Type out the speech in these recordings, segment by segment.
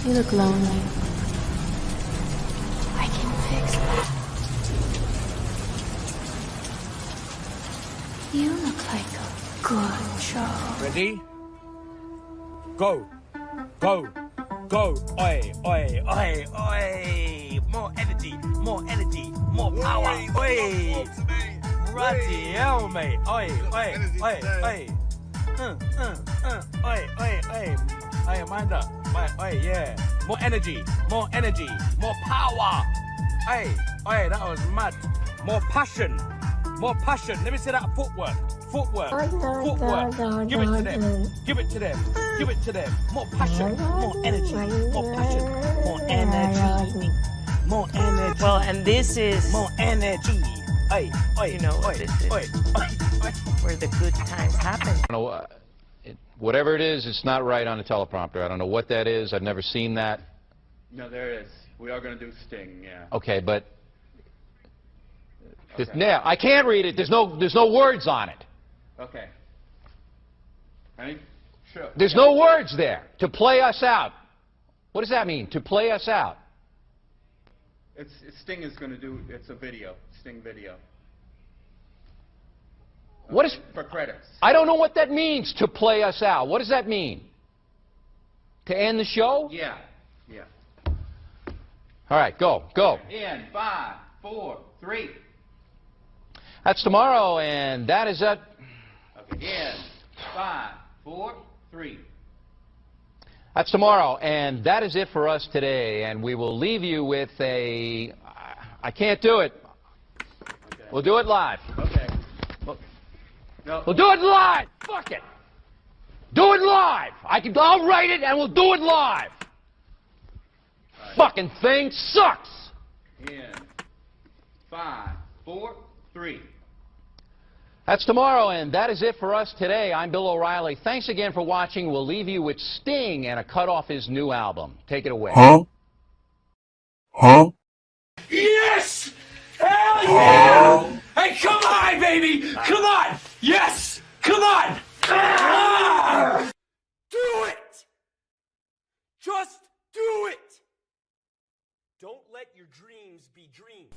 You look lonely. I can fix that. You look like a good job. Ready? Go. Go. Go. Oi, oi, oi, oi. More energy, more energy, more power. Oi. Bloody hell, mate. Oi, oi, oi, oi. Oi, oi, oi. Oi, mind up. Oi, yeah. More energy, more power. Oi, oi, that was mad. More passion. More passion. Let me see that footwork. Footwork. Give it to them. Give it to them. Give it to them. More passion. More energy. More passion. More energy. More energy. Well, and this is more energy. You know what this is. Where the good times happen. I don't know, whatever it is, it's not right on the teleprompter. I don't know what that is. I've never seen that. No, there is. We are going to do Sting, yeah. Okay, but Okay. now I can't read it. There's no words on it. Okay. Ready? Sure. There's no words there. To play us out. What does that mean? To play us out. Sting is going to do. It's a video. Sting video. What is for credits? I don't know what that means. To play us out. What does that mean? To end the show? Yeah. Yeah. All right, go. In 5, 4, 3. That's tomorrow, and that is it. Okay. In 5, 4, 3. That's tomorrow, and that is it for us today. And we will leave you with a. I can't do it. Okay. We'll do it live. Okay. No. We'll do it live. Fuck it. Do it live. I'll write it, and we'll do it live. Right. Fucking thing sucks. In 5, 4, 3. That's tomorrow, and that is it for us today. I'm Bill O'Reilly. Thanks again for watching. We'll leave you with Sting and a cut off his new album. Take it away. Huh? Yes! Hell yeah! Hey, come on, baby! Come on! Yes! Come on! Ah! Do it! Just do it! Don't let your dreams be dreams.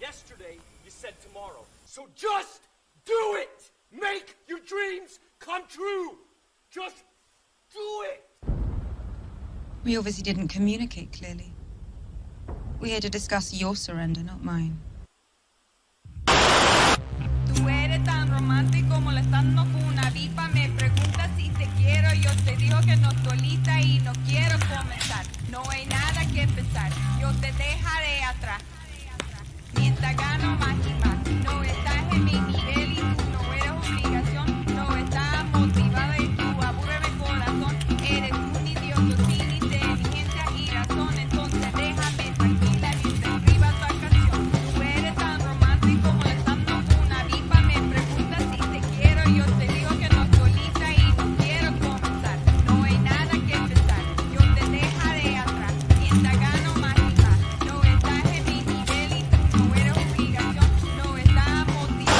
Yesterday, you said tomorrow. So just do it! Make your dreams come true! Just do it! We obviously didn't communicate clearly. We're here to discuss your surrender, not mine. Tú eres tan romántico molestando con una vipa. Me preguntas si te quiero. Yo te digo que no estoy lista y no quiero comenzar. No hay nada que pensar. Yo te dejaré atrás. Mientras gano más y más. No estás en mi nivel y tú no eres obligación. No estás motivada y tú aburres mi corazón. Eres un idiota sin inteligencia y razón. Entonces déjame tranquila y te escriba tu canción. Tú eres tan romántico molestando con una vipa. Me preguntas si te quiero. Yo te digo que no estoy lista y no quiero comenzar. No hay nada que pensar. Yo te dejaré atrás. Mientras gano más y más. No estás en mi nivel y tú no eres obligación. No estás motivado.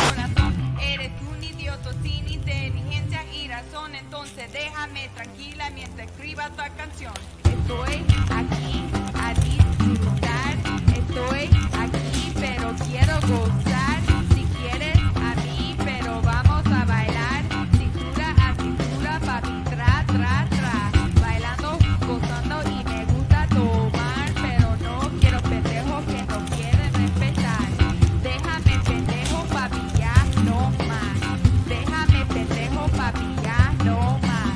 Corazón. Eres un idiota sin inteligencia y razón. Entonces déjame tranquila mientras escriba tu canción. Estoy aquí a disfrutar. Estoy aquí pero quiero gozar. Si quieres a mí pero vamos a bailar. Cintura a cintura, papi, tra, tra, tra. Bailando, gozando y me gusta tomar. Pero no quiero pendejos que no quieren respetar. Déjame pendejo, papi, ya no más. Déjame pendejo, papi, ya no más.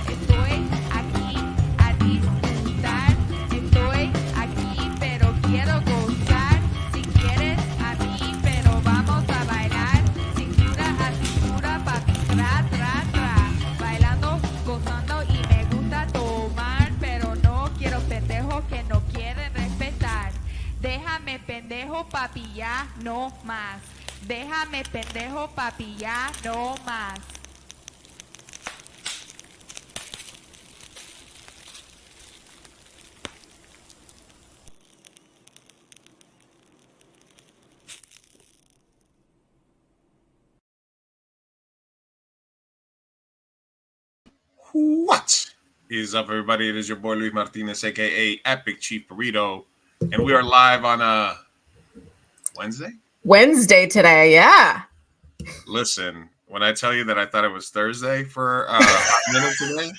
Estoy aquí a disfrutar. Estoy aquí pero quiero gozar. Si quieres a mí pero vamos a bailar. Cintura a cintura, papi, tra, tra, tra. Bailando, gozando y me gusta tomar. Pero no quiero pendejos que no quieren respetar. Déjame pendejo, papi, ya no más. Déjame pendejo, papi, ya no más. What? Is up, everybody? It is your boy Luis Martinez, aka Epic Chief Burrito, and we are live on Wednesday today, yeah. Listen, when I tell you that I thought it was Thursday for a minute today,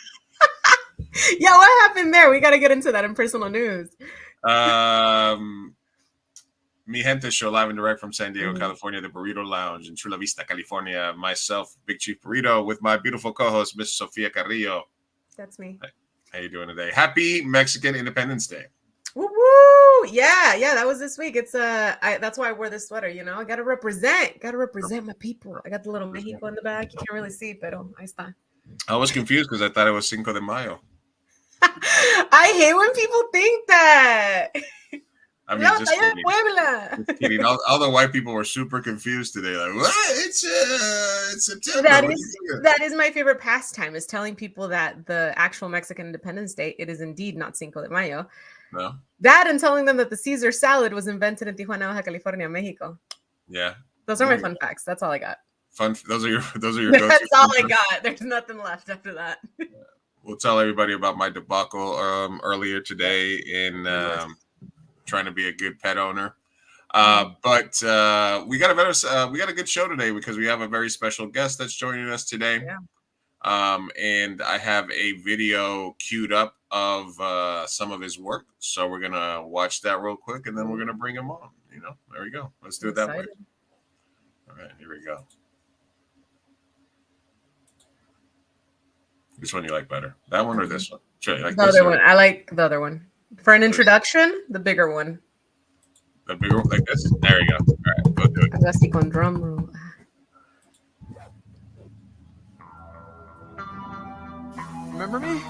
Yeah, what happened there? We got to get into that in personal news. Mi Gente Show, live and direct from San Diego, California, the Burrito Lounge in Chula Vista, California. Myself, Big Chief Burrito, with my beautiful co-host, Miss Sofia Carrillo. That's me. How you doing today? Happy Mexican Independence Day. Woo woo! Yeah, that was this week. It's that's why I wore this sweater. You know, I gotta represent my people. I got the little Mexico in the back. You can't really see, pero ahí está. I was confused because I thought it was Cinco de Mayo. I hate when people think that. I mean, just kidding. All the white people were super confused today. Like, what? It's September. That is my favorite pastime, is telling people that the actual Mexican Independence Day, it is indeed not Cinco de Mayo. No. That and telling them that the Caesar salad was invented in Tijuana, Baja California, Mexico. Yeah. Those are my fun facts. That's all I got. Those are your That's all I got. There's nothing left after that. We'll tell everybody about my debacle earlier today in trying to be a good pet owner. But we got a good show today because we have a very special guest that's joining us today. Yeah. And I have a video queued up of some of his work. So we're going to watch that real quick and then we're going to bring him on. You know, there we go. Let's do it that way. All right, here we go. Which one you like better? That one or this one? Sure, like the other one. I like the other one. For an introduction, the bigger one. The bigger one, like this? There you go. All right, go do it. Así con drum roll. Remember me?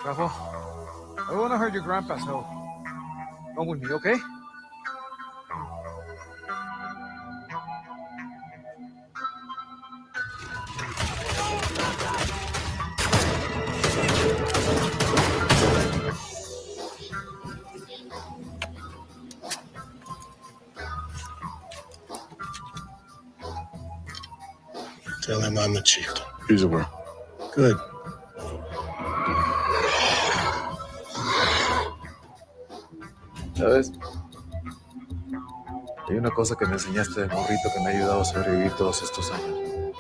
Bravo. I want to hurt your grandpa, so come with me, okay? Tell him I'm the chief. He's aware. Good. ¿Sabes? Hay una cosa que me enseñaste de morrito que me ha ayudado a sobrevivir todos estos años.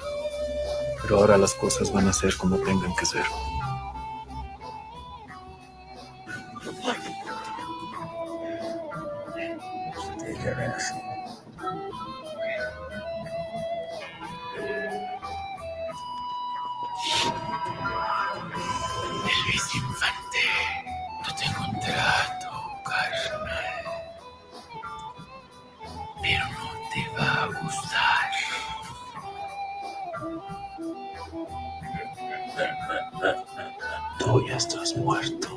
Pero ahora las cosas van a ser como tengan que ser. Take your ass. Luis Infante, yo tengo un trato, carnal. Pero no te va a gustar. Tú ya estás muerto.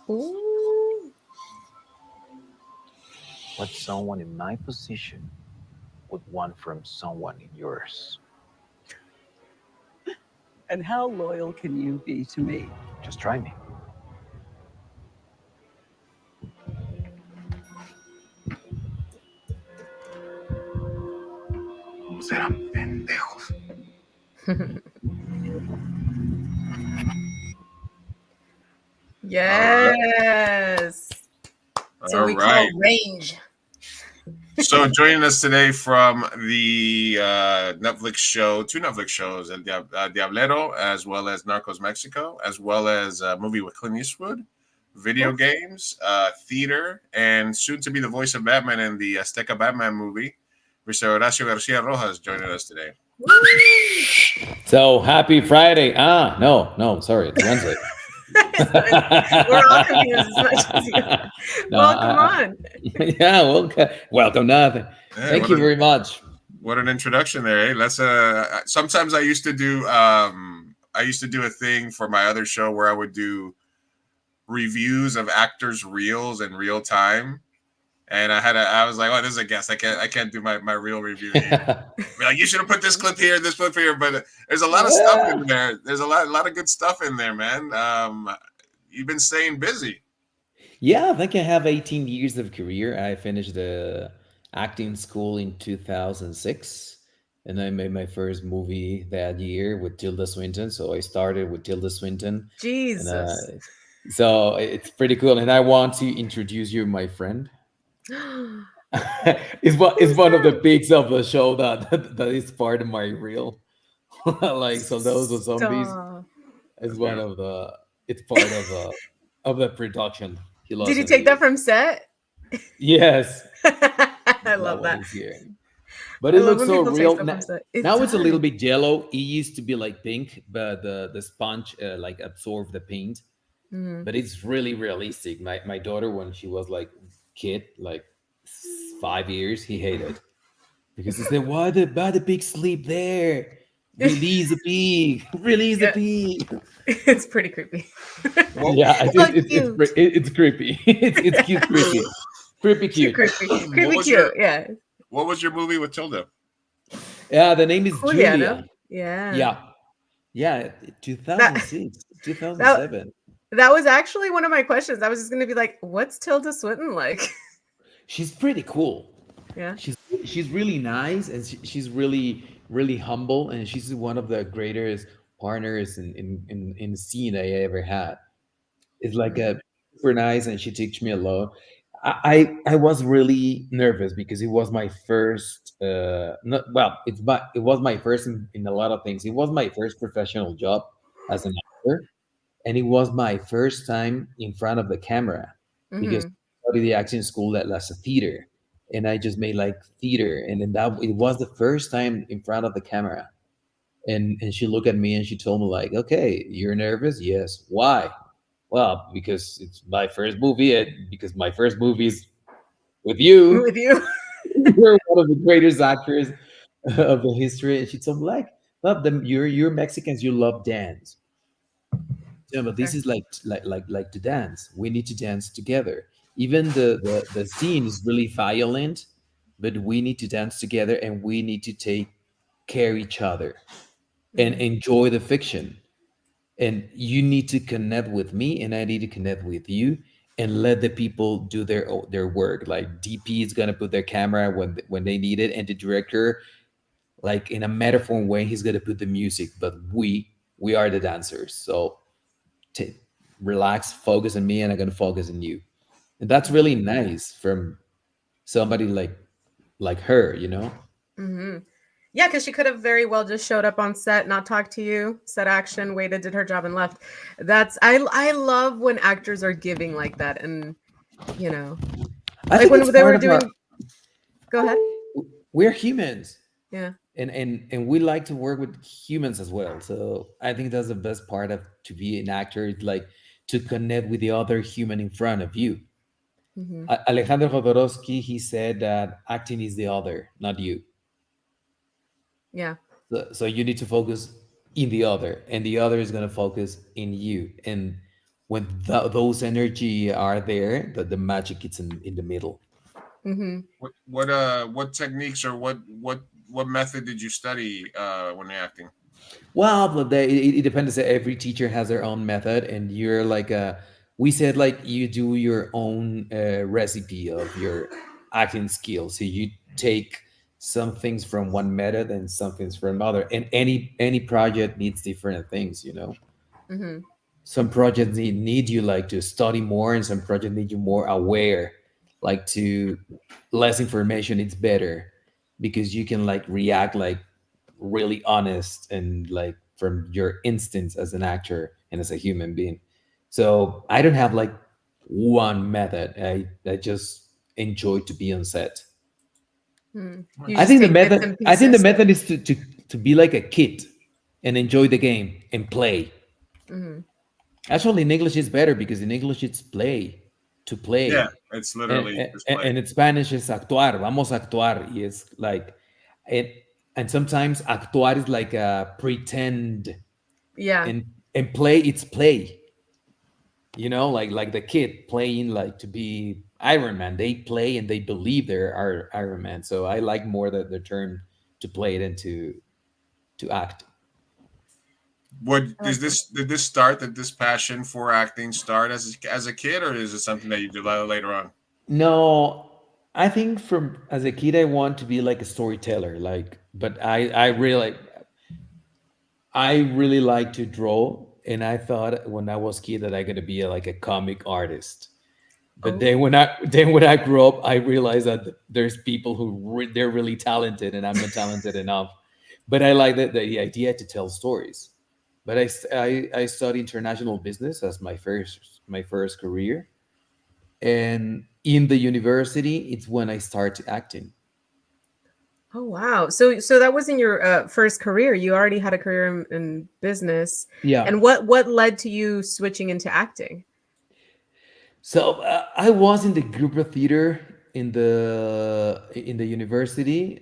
Ooh. What someone in my position would want from someone in yours. And how loyal can you be to me? Just try me. Serán pendejos. Yes. So we call range. So joining us today from the Netflix show, two Netflix shows, El Diablero, as well as Narcos Mexico, as well as a movie with Clint Eastwood, video games, theater, and soon to be the voice of Batman in the Azteca Batman movie, Mr. Horacio Garcia Rojas joining us today. So happy Friday. No, sorry, it's Wednesday. We're all confused as much as you. No, Welcome on. yeah, welcome, nothing. Hey, Thank you very much. What an introduction there. Hey, let's sometimes I used to do a thing for my other show where I would do reviews of actors' reels in real time. And I was like, oh, this is a guess. I can't do my real review here. Like, you should have put this clip here, this clip here. But there's a lot of stuff in there. There's a lot of good stuff in there, man. You've been staying busy. Yeah, I think I have 18 years of career. I finished the acting school in 2006, and I made my first movie that year with Tilda Swinton. So I started with Tilda Swinton. Jesus. And, so it's pretty cool. And I want to introduce you my friend. It's one of the peaks of the show that is part of my reel. Like, so those are zombies. It's one of the. It's part of the production. Did you take that from set? Yes. I love that. But it looks so real. Now it's a little bit yellow. It used to be like pink, but the sponge like absorbed the paint. Mm-hmm. But it's really realistic. My daughter, when she was like kid, like 5 years, he hated because he said, why the pig sleep there? Release the pig. Release the pig. It's pretty creepy. Yeah, it's creepy. It's cute, creepy. Creepy cute. Creepy cute, yeah. What was your movie with Tilda? Yeah, the name is Julia. Yeah. 2006, 2007. That was actually one of my questions. I was just going to be like, what's Tilda Swinton like? She's pretty cool. Yeah. She's really nice, and she's really humble, and she's one of the greatest partners in scene I ever had. It's like a super nice, and she teach me a lot. I was really nervous because it was my first it was my first in a lot of things. It was my first professional job as an actor, and it was my first time in front of the camera because I studied the acting school at as a theater, and I just made like theater, and then that it was the first time in front of the camera. And she looked at me and she told me like, okay, you're nervous? Yes. Why? Well, because it's my first movie, and because my first movie is with you. With you. You're one of the greatest actors of the history. And she told me like, well, you're Mexicans, you love dance. Yeah, but this is like to dance. We need to dance together. Even the scene is really violent, but we need to dance together, and we need to take care of each other and enjoy the fiction. And you need to connect with me, and I need to connect with you, and let the people do their work. Like DP is gonna put their camera when they need it, and the director, like in a metaphor way, he's gonna put the music. But we are the dancers. So relax, focus on me, and I'm gonna focus on you. And that's really nice from somebody like her, you know. Mm-hmm. Yeah, because she could have very well just showed up on set, not talked to you, set action, waited, did her job, and left. I love when actors are giving like that, and you know, like when they were doing. Go ahead. We're humans. Yeah. And we like to work with humans as well. So I think that's the best part of to be an actor. It's like to connect with the other human in front of you. Mm-hmm. Alejandro Jodorowsky, he said that acting is the other, not you. Yeah. So you need to focus in the other, and the other is going to focus in you. And when those energy are there, the magic is in the middle. Mm-hmm. What techniques or what method did you study when you're acting? Well, it depends. Every teacher has their own method, and you're like we said, like you do your own recipe of your acting skills. So you take some things from one method and some things from another, and any project needs different things, you know. Mm-hmm. Some projects need you like to study more, and some projects need you more aware, like to less information. It's better because you can like react like really honest and like from your instincts as an actor and as a human being. So I don't have like one method. I just enjoy to be on set. I think the method is to be like a kid and enjoy the game and play. Hmm. Actually, in English is better because in English it's play, to Yeah, play, it's and literally and, just play. and in Spanish is actuar. Vamos a actuar. Y it's like it, and sometimes actuar is like a pretend, Yeah. and play it's play. Like the kid playing like to be Iron Man. They play and they believe they're Iron Man. So I like more the term to play than to act. What I is like that. this? Did this start? Did this passion for acting start as a kid, or is it something that you did later on? No, I think from as a kid I want to be like a storyteller, but I really like to draw, and I thought when I was kid that I gonna be like a comic artist. But Oh. then when I grew up, I realized that there's people who they're really talented, and I'm not talented enough. But I like the idea to tell stories. But I studied international business as my first career, and in the university, it's when I started acting. Oh wow. So that wasn't your first career. You already had a career in business. Yeah. And what led to you switching into acting? So I was in the group of theater in the university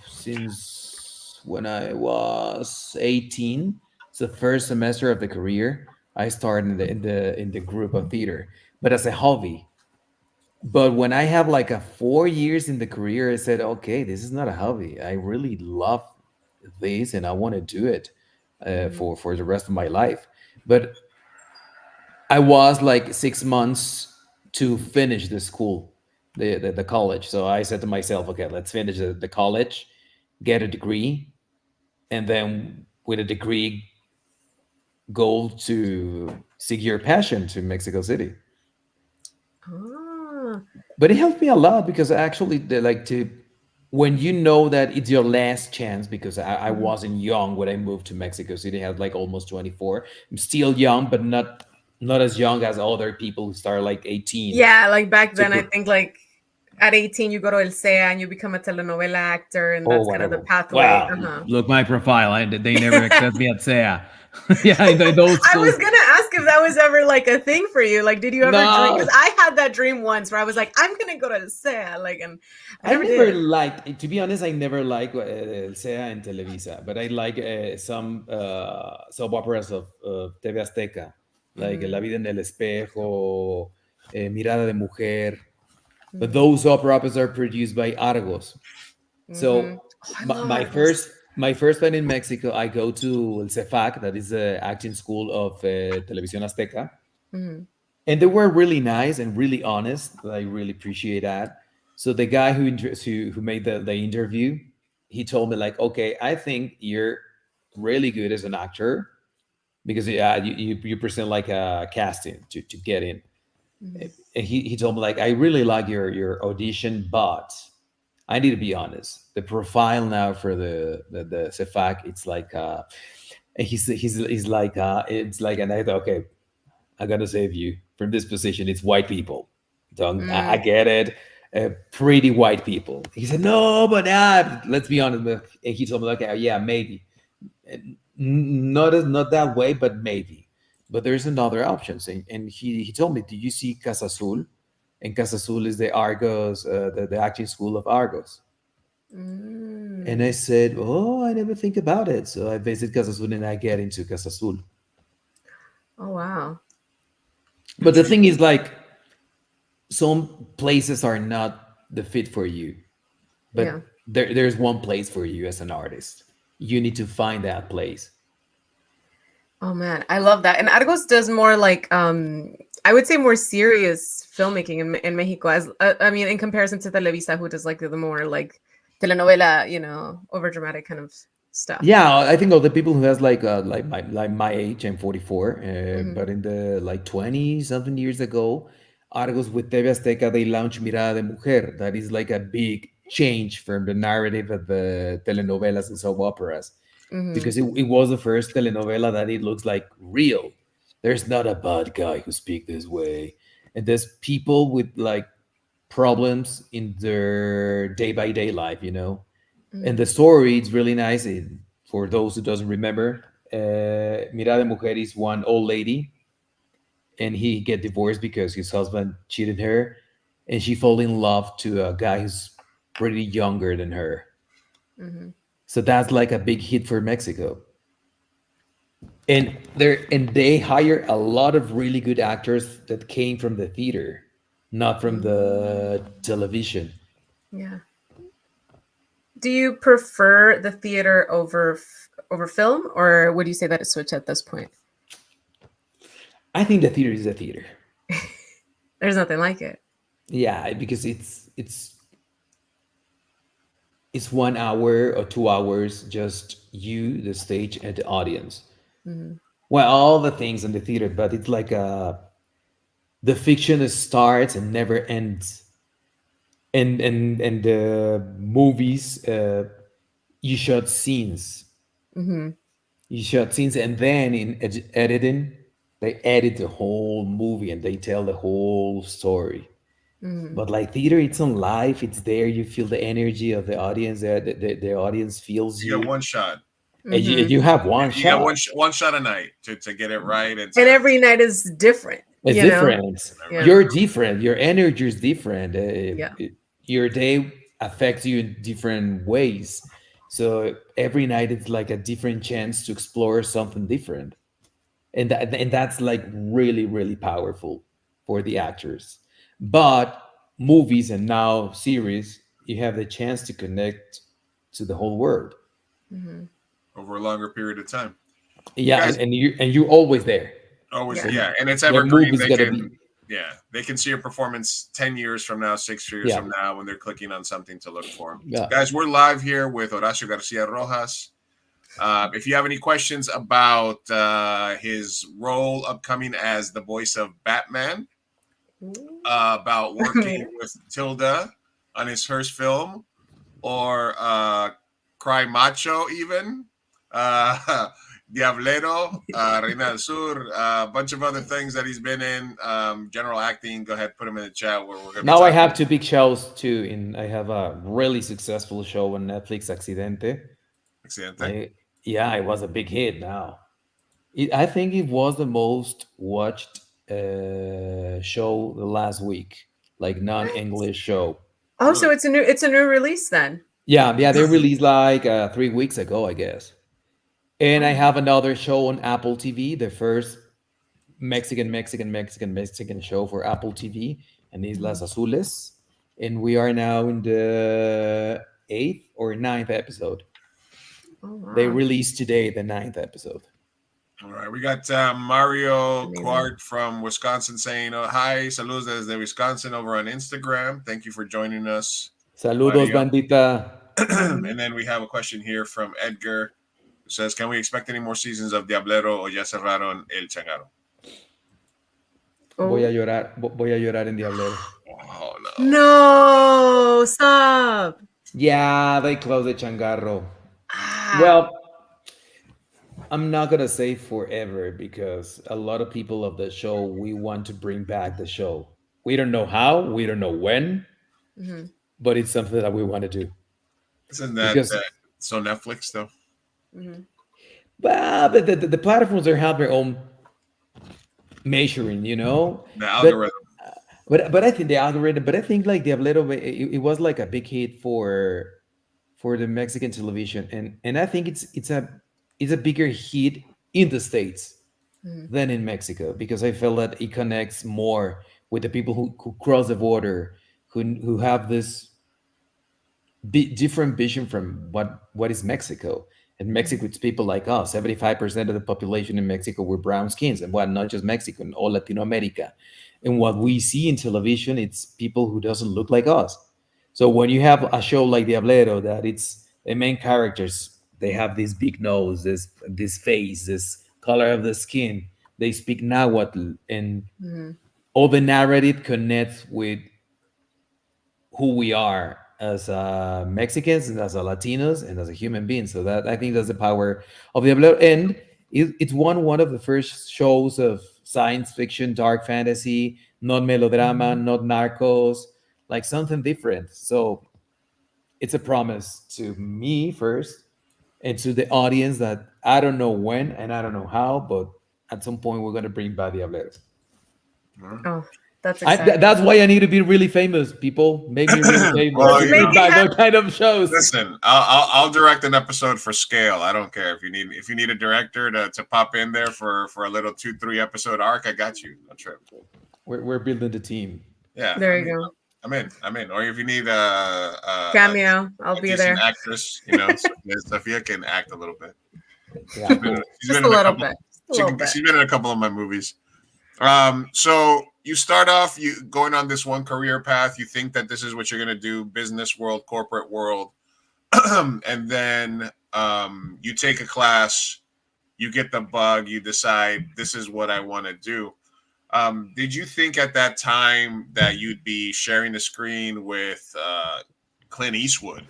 since when I was 18. So first semester of the career, I started in the group of theater, but as a hobby. But when I have like a 4 years in the career, I said, okay, this is not a hobby. I really love this, and I want to do it Mhm. for the rest of my life. But I was like 6 months to finish the school, the college. So I said to myself, okay, let's finish the college, get a degree, and then with a degree, go to seek your passion to Mexico City. Ah. But it helped me a lot because actually, when you know that it's your last chance, because I Mhm. wasn't young when I moved to Mexico City, I had like almost 24. I'm still young, but not as young as other people who start like 18. Yeah, like back To then I think like at 18 you go to El SEA and you become a telenovela actor and Oh, that's kind of the whatever. pathway. Wow, Uh-huh. look my profile. They never accept me at SEA. Yeah, in those I was schools. gonna ask if that was ever like a thing for you. Like, did you ever dream? Because No, I had that dream once where I was like, I'm gonna go to El SEA, like, and I I never never did. liked, to be honest, I never liked El SEA and Televisa, but I like some soap operas of TV Azteca, like La Mm, vida en el espejo, Mirada de mujer. But mm, those opera operas are produced by Argos. mm-hmm. So Oh, I my, love my Argos. first my first time in Mexico, I go to El CEFAC, that is the acting school of Televisión Azteca, Mm, and they were really nice and really honest. I really appreciate that. So the guy who made the interview, he told me like, okay, I think you're really good as an actor because yeah, you present like a casting to get in. mm, And he told me like, I really like your audition, but I need to be honest. The profile now for the CEFAC, it's like he's like it's like, and I thought, okay, I gotta save you from this position. It's white people. Don't I mm, get it? Pretty white people. He said, no, but let's be honest. And he told me, okay, yeah, maybe. Not that way, but maybe. But there's another options. And he told me, do you see Casa Azul? And Casa Azul is the Argos, the acting school of Argos. And I mm. said, oh, I never think about it. So I visit Casa Azul and I get into Casa Azul. Oh wow. But the thing is, like, some places are not the fit for you, Yeah. but there's one place for you as an artist. You need to find that place. Oh man, I love that. And Argos does more like I would say more serious filmmaking in Mexico as I mean in comparison to Televisa who does like the more like telenovela, over dramatic kind of stuff. Yeah, I think of the people who has like my age. I'm 44, Hmm. but in the like 20 something years ago, Argos with TV Azteca, they launched Mirada de Mujer. That is like a big change from the narrative of the telenovelas and soap operas, Hmm. because it was the first telenovela that it looks like real. There's not a bad guy who speak this way, and there's people with like problems in their day by day life. And the story is really nice. For those who doesn't remember, Mirada Mujer is one old lady, and he get divorced because his husband cheated her, and she fall in love to a guy who's pretty younger than her. Mm-hmm. So that's like a big hit for Mexico. And they hire a lot of really good actors that came from the theater, not from the television. Yeah. Do you prefer the theater over film, or would you say that it's switched at this point? I think the theater is a theater. There's nothing like it. Yeah, because it's 1 hour or 2 hours, just you, the stage, and the audience. Mm-hmm. Well, all the things in the theater, but it's like the fiction starts and never ends. And the movies, you shot scenes, Mm-hmm. and then in editing, they edit the whole movie and they tell the whole story. Mm-hmm. But like theater, it's on live, it's there, you feel the energy of the audience, the audience feels You you, get one shot. and you have one You get shot. one shot a night to get it right. And every night is different. It's you know? different. Yeah. You're different. Your energy is different. Yeah. Your day affects you in different ways. So every night it's like a different chance to explore something different, and that's like really really powerful for the actors. But movies and now series, you have the chance to connect to the whole world. Mm-hmm. over a longer period of time. Yeah, Guys, and you're always there. always, Yeah. yeah, and it's Their evergreen. movie's They gotta can, be. yeah, they can see your performance 10 years from now, 6 years Yeah. from now, when they're clicking on something to look for. Yeah. Guys, we're live here with Horacio Garcia Rojas. If you have any questions about his role upcoming as the voice of Batman, about working with Tilda on his first film, or Cry Macho, even Diablero, Reina del Sur, a bunch of other things that he's been in, general acting, go ahead, put them in the chat where we're going to Now I have two big shows too. I have a really successful show on Netflix, Accidente. Yeah, it was a big hit. Now, I think it was the most watched show the last week, like non-English show. Oh, so it's a new release then. Yeah, they released like 3 weeks ago, I guess. And I have another show on Apple TV, the first Mexican show for Apple TV, and Islas Azules. And we are now in the 8th or 9th episode. Oh, wow. They released today the 9th episode. All right, we got Mario Quart from Wisconsin saying, hi, saludos desde Wisconsin over on Instagram. Thank you for joining us. Saludos, Mario. bandita. And then we have a question here from Edgar, who says, can we expect any more seasons of Diablero o ya cerraron El Changaro? Voy a llorar en Diablero. Oh, no. No, stop. Yeah, they closed the Changarro. Well, I'm not gonna say forever, because a lot of people of the show, we want to bring back the show. We don't know how, we don't know when, Mhm. but it's something that we want to do. Isn't that Because- so Netflix, though? Mhm. Well, but the platforms are have their own measuring, The But- algorithm. But I think the algorithm. But I think like Diablero, it was like a big hit for the Mexican television, and I think it's a bigger hit in the States Mhm. than in Mexico, because I feel that it connects more with the people who cross the border, who have this different vision from what is Mexico. In Mexico, it's people like us. 75% of the population in Mexico were brown skins, and well, not just Mexico, in all Latin America. And what we see in television, it's people who doesn't look like us. So when you have a show like Diablero, that it's the main characters, they have this big nose, this face, this color of the skin. They speak Nahuatl, and Mhm. all the narrative connects with who we are as Mexicans and as Latinos and as a human being. So that, I think that's the power of Diablero. And it's one of the first shows of science fiction, dark fantasy, not melodrama, not Narcos, like something different. So it's a promise to me first and to the audience that I don't know when and I don't know how, but at some point we're gonna bring back Diableros. Oh, that's exciting. That's why I need to be really famous. People make me really famous. Well, to you bring know, back those kind of shows. listen, I'll direct an episode for scale. I don't care if you need a director to pop in there for a little 2-3 episode arc. I got you. No trip. We're building the team. Yeah, There you go. I'm in. Or if you need Cameo, I'll a be decent there. actress, you know, Sophia can act a little bit. Yeah, She's Just been a in little couple, bit. Just a little bit. she's been in a couple of my movies. So you start off you going on this one career path. You think that this is what you're gonna do, business world, corporate world, and then you take a class, you get the bug, you decide this is what I want to do. Did you think at that time that you'd be sharing the screen with Clint Eastwood?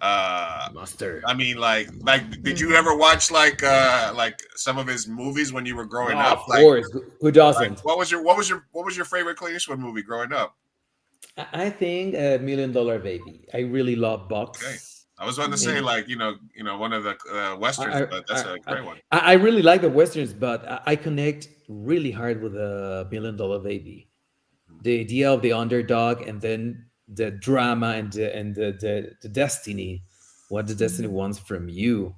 Master. I mean, did you ever watch like some of his movies when you were growing up? Of course, who doesn't? What was your favorite Clint Eastwood movie growing up? I think $1 Million Baby. I really love Bucks. Okay. I was about to say one of the westerns, but that's a great one. I really like the westerns, but I connect really hard with the $1 Million Baby. The idea of the underdog, and then the drama and the destiny, what the destiny wants from you,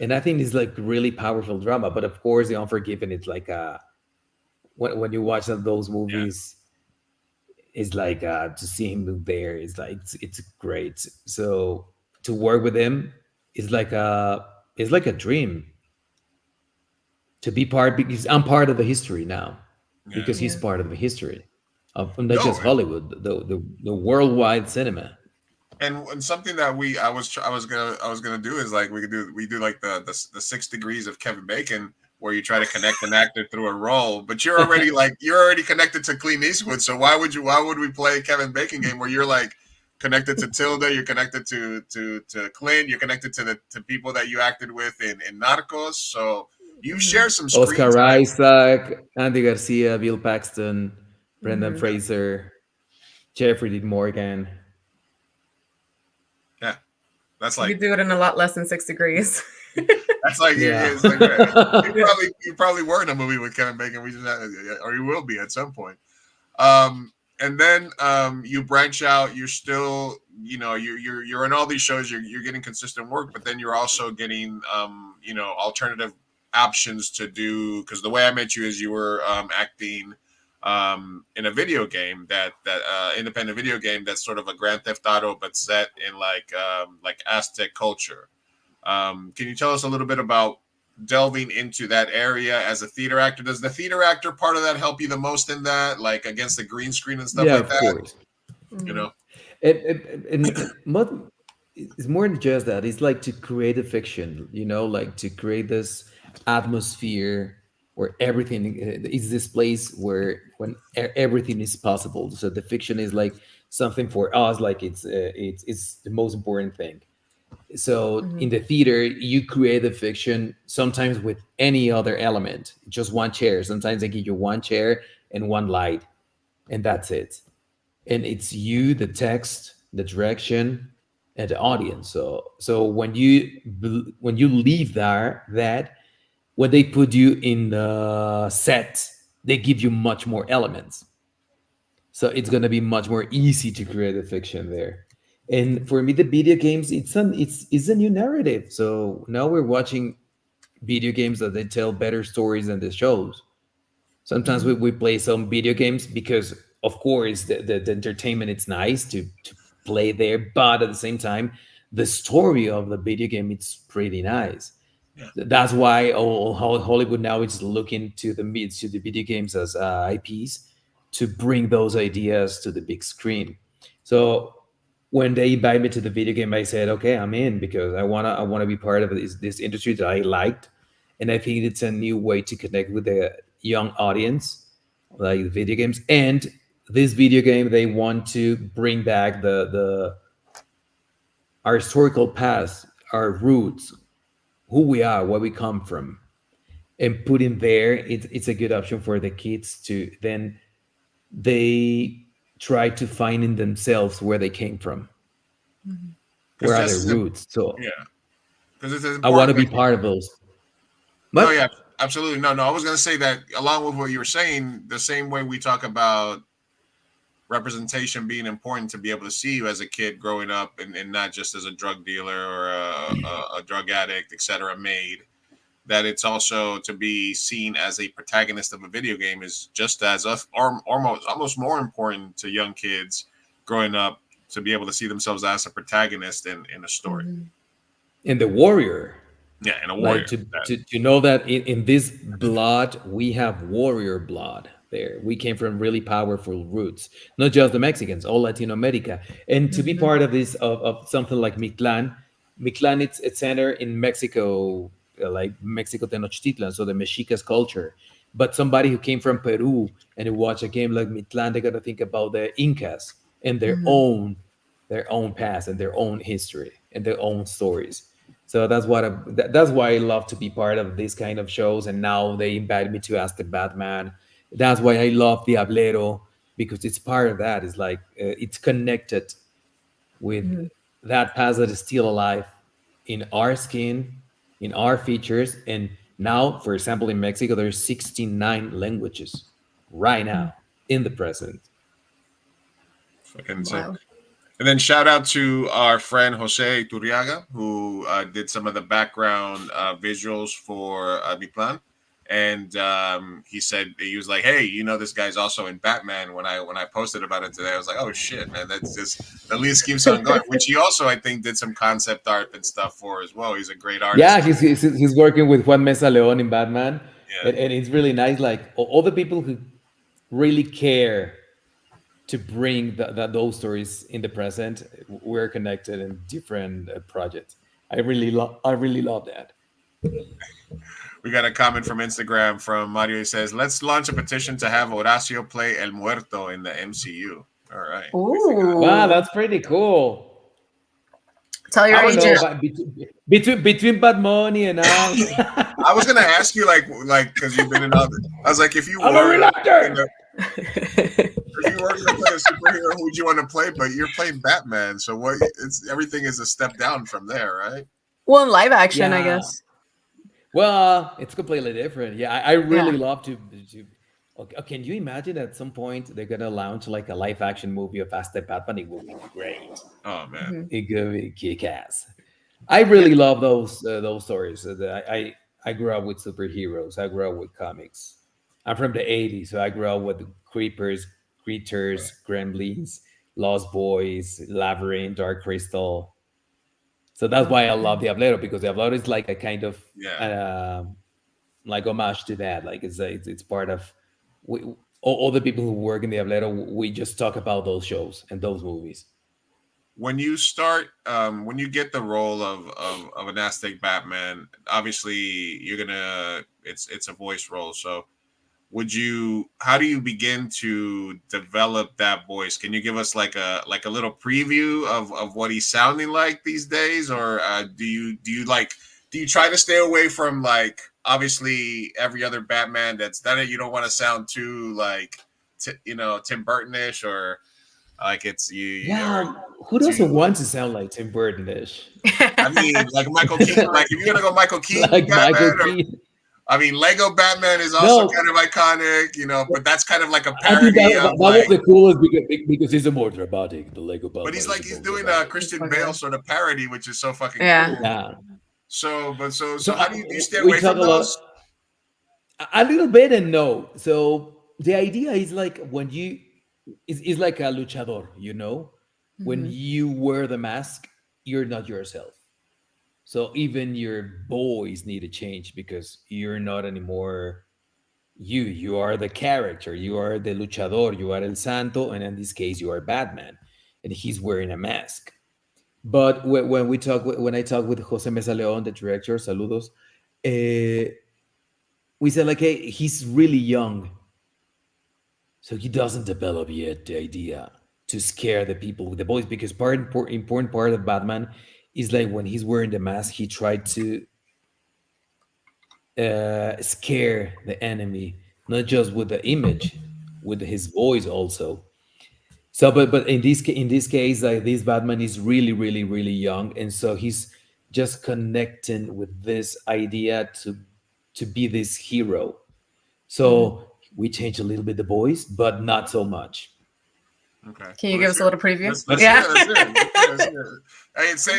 and I think it's like really powerful drama. But of course, the Unforgiven, it's like when you watch those movies. It's like to see him there is like it's great. So to work with him is like a dream. To be part, because I'm part of the history now, because he's part of the history of not just Hollywood, the worldwide cinema. And something that I was gonna do is like we do like the 6 degrees of Kevin Bacon, where you try to connect an actor through a role, but you're already connected to Clint Eastwood. So why would we play a Kevin Bacon game where you're like connected to Tilda, you're connected to Clint, you're connected to people that you acted with in Narcos. So you share some screen Oscar time. Isaac, Andy Garcia, Bill Paxton, Brendan Fraser, Jeffrey Dean Morgan. Yeah, that's like you do it in a lot less than 6 degrees. That's like, it's like you probably were in a movie with Kevin Bacon. We just had, or you will be at some point. And then you branch out. You're still, you're in all these shows. You're getting consistent work, but then you're also getting, alternative options to do. Because the way I met you is you were acting in a video game that independent video game that's sort of a Grand Theft Auto, but set in like Aztec culture. Can you tell us a little bit about delving into that area as a theater actor? Does the theater actor part of that help you the most in that, like against the green screen and stuff like that? Yeah, of course. You know, it's more than just that. It's like to create a fiction, like to create this atmosphere where everything is this place where when everything is possible. So the fiction is like something for us, like it's the most important thing. So in the theater, you create the fiction sometimes with any other element, just one chair. Sometimes they give you one chair and one light, and that's it. And it's you, the text, the direction, and the audience. So when you leave that when they put you in the set, they give you much more elements. So it's gonna be much more easy to create a fiction there. And for me, the video games, it's a new narrative. So now we're watching video games that they tell better stories than the shows. Sometimes we play some video games because, of course, the entertainment, it's nice to play there, but at the same time, the story of the video game, it's pretty nice. Yeah. That's why Hollywood now is looking to the video games as IPs to bring those ideas to the big screen. So when they invite me to the video game, I said, okay, I'm in, because I wanna be part of this industry that I liked, and I think it's a new way to connect with the young audience, like video games. And this video game, they want to bring back our historical past, our roots, who we are, where we come from, and put in there. It's a good option for the kids to then they try to find in themselves where they came from. Where are their this is roots? So yeah, because it's I want to important. be Like, part of those. no, But yeah, absolutely. No, no. I was gonna say that along with what you were saying, the same way we talk about representation being important to be able to see you as a kid growing up and not just as a drug dealer or a drug addict, etc. made that it's also to be seen as a protagonist of a video game is just as or almost more important to young kids growing up to be able to see themselves as a protagonist in a story. in the warrior, Yeah, and a like warrior. to know that in this blood we have warrior blood there. We came from really powerful roots, not just the Mexicans, all Latin America. And to be part of this of something like Mictlan, it's centered in Mexico, like Mexico Tenochtitlan, so the Mexicas culture. But somebody who came from Peru and who watched a game like Mictlan, they got to think about the Incas and their own past and their own history and their own stories. So that's why I love to be part of these kind of shows. And now they invite me to ask the Batman. That's why I love Diablero, because it's part of that. It's like it's connected with that past that is still alive in our skin, in our features. And now, for example, in Mexico, there's 69 languages right now in the present. Fucking insane. And then shout out to our friend Jose Turriaga, who did some of the background visuals for Biplan. And he said he was like, "Hey, you know, this guy's also in Batman." When I posted about it today, I was like, "Oh shit, man, that's just the list keeps on going." Which he also, I think, did some concept art and stuff for as well. He's a great artist. Yeah, he's working with Juan Mesa Leon in Batman, Yeah. and it's really nice. Like all the people who really care to bring those stories in the present, we're connected in different projects. I really love that. We got a comment from Instagram from Mario. He says, "Let's launch a petition to have Horacio play El Muerto in the MCU." All right. Ooh. Wow, that's pretty cool. Tell your I don't agent. know, but between Bad Money and I. I was gonna ask you like because you've been in other. I was like, if you I'm a were reluctant. if you were going to play a superhero, who would you want to play? But you're playing Batman, so what? It's everything is a step down from there, right? Well, in live action, I Yeah. guess. Well, it's completely different. Yeah, I really love to. Okay, can you imagine at some point they're gonna launch like a live action movie of As the Batman? It will be great. Oh man, it could be kick ass. I really love those stories. I grew up with superheroes. I grew up with comics. I'm from the '80s, so I grew up with creepers, creatures, gremlins, Lost Boys, Labyrinth, Dark Crystal. So that's why I love Diablero, because Diablero is like a kind of like homage to that. Like it's part of all the people who work in Diablero. We just talk about those shows and those movies. When you start, when you get the role of an Aztec Batman, obviously you're gonna it's a voice role. So how do you begin to develop that voice? Can you give us like a little preview of what he's sounding like these days, or do you try to stay away from like obviously every other Batman that's done it? You don't want to sound too like Tim Burton-ish, or like it's you. Yeah, who doesn't want to sound like Tim Burton-ish? I mean, like Michael Keaton. Like if you're gonna go Michael Keaton, like Batman, Michael Keaton. I mean, Lego Batman is also kind of iconic, but that's kind of like a parody. That was the coolest because he's a more dramatic, the Lego Batman. But he's doing a Christian Bale sort of parody, which is so fucking cool. Yeah. So how do you stay away from those? A little bit and no. So the idea is like when you is like a luchador, when you wear the mask, you're not yourself. So even your voice need to change because you're not anymore you are the character, you are the luchador, you are El Santo, and in this case you are Batman, and he's wearing a mask. But when I talk with Jose Mesa Leon, the director, saludos, we said like, hey, he's really young, so he doesn't develop yet the idea to scare the people with the voice, because important part of Batman is like when he's wearing the mask, he tried to scare the enemy, not just with the image, with his voice also. So, but in this case, like this Batman is really, really, really young, and so he's just connecting with this idea to be this hero. So we changed a little bit the voice, but not so much. Okay. Can you give us a little preview? Let's Yeah. hear it. Let's hear it. Hey, say,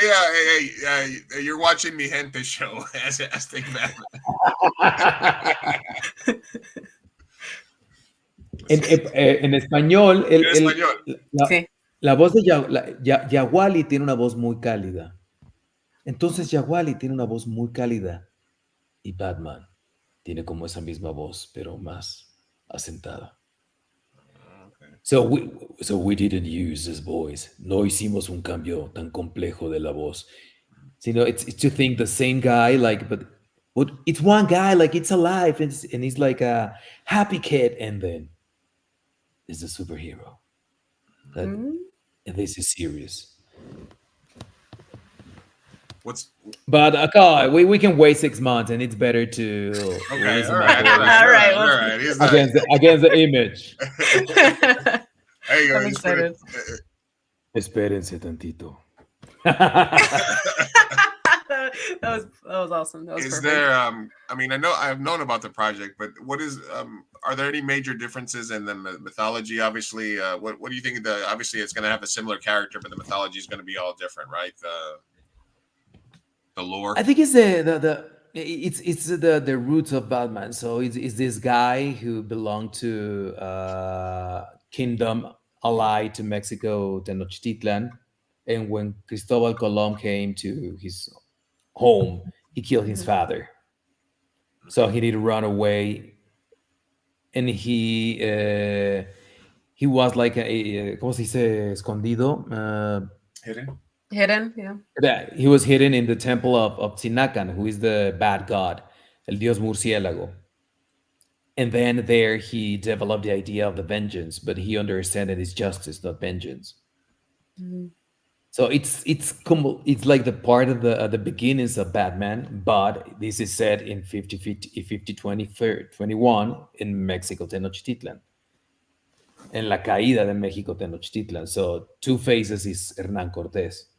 you're watching Mi Gente show as Think Batman. En español, Sí. la voz de Yaguali tiene una voz muy cálida. Entonces Yaguali tiene una voz muy cálida y Batman tiene como esa misma voz, pero más asentada. So we didn't use his voice. No hicimos un cambio tan complejo de la voz. Sino it's to think the same guy, like, but it's one guy, like it's alive, and he's like a happy kid, and then is a superhero. And this is serious. But God, we can wait 6 months, and it's better to Okay, listen all my right. voice against the image. There you go. I'm excited. Espérense tantito. that was awesome. That was Is perfect. there I mean, I know I've known about the project, but what is are there any major differences in the mythology? Obviously, what do you think obviously it's going to have a similar character, but the mythology is going to be all different, right? The lore. I think it's the roots of Batman. So it's this guy who belonged to kingdom allied to Mexico, Tenochtitlan, and when Cristobal Colon came to his home, he killed his father. So he did run away, and he was like ¿cómo se dice? Escondido. Hidden, yeah. That he was hidden in the temple of Tzinacan, who is the bad god, el dios murciélago. And then there he developed the idea of the vengeance, but he understood that it's justice, not vengeance. So it's like the part of the beginnings of Batman, but this is set in 21 in Mexico, Tenochtitlan. En la caída de México, Tenochtitlan. So Two Faces is Hernán Cortés.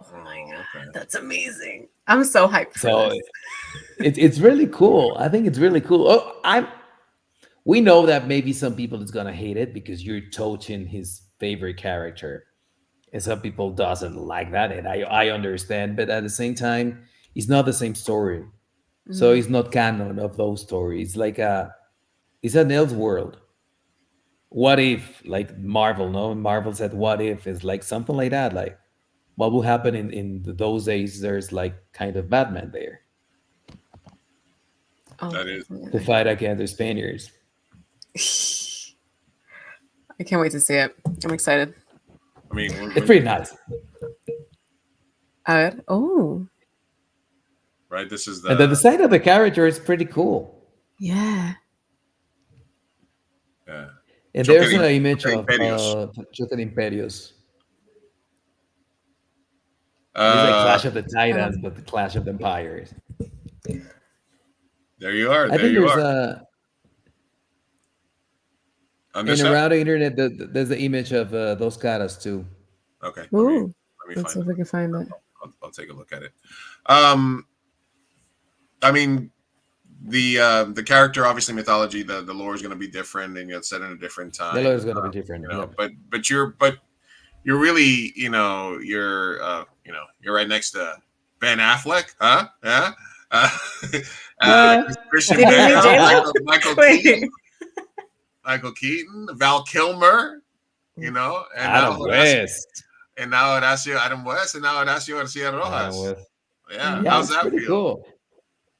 Oh my god, that's amazing! I'm so hyped for this. It's really cool. I think it's really cool. We know that maybe some people is gonna hate it because you're touching his favorite character, and some people doesn't like that, and I understand. But at the same time, it's not the same story, so it's not canon of those stories. Like it's an else world. What if, like Marvel? No, Marvel said, "What if?" It's like something like that, like. What will happen in those days? There's like kind of Batman there. That is to fight against the Spaniards. I can't wait to see it. I'm excited. I mean, it's pretty nice. Oh, right. This is and the design of the character is pretty cool. Yeah. Yeah. And there's an image of Joker Imperios. It's like Clash of the Titans, but the Clash of the Empires. There you are. I think there's and around the internet, there's the image of those caras too. Okay. Ooh. Let me Let's see if we can find it. I'll take a look at it. I mean, the character, obviously mythology, the lore is going to be different, and it's set in a different time. The lore is going to be different, you know, but you're really, you're right next to Ben Affleck, huh? Yeah. Christian Bale, Michael Keaton, Val Kilmer, and Adam West, and now Horacio Garcia Rojas. Yeah, how's that pretty feel? Cool.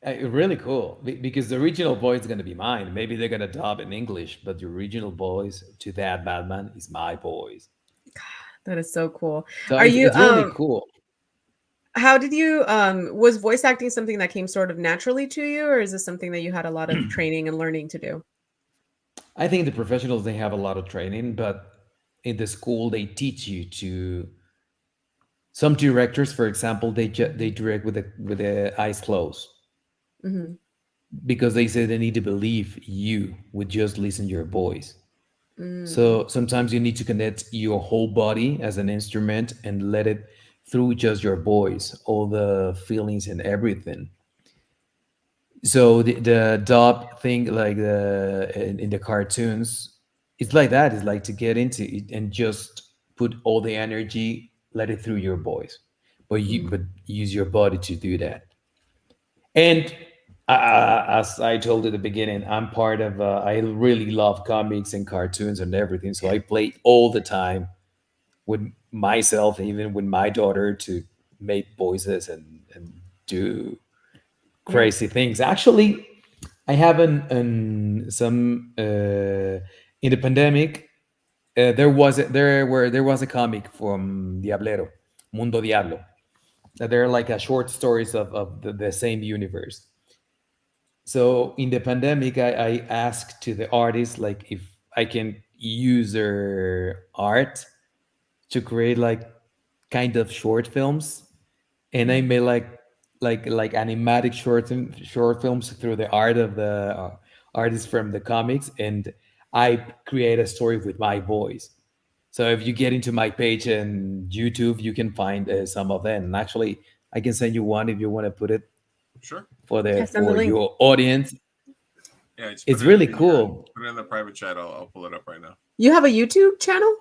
Really cool, because the original voice is going to be mine. Maybe they're going to dub in English, but the original voice to that Batman is my voice. That is so cool. So it's really cool. How did you was voice acting something that came sort of naturally to you, or is this something that you had a lot of training and learning to do? I think the professionals, they have a lot of training, but in the school they teach you to. Some directors, for example, they direct with the eyes closed, because they say they need to believe you with just listen to your voice. So sometimes you need to connect your whole body as an instrument and let it through just your voice, all the feelings and everything. So the dub thing, like in the cartoons, it's like that. It's like to get into it and just put all the energy, let it through your voice, but use your body to do that. And as I told at the beginning, I'm part of. I really love comics and cartoons and everything, so I play all the time with myself, even with my daughter, to make voices and do crazy things. Actually, I have some in the pandemic. There was a comic from Diablero, Mundo Diablo. That they're like a short stories of the same universe. So in the pandemic, I asked to the artists like if I can use their art to create like kind of short films, and I made like animatic short films through the art of the artists from the comics, and I create a story with my voice. So if you get into my page and YouTube, you can find some of them. And actually, I can send you one if you want to put it Sure. for Send the link. your audience. Yeah, just It's put it really in the, cool. Put it in the private chat. I'll pull it up right now. You have a YouTube channel?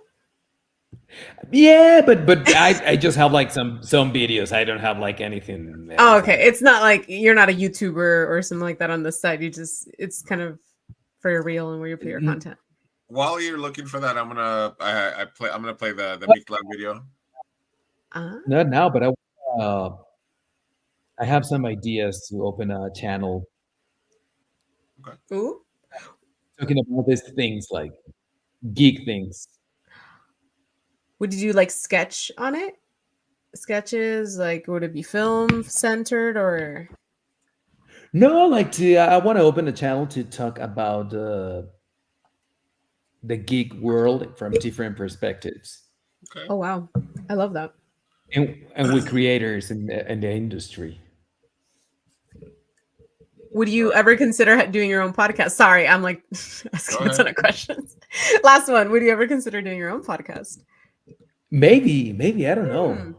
Yeah, but I just have like some videos. I don't have like anything. Oh, okay. It's not like you're not a YouTuber or something like that on the site. It's kind of for your reel and where you put your content. While you're looking for that, I'm gonna play the Mictlan video. Not now, but I have some ideas to open a channel. Okay. Ooh. Talking about these things like geek things. Would you do like sketch on it? Sketches? Like would it be film centered or? No, I want to open a channel to talk about the geek world from different perspectives. Okay. Oh wow, I love that. And with creators in the industry. Would you ever consider doing your own podcast? Sorry, I'm like asking a ton of questions. Last one. Would you ever consider doing your own podcast? Maybe I don't know.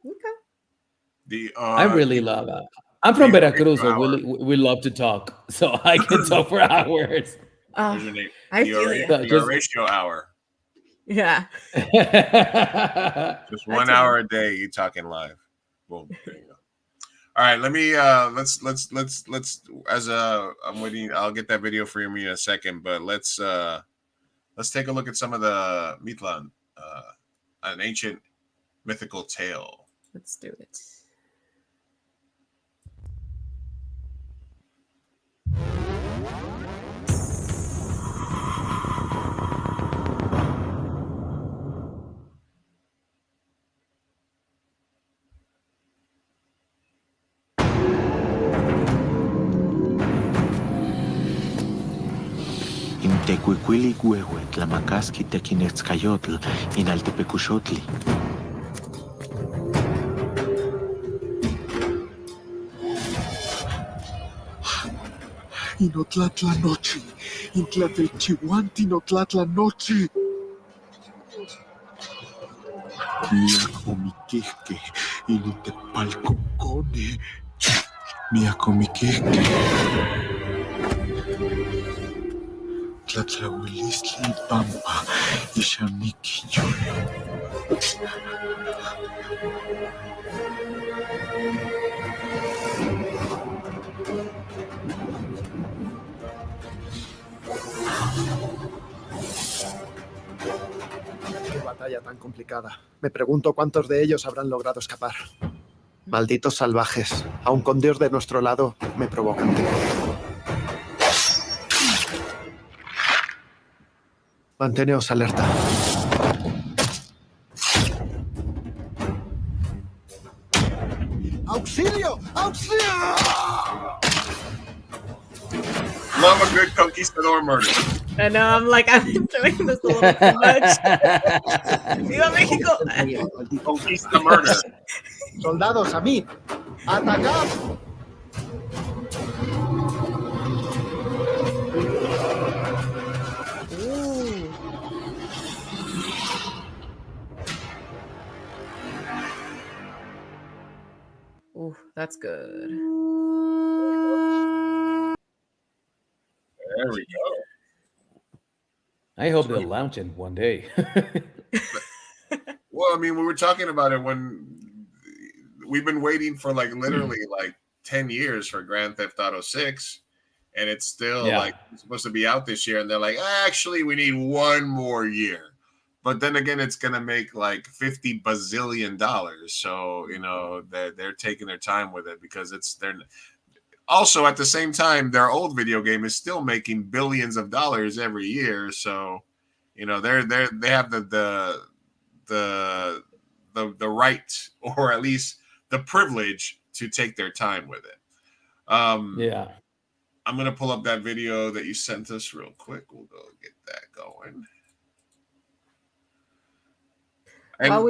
Okay. I really love it. I'm from Veracruz, so we love to talk. So I can talk for hours. I feel you. The Horatio hour. Yeah. Just 1 hour a day, you talking live. Boom. There you go. All right, let me let's as I'm waiting. I'll get that video for you in a second, but let's take a look at some of the Mictlan, an ancient mythical tale. Let's do it. Intecuicuili huehue tlamacasqui tequinetzcayotl inaltepecuxotli. Inotlatlanochi, intlatelchihuanti inotlatlanochi. Miak omiquehque, inotepalcocone. Miak omiquehque. Tlatlahuilistli pampa, ixamiquillo. Qué batalla tan complicada. Me pregunto cuántos de ellos habrán logrado escapar. Malditos salvajes, aun con Dios de nuestro lado, me provocan temor. Manteneos alerta. ¡Auxilio! ¡Auxilio! Love a good conquistador murder. I know, I'm enjoying this a little too much. ¡Viva México! Conquista murder. Soldados, a mí. ¡Atacar! Ooh. That's good. There we go. I hope they'll launch it one day. Well, I mean, we were talking about it when we've been waiting for like literally like 10 years for Grand Theft Auto 6, and it's still like supposed to be out this year, and they're like, actually, we need one more year. But then again, it's gonna make like $50 bazillion. So they're taking their time with it because they're also at the same time their old video game is still making billions of dollars every year. So they have the right, or at least the privilege, to take their time with it. Yeah. I'm gonna pull up that video that you sent us real quick. We'll go get that going. And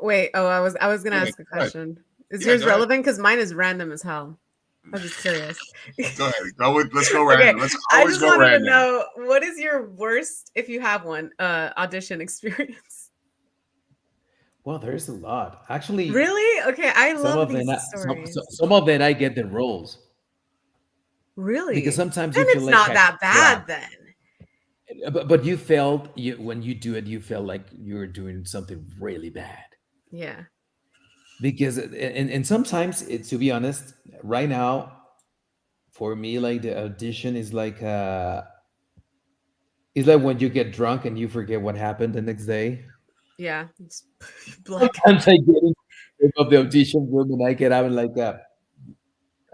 wait. Oh, I was gonna ask a question. Is yours relevant? Because mine is random as hell. I'm just curious. Go ahead. Let's go random. Okay. Let's I always just go wanted random. to know, what is your worst, if you have one, audition experience? Well, there's a lot. Actually, Really? Okay, I love these stories. Some of them I get the roles. Really? Because sometimes then you feel it's like not that bad then. But you when you do it, you felt like you were doing something really bad. Yeah. Because and sometimes to be honest, right now, for me, like the audition is like it's like when you get drunk and you forget what happened the next day. Yeah. It's black. Sometimes I get in of the audition room and I get out and like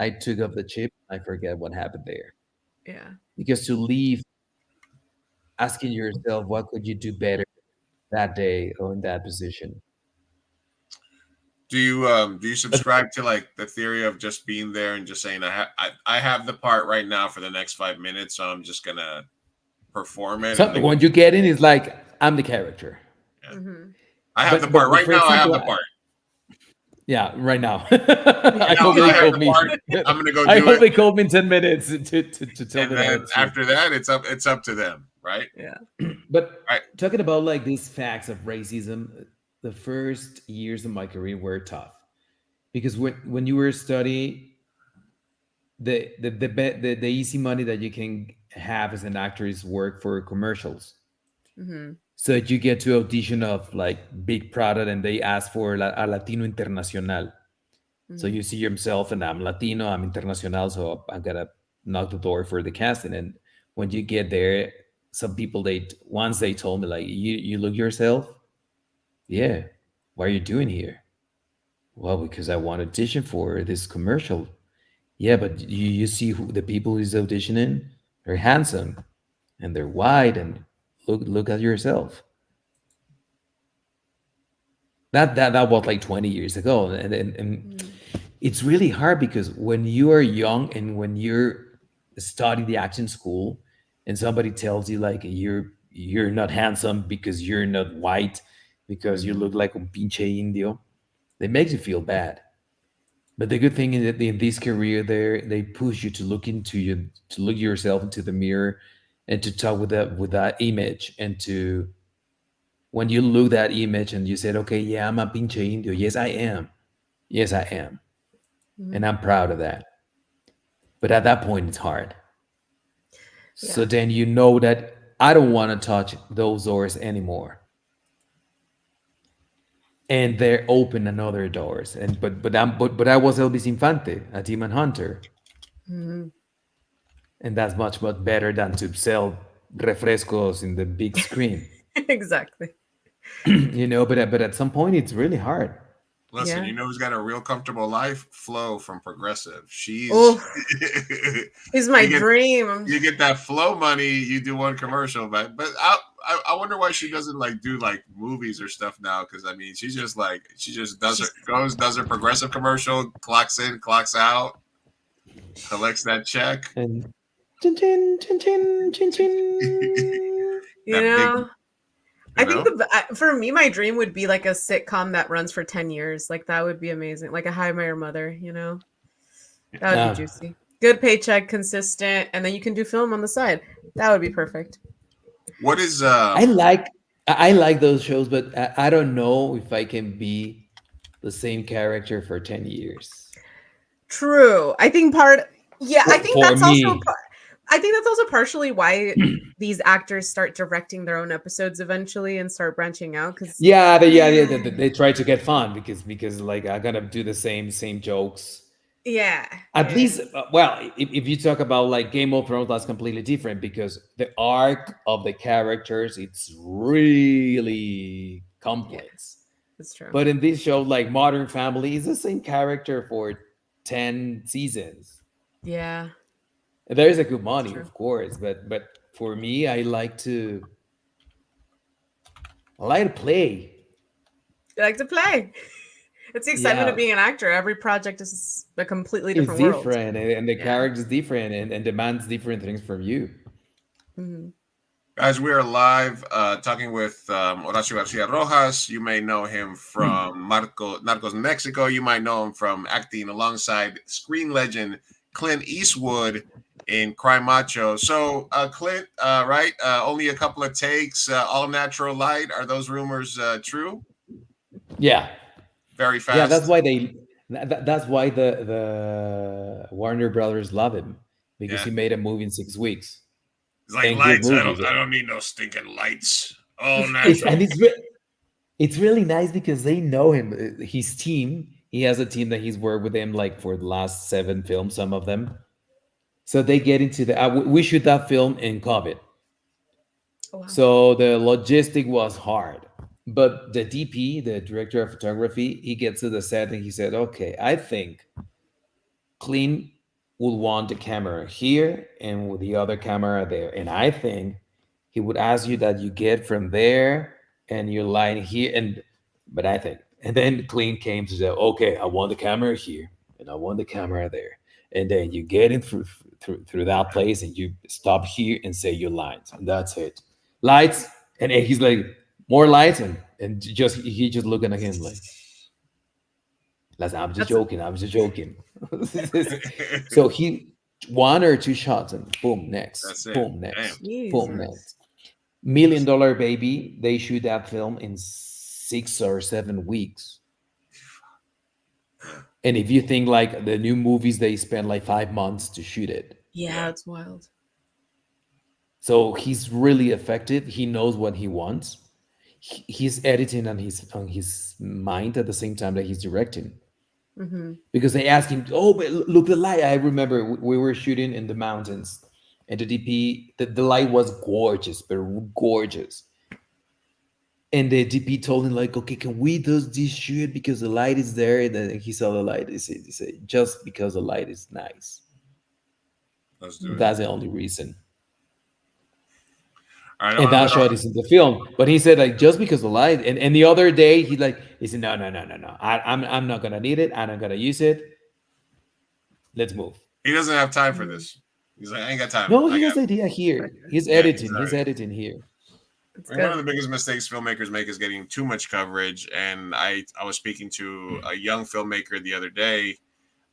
I took off the chip. I forget what happened there. Yeah. Because to leave asking yourself, what could you do better that day or in that position? Do you subscribe to like the theory of just being there and just saying I have the part right now for the next 5 minutes, so I'm just gonna perform it? So when you get in, it's like I'm the character. Yeah. Mm-hmm. I have the part right now. I have the part. Yeah, right now. I hope they called me. I'm gonna go do it. I hope they called me in 10 minutes to tell and me. Then after that, it's up to them, right? Yeah. But talking about like these facts of racism, the first years of my career were tough because when you were studying, the easy money that you can have as an actor is work for commercials. Mm-hmm. So you get to audition of like big product and they ask for a Latino Internacional. Mm-hmm. So you see yourself and I'm Latino, I'm Internacional, so I'm gonna knock the door for the casting. And when you get there, some people once they told me like, you look yourself? Yeah. What are you doing here? Well, because I want to audition for this commercial. Yeah, but you see the people who's auditioning, they're handsome and they're white and look at yourself. That was like 20 years ago. And it's really hard because when you are young and when you're studying the acting school and somebody tells you like you're not handsome because you're not white, because you look like un pinche indio, it makes you feel bad. But the good thing is that in this career, they push you to look yourself into the mirror and to talk with that image, and to when you look that image and you said, okay, yeah, I'm a pinche indio. Yes, I am. Yes, I am. Mm-hmm. And I'm proud of that. But at that point, it's hard. Yeah. So then you know that I don't want to touch those doors anymore. And they're open another doors. But I was Elvis Infante, a Demon Hunter. Mm-hmm. And that's much better than to sell refrescos in the big screen. Exactly. But at some point it's really hard. Listen, you know who's got a real comfortable life? Flo from Progressive. She's my dream. You get that Flo money, you do one commercial, but I wonder why she doesn't like do like movies or stuff now, because I mean she just does her Progressive commercial, clocks in, clocks out, collects that check. And chin chin chin chin chin chin. I think for me, my dream would be like a sitcom that runs for 10 years. Like that would be amazing. Like a How I Met Your Mother, that would be juicy. Good paycheck, consistent, and then you can do film on the side. That would be perfect. What is I like those shows, but I don't know if I can be the same character for 10 years. True. I think part. Yeah, I think For that's also. me, I think that's also partially why these actors start directing their own episodes eventually and start branching out. Because they try to get fun because like I gotta do the same jokes. yeah, At least, well, if you talk about like Game of Thrones, that's completely different because the arc of the characters it's really complex. that's true. But in this show, like Modern Family, is the same character for 10 seasons. Yeah, There is a good money, true. of course, but for me, I like to play. You like to play. It's the excitement of Yeah, being an actor. Every project is a completely it's different world. different, and the Yeah. character is different, and demands different things from you. Mhm. Guys, we are live talking with Horacio Garcia Rojas. You may know him from Narcos Mexico. You might know him from acting alongside screen legend Clint Eastwood in Cry Macho. So, Clint, right? Only a couple of takes, all natural light. Are those rumors true? Yeah, Very yeah. fast. That's why the Warner Brothers love him because Yeah. he made a movie in 6 weeks It's like and good lights. movies. I don't need no stinking lights. All It's natural. and it's really nice because they know him. His team. He has a team that he's worked with him like for the last 7 films, some of them. So they get into the. We shoot that film in COVID. Oh, wow. So the logistic was hard. But the DP, the director of photography, he gets to the set and he said, okay, I think Clean would want the camera here and with the other camera there. And I think he would ask you that you get from there and your line here. But I think, and then Clean came to say, okay, I want the camera here and I want the camera there. And then you get in through that place and you stop here and say your lines. And that's it. Lights. And he's like, more lights. And just, he just looking at him like, I'm just joking. I'm just joking. So he 1 or 2 shots and boom, next. That's it. Boom, next. Damn. Boom, next. $1 Million Baby, they shoot that film in 6 or 7 weeks. And if you think like the new movies, they spend like 5 months to shoot it. Yeah, it's wild. So he's really effective. He knows what he wants. He's editing on his mind at the same time that he's directing. Mm-hmm. Because they asked him, oh, but look the light. I remember we were shooting in the mountains, and the DP, the light was gorgeous, but gorgeous. And the DP told him like, okay, can we do this shoot because the light is there? And then he saw the light. He said, just because the light is nice. Let's do it. That's the only reason. All right, And that shot is in the film. But he said like just because the light. And the other day he said no. I'm not gonna need it. I'm not gonna use it. Let's move. He doesn't have time for this. He's like, I ain't got time. No, he has idea here. He's editing. sorry. He's editing here. One of the biggest mistakes filmmakers make is getting too much coverage. And I was speaking to a young filmmaker the other day.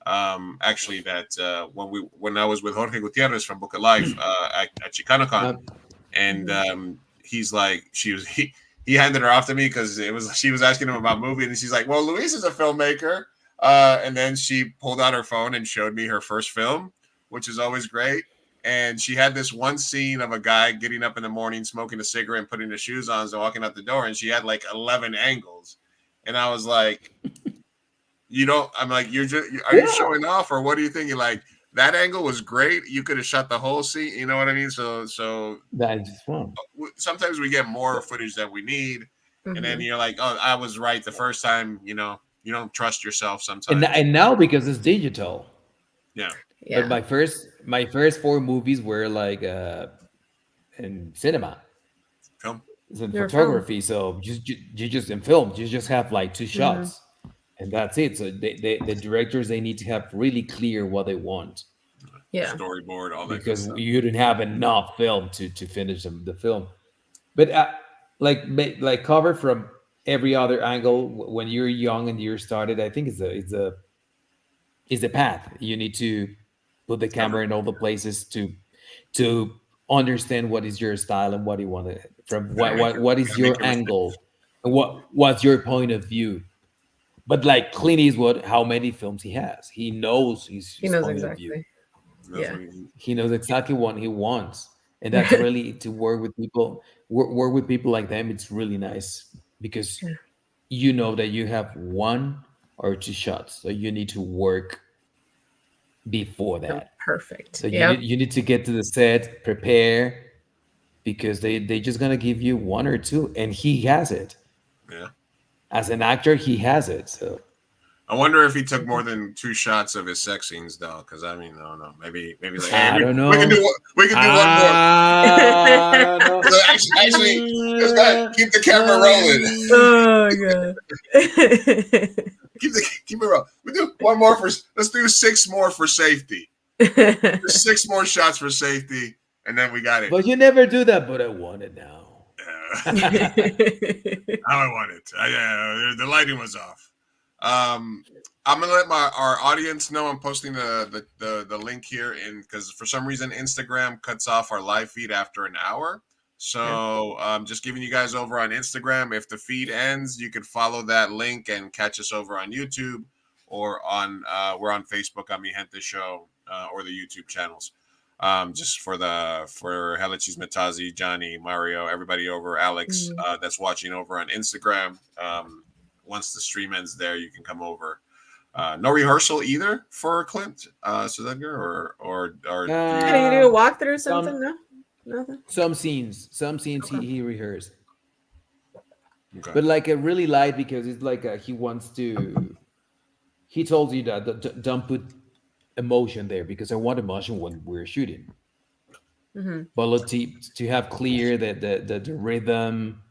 Actually, that when I was with Jorge Gutierrez from Book of Life at ChicanoCon, and he's like, he handed her off to me because she was asking him about movie, and she's like, well, Luis is a filmmaker, and then she pulled out her phone and showed me her first film, which is always great. And she had this one scene of a guy getting up in the morning, smoking a cigarette, and putting his shoes on, and walking out the door, and she had like 11 angles, and I was like, I'm like, are you showing off, or what do you think? You're like, that angle was great. You could have shot the whole scene. You know what I mean? So that is fun. Sometimes we get more footage than we need, and then you're like, oh, I was right the first time. You don't trust yourself sometimes. And now because it's digital. Yeah. But my first 4 movies were like in cinema. Film. It's in photography. So you just in film, you just have like 2 shots. And that's it. So the directors, they need to have really clear what they want. Yeah. Storyboard, all that. Because you didn't have enough film to finish the film. But like cover from every other angle when you're young and you're started, I think it's a path. You need to put the camera in all the places to understand what is your style and what you want to, from what is your angle and what's your point of view. But like Clint Eastwood, how many films he has? He knows He his knows point of view. exactly. That's Yeah. what he- He knows exactly what he wants, and that's really to work with people. Work with people like them. It's really nice because Yeah. you know that you have one or two shots, so you need to work before that. Perfect. So Yep. you need to get to the set, prepare, because they just gonna give you one or two, and he has it. Yeah. As an actor, he has it. So I wonder if he took more than 2 shots of his sex scenes, though. Because I mean, I don't know. Maybe like, hey, I don't know. we can do one more. I don't know. Actually, let's not keep the camera rolling. Oh god. Keep it rolling. We do one more for. Let's do 6 more for safety. Just 6 more shots for safety, and then we got it. But you never do that. But I want it now. Now I want it. The lighting was off. I'm gonna let our audience know I'm posting the link here because for some reason Instagram cuts off our live feed after an hour. So just giving you guys over on Instagram. If the feed ends, you can follow that link and catch us over on YouTube or on we're on Facebook on Mi Gente Show or the YouTube channels. Just for Hella Chismetazi, Johnny, Mario, everybody over, Alex that's watching over on Instagram. Once the stream ends there, you can come over. No rehearsal either for Clint Sedgar or Can you do a walkthrough something? No, nothing. Some scenes he rehearsed, okay. But like a really light because it's like he wants to. He told you that don't put emotion there because I want emotion when we're shooting. But look, to have clear the rhythm,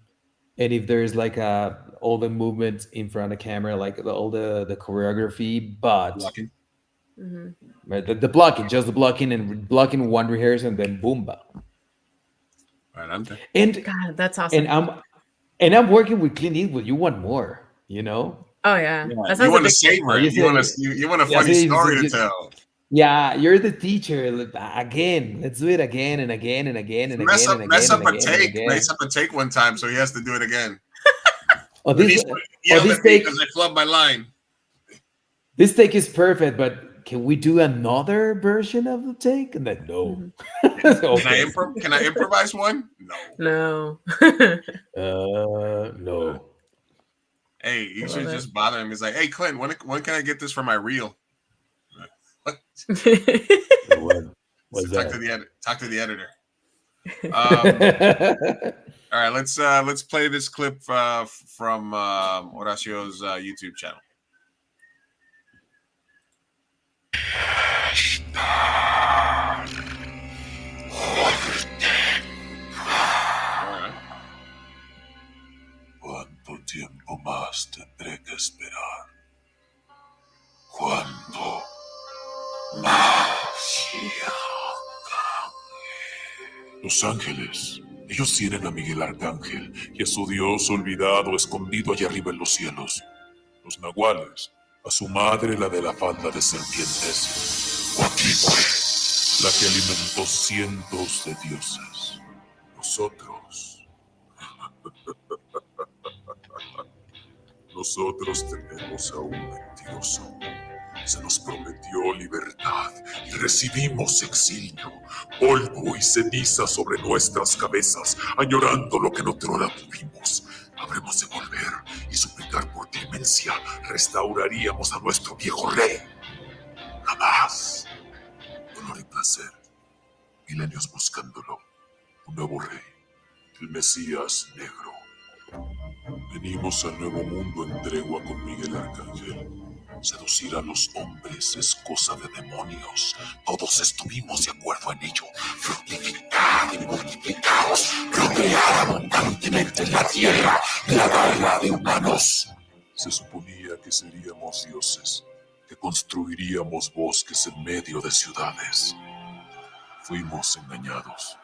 and if there's like all the movement in front of the camera, like all the choreography, but blocking. Right, the blocking, just the blocking and blocking one rehearsal and then boomba. Right, and God, that's awesome. And I'm working with Clint Eastwood. You want more, you know? Oh yeah. You want to savor it. You want a funny story to tell. Yeah, you're the teacher. Again, let's do it again and again and again and mess again. Mess up a take one time, so he has to do it again. This take because I flubbed my line. This take is perfect, but can we do another version of the take? And then no. Okay. Can I improvise one? No. No. Hey, you should just bother him. He's like, hey, Clint, when can I get this for my reel? What? What's talk that? Talk to the editor. All right, let's play this clip from Horacio's YouTube channel. ¿Cuánto tiempo más tendré que esperar? ¿Cuánto más? Los ángeles, ellos tienen a Miguel Arcángel y a su Dios olvidado escondido allá arriba en los cielos. Los nahuales, a su madre la de la falda de serpientes. Cuatlicue, la que alimentó cientos de dioses. Nosotros tenemos a un mentiroso. Se nos prometió libertad y recibimos exilio, polvo y ceniza sobre nuestras cabezas, añorando lo que no otrora tuvimos. Habremos de volver y suplicar por clemencia, restauraríamos a nuestro viejo rey. Jamás. Dolor y placer, milenios buscándolo, un nuevo rey, el Mesías negro. Venimos al nuevo mundo en tregua con Miguel Arcángel. Seducir a los hombres es cosa de demonios. Todos estuvimos de acuerdo en ello. Fructificad y multiplicaos. Procrear abundantemente en la tierra. Plagarla de humanos. Se suponía que seríamos dioses, que construiríamos bosques en medio de ciudades. Fuimos engañados.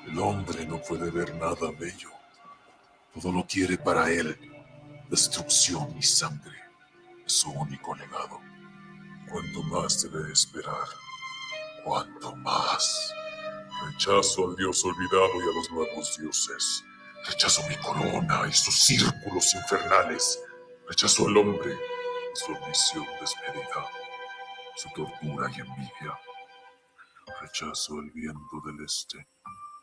El hombre no puede ver nada bello. Todo lo quiere para él. Destrucción y sangre. Su único legado. ¿Cuánto más debe esperar? ¿Cuánto más? Rechazo al Dios olvidado y a los nuevos dioses. Rechazo mi corona y sus círculos infernales. Rechazo al hombre y su ambición desmedida, su tortura y envidia. Rechazo el viento del este.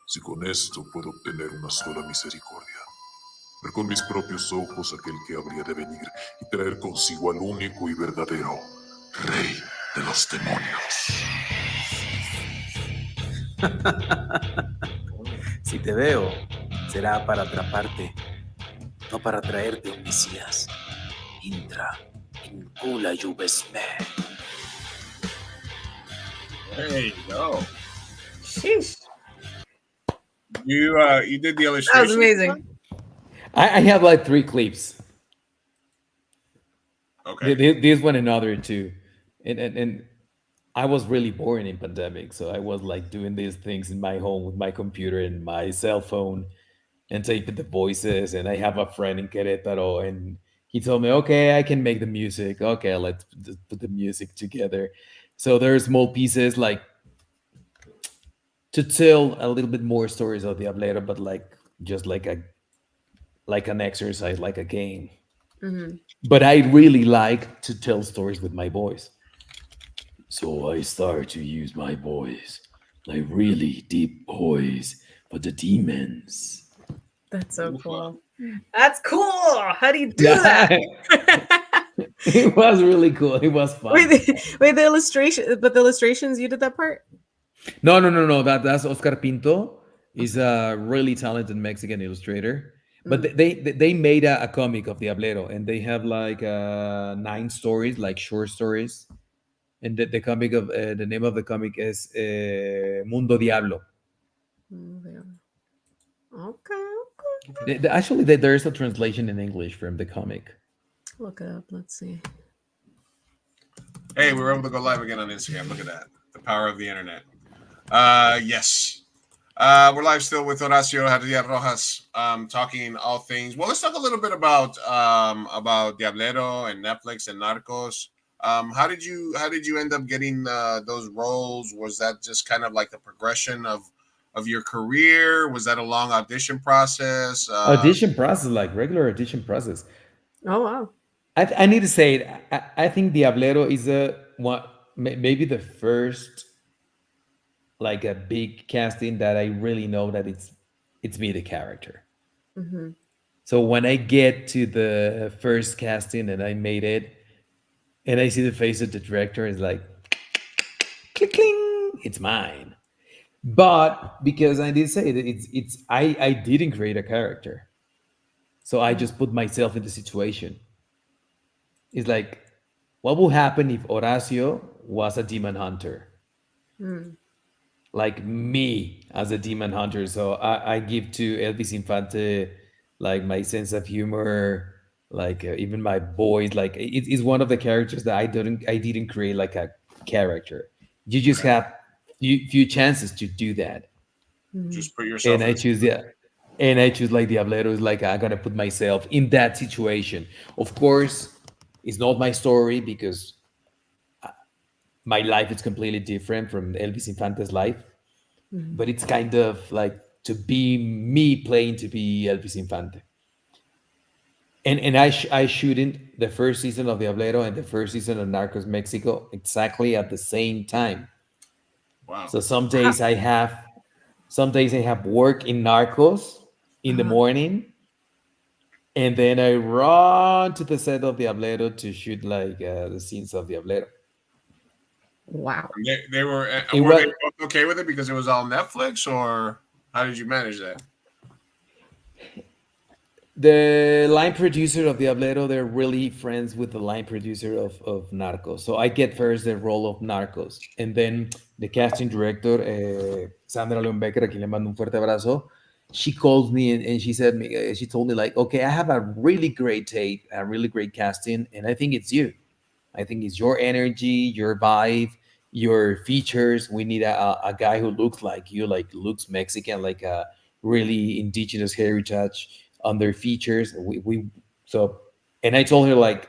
Si con esto puedo obtener una sola misericordia, ver con mis propios ojos aquel que habría de venir y traer consigo al único y verdadero Rey de los demonios. Si te veo, será para atraparte, no para traerte un mesías. Intra, incula yubesme. There you go. Sheesh. You did the That was illustration. amazing. I have like 3 clips. Okay. This one and other two, and I was really bored in pandemic, so I was like doing these things in my home with my computer and my cell phone, and taping the voices. And I have a friend in Querétaro, and he told me, "Okay, I can make the music. Okay, let's just put the music together." So there are small pieces like to tell a little bit more stories of Diablero, but like just like an exercise, like a game. Mhm. But I really like to tell stories with my voice. So I start to use my voice, like really deep voice for the demons. That's so cool. That's cool. How do you do that? It was really cool. It was fun. Wait, the illustration, but the illustrations, you did that part? No. That's Oscar Pinto. He's a really talented Mexican illustrator. But they made a comic of Diablero, and they have like 9 stories, like short stories. And the comic of the name of the comic is Mundo Diablo. Okay. Actually, there is a translation in English from the comic. Look it up. Let's see. Hey, we were able to go live again on Instagram. Look at that. The power of the internet. Yes. We're live still with Horacio Garcia Rojas, talking all things. Well, let's talk a little bit about Diablero and Netflix and Narcos. How did you end up getting those roles? Was that just kind of like the progression of your career? Was that a long audition process? Audition process, like regular audition process. Oh wow! I need to say it. I think Diablero is maybe the first like a big casting that I really know that it's me the character. Mm-hmm. So when I get to the first casting and I made it, and I see the face of the director, it's like click cling, it's mine. But because I did say that I didn't create a character, so I just put myself in the situation. It's like, what will happen if Horacio was a demon hunter? Mm. Like me as a demon hunter. So I give to Elvis Infante like my sense of humor, like even my voice. Like it's one of the characters that I didn't create like a character. You just have few chances to do that. Just put yourself. And I choose and I choose like Diablero is like I'm gonna put myself in that situation. Of course, it's not my story because my life is completely different from Elvis Infante's life. Mhm. But it's kind of like to be me playing to be Elvis Infante. And I shooting the first season of Diablero and the first season of Narcos Mexico exactly at the same time. Wow. So some days I have work in Narcos in the morning, and then I run to the set of Diablero to shoot like the scenes of Diablero. Wow. They were It were they was- both okay with it because it was all Netflix, or how did you manage that? The line producer of Diablero, they're really friends with the line producer of Narcos. So I get first the role of Narcos. And then the casting director, Sandra Leon Becker, a quien le mando un fuerte abrazo, she called me and she told me like, okay, I have a really great tape, a really great casting, and I think it's you. I think it's your energy, your vibe, your features. We need a guy who looks like you, like looks Mexican, like a really indigenous heritage on their features. So, and I told her like,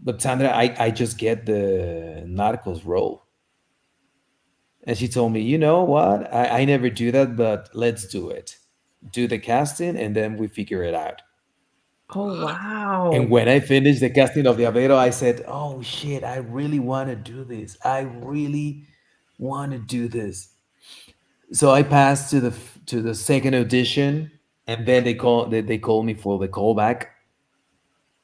but Sandra, I just get the Narcos role. And she told me, you know what? I never do that, but let's do it. Do the casting and then we figure it out. Oh wow. And when I finished the casting of Diablero, I said, "Oh shit, I really want to do this. I really want to do this." So I passed to the second audition, and then they called me for the callback,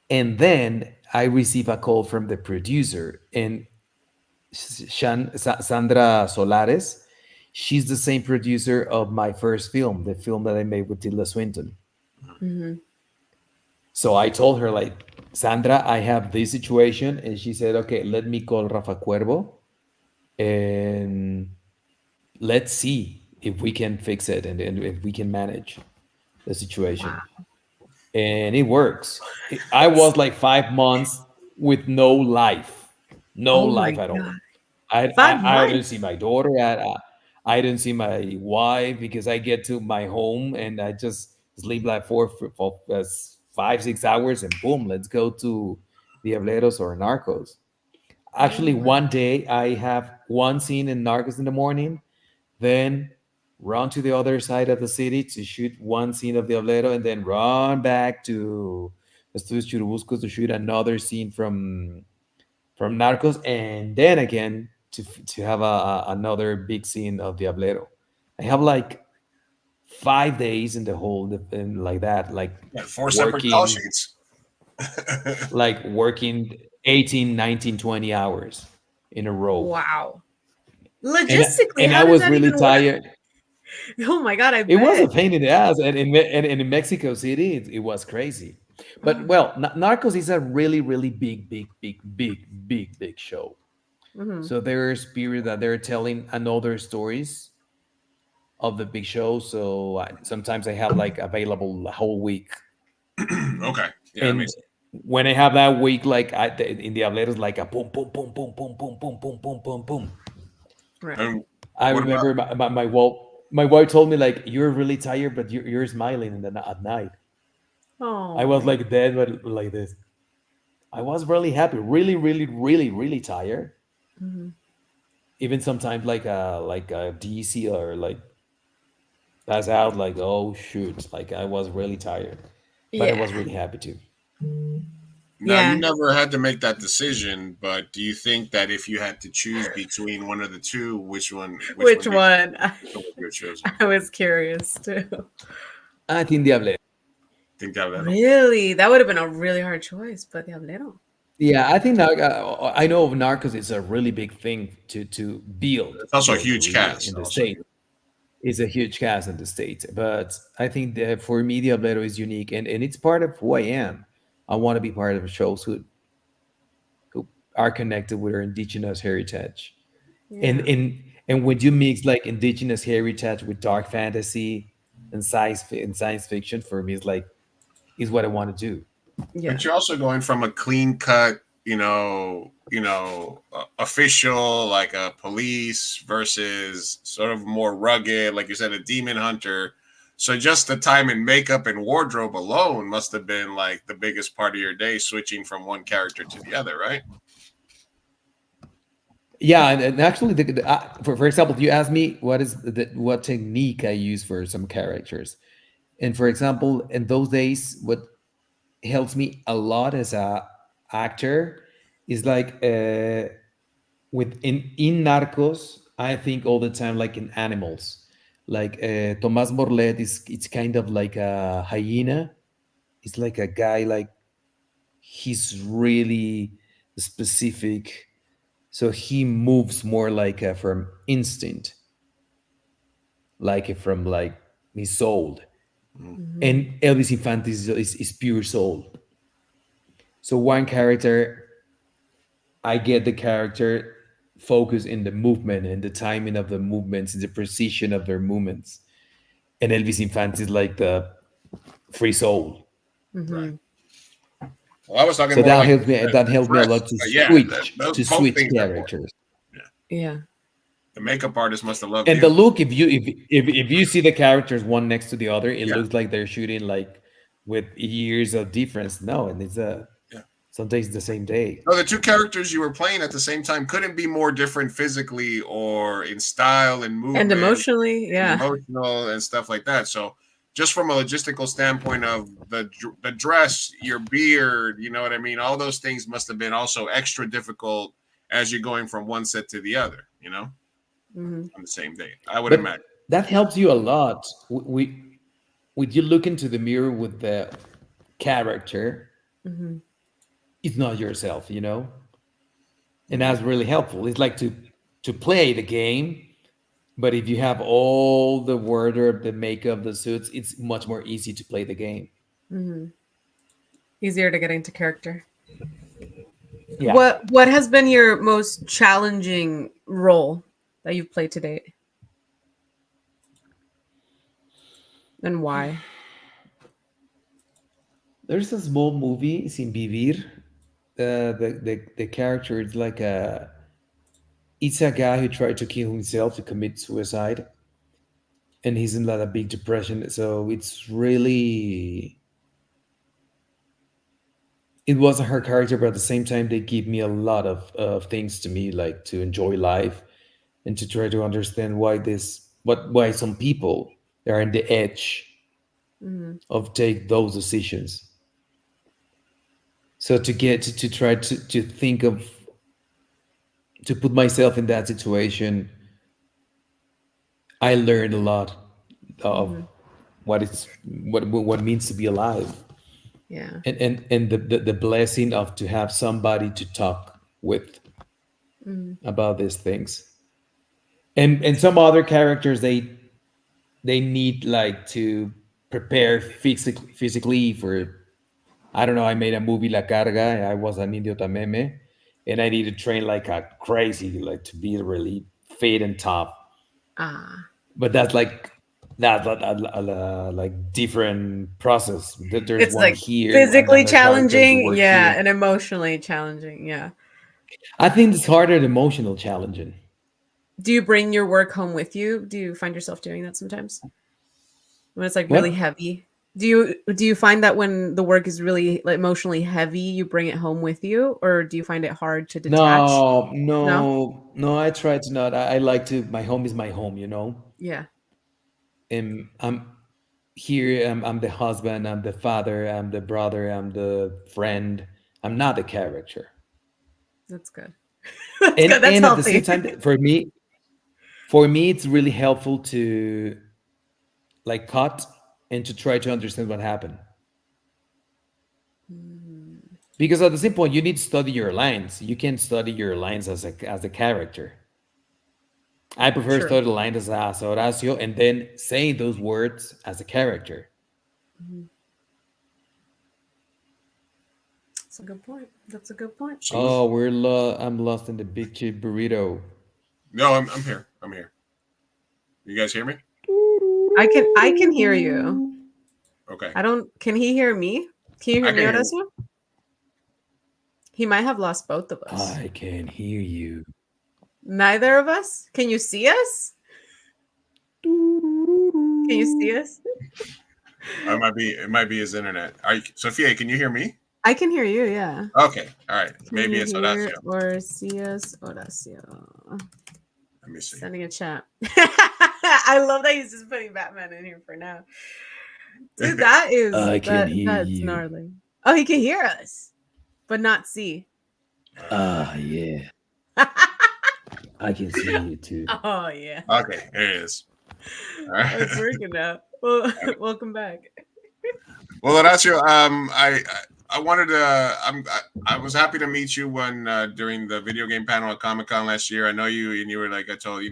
and then I received a call from the producer, and Sandra Solares. She's the same producer of my first film, the film that I made with Tilda Swinton. Mm-hmm. So I told her, like, Sandra, I have this situation. And she said, okay, let me call Rafa Cuervo and let's see if we can fix it and if we can manage the situation. Wow. And it works. I was like 5 months with no life, no Oh my life at all. god. I, 5 I didn't months. see my daughter. I didn't see my wife because I get to my home and I just sleep like 5, 6 hours and boom, let's go to Diableros or Narcos. Actually, one day I have one scene in Narcos in the morning, then run to the other side of the city to shoot one scene of Diablero, and then run back to Estudios Churubusco to shoot another scene from Narcos, and then again to have another big scene of Diablero. I have like 5 days in the whole, and like that, like Yeah, 4 separate call working, sheets. like working 18, 19, 20 hours in a row. Wow. And, Logistically, and how I does was that really even work? tired. Oh my god, I It was a bet. pain in the ass, and in Mexico City, it was crazy. But well, Narcos is a really, really big show. Mhm. So there's period that they're telling another stories of the big show. So sometimes I have like available the whole week. Okay. Yeah, that And makes sense. when I have that week, like in the Diableros, like a boom, boom, boom, boom, boom, boom, boom, boom, boom, boom, boom. Right. And I what about remember my wife told me like, "You're really tired, but you're smiling at night." I was Oh. like dead, but like this. I was really happy, really tired. Mhm. Even sometimes like a DC or like pass out, like, oh shoot, like I was really tired, but I Yeah. was really happy too. now? You Yeah. never had to make that decision, but do you think that if you had to choose between one of the two, which one? Which Which one? one would you have chosen? I was curious too. I think Diable. Think that Really? That would have been a really hard choice, but Diablero. Yeah, I think I know of Narcos. It's a really big thing to build It's also a your huge career cast. in the Also, state. It's a huge cast in the States, but I think that for me, Diablero is unique, and it's part of who I am. I want to be part of shows who are connected with our indigenous heritage, and Yeah. and when you mix like indigenous heritage with dark fantasy and science fiction, for me, it's like is what I want to do. Yeah. but you're also going from a clean cut, official like a police versus sort of more rugged, like you said, a demon hunter. So just the time and makeup and wardrobe alone must have been like the biggest part of your day, switching from one character to the other, right? Yeah, and actually, for example, you asked me what technique I use for some characters, and for example, in those days, what helps me a lot as a actor is like with in Narcos, I think all the time like in animals, like Tomás Morlet is it's kind of like a hyena. It's like a guy like he's really specific, so he moves more like from instinct, like from like his soul. Mhm. And Elvis Infante is pure soul. So one character, I get the character focus in the movement and the timing of the movements and the precision of their movements. And Elvis Infante is like the free soul. Right. Mhm. Well, I was talking So more that like helped me. That the helped me a dress. lot to But yeah, to both switch things are important. characters. Yeah. The makeup artist must have loved And you. the look, if you see the characters one next to the other, it Yeah. looks like they're shooting like with years of difference. No, and it's Yeah. sometimes the same day. No, the two characters you were playing at the same time couldn't be more different physically or in style and movement And emotionally, and yeah. emotional and stuff like that. So just from a logistical standpoint of the dress, your beard, you know what I mean? All those things must have been also extra difficult as you're going from one set to the other, you know, on the same day. I would But imagine. that helps you a lot. With you look into the mirror with the character, it's not yourself, you know? And that's really helpful. It's like to play the game, but if you have all the wardrobe, the makeup, the suits, it's much more easy to play the game. Easier to get into character. Yeah. What has been your most challenging role that you've played to date? And why? There's a small movie, Sin Vivir. The character is like it's a guy who tried to kill himself, to commit suicide, and he's in like a big depression. So it's really, it was a hard character, but at the same time they give me a lot of things to me, like to enjoy life and to try to understand why some people are on the edge of take those decisions. So to get to try to think of, to put myself in that situation, I learned a lot of what it means to be alive. Yeah. And the blessing of to have somebody to talk with about these things. And some other characters, they need like to prepare physically for, I don't know, I made a movie La Carga, I was an idiota meme, and I need to train like a crazy, like to be really fit and tough. But that's like like different process. There's It's one like here, physically another character to challenging, work yeah, here. and emotionally challenging, yeah. I think it's harder than emotional challenging. Do you bring your work home with you? Do you find yourself doing that sometimes? When it's like really What? heavy? Do you find that when the work is really like emotionally heavy, you bring it home with you, or do you find it hard to detach? No, No? I try to not. I like to. My home is my home, you know. Yeah. And I'm here. I'm the husband. I'm the father. I'm the brother. I'm the friend. I'm not the character. That's good. That's good. That's And at the same healthy. time, for me, it's really helpful to like cut and to try to understand what happened. Because at the same point, you need to study your lines. You can't study your lines as a character. I prefer True. study the lines as Horacio and then saying those words as a character. That's a good point. That's a good point. Oh, I'm lost in the big chip burrito. No, I'm here. I'm here. You guys hear me? I can hear you. Okay. Can he hear me? Can you I hear me, can hear Horacio? He might have lost both of us. I can hear you. Neither of us? Can you see us? Can you see us? It might be his internet. Sophia, can you hear me? I can hear you, yeah. Okay. All right. Maybe Can it's you hear Horacio. or see us, Horacio? Let me see. Sending a chat. I love that he's just putting Batman in here for now. Dude, that's you. gnarly. Oh, he can hear us, but not see. Yeah. I can see you too. Oh yeah. Okay, there it is. All right. It's working now. Well, welcome back. Well, Horacio, I wanted to. I was happy to meet you when during the video game panel at Comic-Con last year. I know you, and you were like, I told we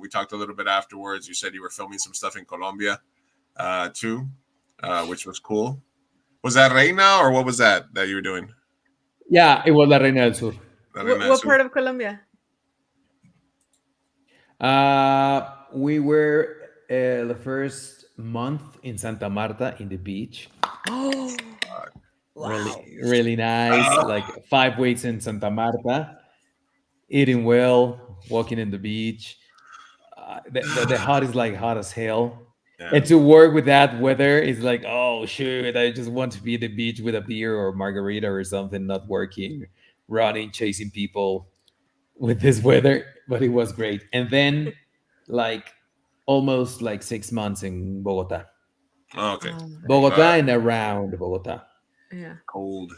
talked a little bit afterwards. You said you were filming some stuff in Colombia, too, which was cool. Was that Reina or what was that you were doing? Yeah, it was La Reina del Sur. What part of Colombia? We were the first month in Santa Marta in the beach. Oh, wow. Really nice. Like 5 weeks in Santa Marta, eating well, walking in the beach. The hot is like hot as hell. Yeah. And to work with that weather is like, oh shoot, I just want to be at the beach with a beer or margarita or something, not working, running, chasing people with this weather. But it was great. And then like almost like 6 months in Bogota. Oh, okay. Bogota and around Bogota. Yeah. Cold.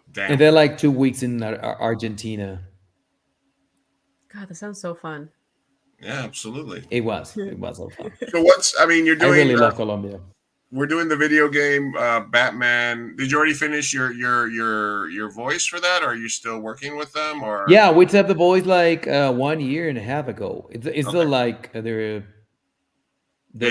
And Damn. then like 2 weeks in Argentina. God, that sounds so fun. Yeah, absolutely. It was so fun. So what's? I mean, you're I doing. really love Colombia. We're doing the video game Batman. Did you already finish your voice for that? Or are you still working with them? Or Yeah, we tapped the voice like 1.5 years ago. It's still like they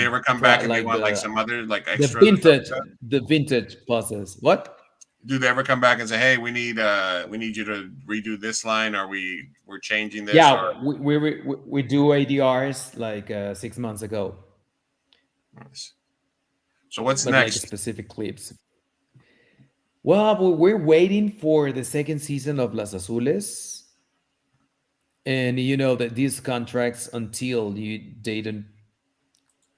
ever come back and they want like some other like extras? the vintage process. What? Do they ever come back and say, "Hey, we need you to redo this line, or we're changing this"? Yeah, or... we do ADRs like 6 months ago. Nice. So what's But next? like specific clips. Well, we're waiting for the second season of Las Azules, and you know that these contracts, until they don't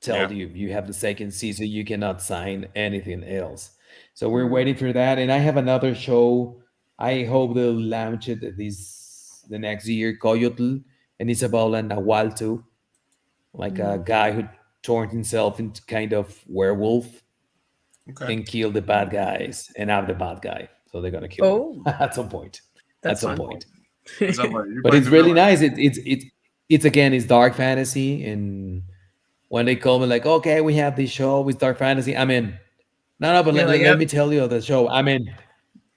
tell you have the second season, you cannot sign anything else. So we're waiting for that, and I have another show. I hope they'll launch it the next year, Coyotl, and it's about a Nahual too, like a guy who turned himself into kind of werewolf and killed the bad guys, and I'm the bad guy, so they're gonna kill me at some point. That's at some fun. point. But it's really nice. It's again, it's dark fantasy, and when they call me like, okay, we have this show with dark fantasy, I'm in. No, but let me tell you the show. I'm in.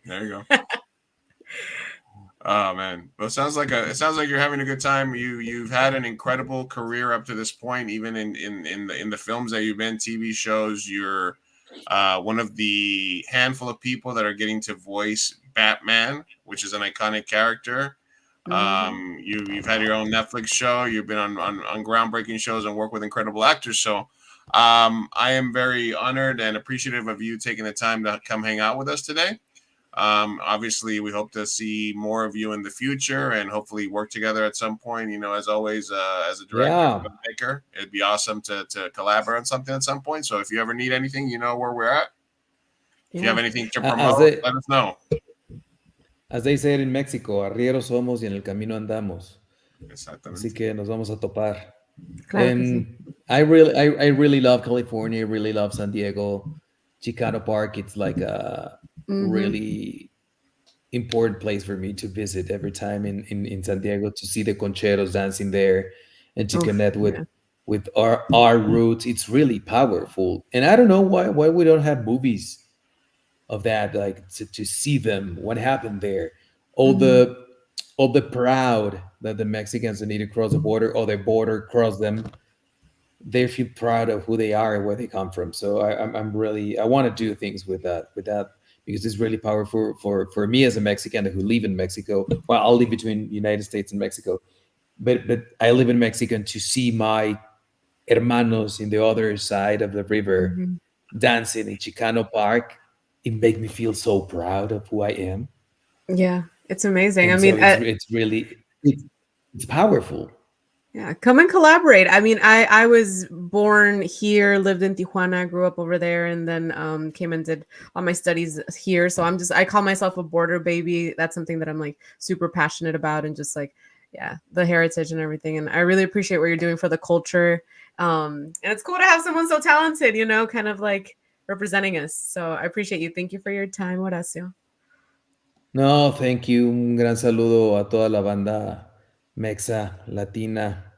There you go. Oh man, well, it sounds like you're having a good time. You've had an incredible career up to this point, even in the films that you've been, TV shows. You're one of the handful of people that are getting to voice Batman, which is an iconic character. You've had your own Netflix show. You've been on groundbreaking shows and work with incredible actors. So I am very honored and appreciative of you taking the time to come hang out with us today. Obviously, we hope to see more of you in the future and hopefully work together at some point. You know, as always, as a director, filmmaker, it'd be awesome to collaborate on something at some point. So if you ever need anything, you know where we're at. If you have anything to promote, let us know. As they say in Mexico, arrieros somos y en el camino andamos. Exactamente. Así que nos vamos a topar. Claro que And I really love California. Really love San Diego, Chicano Park. It's like a really important place for me to visit every time in San Diego, to see the concheros dancing there and to connect with our roots. It's really powerful, and I don't know why we don't have movies of that, like to see them, what happened there, all the proud that the Mexicans that need to cross the border, or the border cross them, they feel proud of who they are and where they come from. So I'm really, I want to do things with that because it's really powerful for me as a Mexican who live in Mexico. Well, I'll live between United States and Mexico, but I live in Mexico, and to see my hermanos in the other side of the river dancing in Chicano Park, it made me feel so proud of who I am. Yeah, it's amazing. And I mean, so it's really it's powerful. Yeah, come and collaborate. I mean, I was born here, lived in Tijuana, grew up over there, and then came and did all my studies here. So I call myself a border baby. That's something that I'm like super passionate about, and just like, yeah, the heritage and everything. And I really appreciate what you're doing for the culture. And it's cool to have someone so talented, you know, kind of like representing us. So I appreciate you. Thank you for your time, Horacio. No, thank you. Un gran saludo a toda la banda mexa, latina,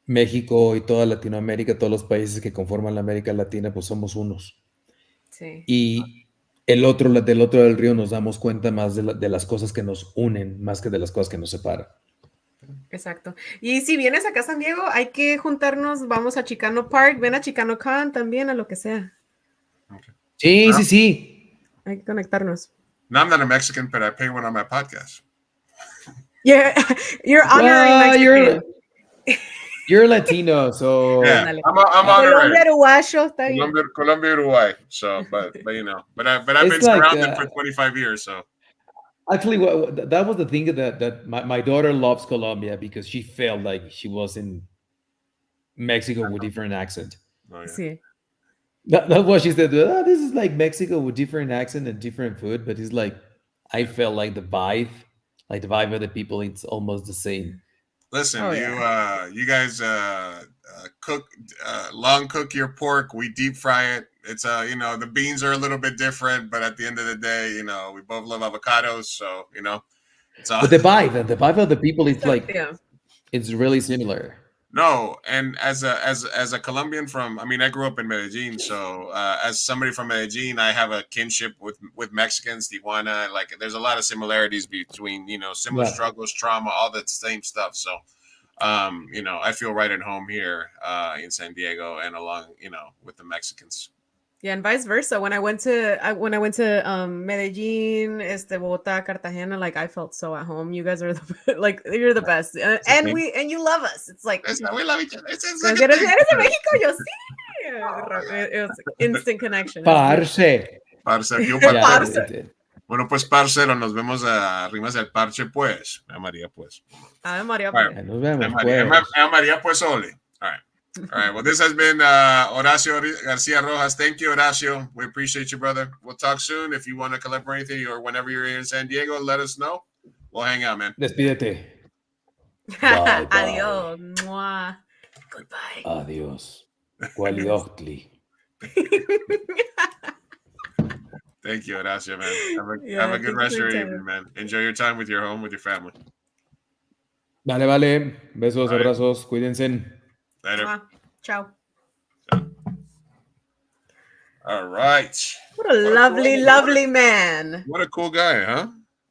México y toda Latinoamérica, todos los países que conforman la América Latina, pues somos unos. Sí. Y del otro lado del río nos damos cuenta más de las cosas que nos unen, más que de las cosas que nos separan. Exacto. Y si vienes acá a San Diego, hay que juntarnos, vamos a Chicano Park, ven a Chicano Con también, a lo que sea. Sí, sí. Hay que conectarnos. No, I'm not a Mexican, but I pay one on my podcast. Yeah, you're honoring Mexican. You're Latino, so yeah, I'm honoring Colombia, Uruguayo, está bien. Colombia, Uruguay. So, but you know, but I've been surrounded for 25 years, so. Actually, that was the thing that my daughter loves Colombia because she felt like she was in Mexico with different accent. Oh, yeah. Sí. That's what she said. This is like Mexico with different accent and different food, but it's like I felt like the vibe of the people. It's almost the same. Listen, Oh, you guys cook long cook your pork. We deep fry it. It's the beans are a little bit different, but at the end of the day, we both love avocados, so it's all. But the vibe of the people is like Yeah. it's really similar. No, and as a Colombian from, I mean, I grew up in Medellin, so as somebody from Medellin, I have a kinship with Mexicans, Tijuana. Like, there's a lot of similarities between similar Yeah. struggles, trauma, all that same stuff. So, I feel right at home here in San Diego and along, with the Mexicans. Yeah, and vice versa. When I went to Medellin, Bogota, Cartagena, like I felt so at home. You guys are you're the best, and you love us. It's like We love each other. It's "Eres like de México, yo sí." It was instant connection. Parce. Parce, aquí un Yeah, parce. it- Bueno, pues, parcero, nos vemos a rimas del parche, pues. A María, pues. Ave María, All right. pues. Nos vemos, María, pues. María, pues, Oli. All right. All right. Well, this has been Horacio Garcia Rojas. Thank you, Horacio. We appreciate you, brother. We'll talk soon. If you want to collab or anything, or whenever you're in San Diego, let us know. We'll hang out, man. Despídete. Bye, bye. Adiós. Mwah. Goodbye. Adiós. Qualioctli. Thank you, Horacio, man. Yeah, Have a good thank rest of you your for your evening, time. man. Enjoy your time with your home, with your family. Vale, vale. Besos, All right. abrazos. Cuídense. Later. Mwah. Ciao. All right. What a lovely, lovely man. What a cool guy, huh?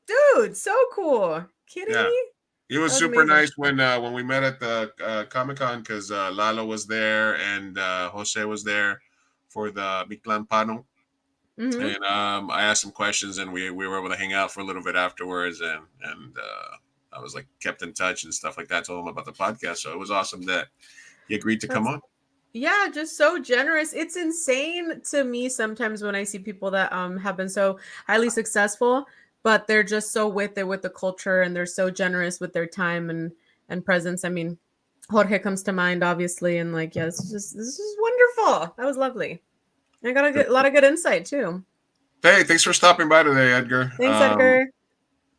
Dude, so cool. Kidding Yeah. me? He was That was super amazing. nice when we met at the Comic-Con, because Lalo was there and Jose was there for the Mictlan panel. Mhm. And I asked him questions, and we were able to hang out for a little bit afterwards, and I was kept in touch and stuff like that. Told him about the podcast, so it was awesome that he agreed to come on. Yeah, just so generous. It's insane to me sometimes when I see people that have been so highly successful, but they're just so with it with the culture, and they're so generous with their time and presence. I mean, Jorge comes to mind, obviously, and this is wonderful. That was lovely. I got a lot of good insight too. Hey, thanks for stopping by today, Edgar. Thanks, Edgar.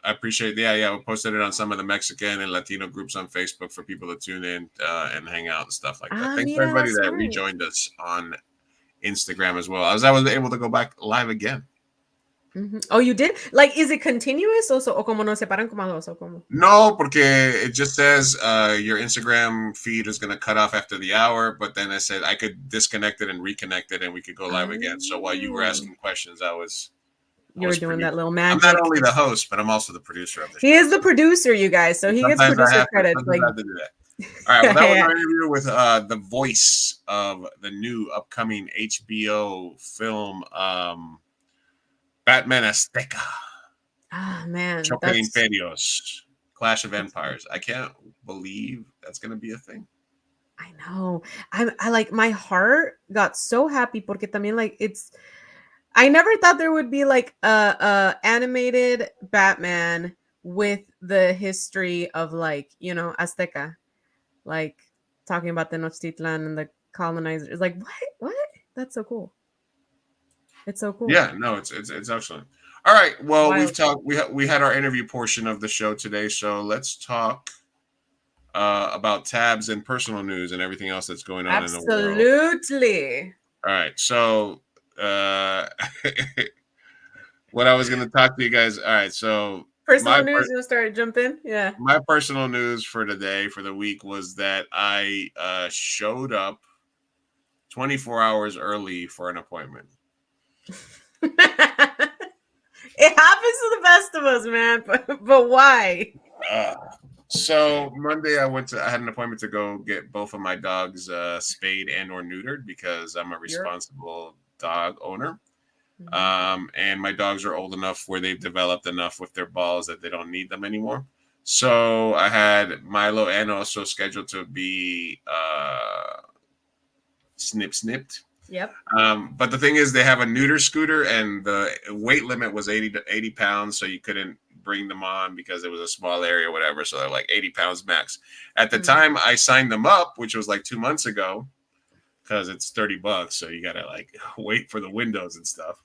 I appreciate it. Yeah, we posted it on some of the Mexican and Latino groups on Facebook for people to tune in and hang out and stuff like that. Thanks for everybody that rejoined us on Instagram as well. I was able to go back live again. Mm-hmm. Oh, you did? Is it continuous o como nos separan como a dos o como? No, porque it just says your Instagram feed is going to cut off after the hour, but then it said I could disconnect it and reconnect it and we could go live again. So while you were asking questions, You were doing that little I'm magic. not only the host, but I'm also the producer of the show. He is the producer, you guys, so he gets Sometimes I producer have credits. sometimes I have to do that. All right, well, that was our interview with the voice of the new upcoming HBO film, Batman Azteca. Ah, man. Choque de Imperios, Clash of Empires. I can't believe that's going to be a thing. I know. I my heart got so happy porque también I never thought there would be a animated Batman with the history of Azteca, talking about the Tenochtitlan and the colonizers. What? That's so cool. It's so cool. Yeah, no, it's excellent. All right, well, Wild. we've talked. We had our interview portion of the show today, so let's talk about tabs and personal news and everything else that's going on in the world. Absolutely. All right, so what I was going to talk to you guys. All right, so Personal news, you'll start jumping. Yeah. my personal news for today, for the week, was that I showed up 24 hours early for an appointment. It happens to the best of us, man. But why? So Monday I had an appointment to go get both of my dogs spayed and or neutered because I'm a responsible dog owner. And my dogs are old enough where they've developed enough with their balls that they don't need them anymore. So I had Milo and also scheduled to be snipped. Yep. But the thing is, they have a neuter scooter, and the weight limit was 80 pounds, so you couldn't bring them on because it was a small area or whatever. So they're like 80 pounds max. At the time I signed them up, which was 2 months ago, because it's $30, so you gotta wait for the windows and stuff.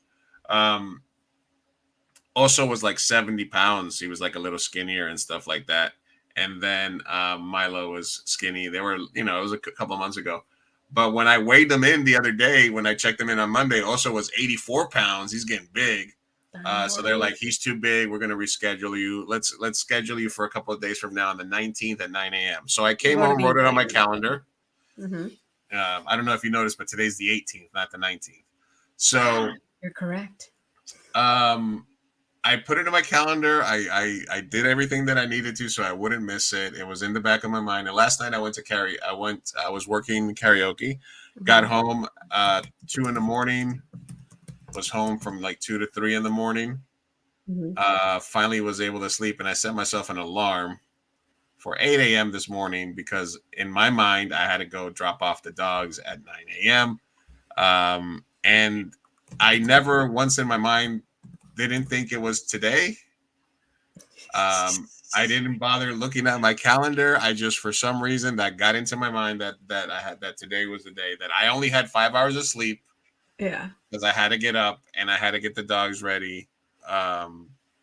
Also was 70 pounds. He was a little skinnier and stuff like that. and then Milo was skinny. They were, it was a couple of months ago. But when I weighed them in the other day, when I checked them in on Monday, also was 84 pounds. He's getting big. So they're like, he's too big. We're going to reschedule you. Let's schedule you for a couple of days from now on the 19th at 9 a.m. So I came home, wrote it on my calendar. Mm-hmm. I don't know if you noticed, but today's the 18th, not the 19th. So you're correct. I put it in my calendar. I did everything that I needed to so I wouldn't miss it. It was in the back of my mind. And last night I was working karaoke, got home 2 in the morning, was home from like 2 to 3 in the morning. Finally was able to sleep, and I set myself an alarm for 8 a.m. this morning because in my mind I had to go drop off the dogs at 9 a.m. And I never once in my mind didn't think it was today. I didn't bother looking at my calendar. I just, for some reason, that got into my mind that today was the day that I only had 5 hours of sleep. Yeah. Because I had to get up and I had to get the dogs ready,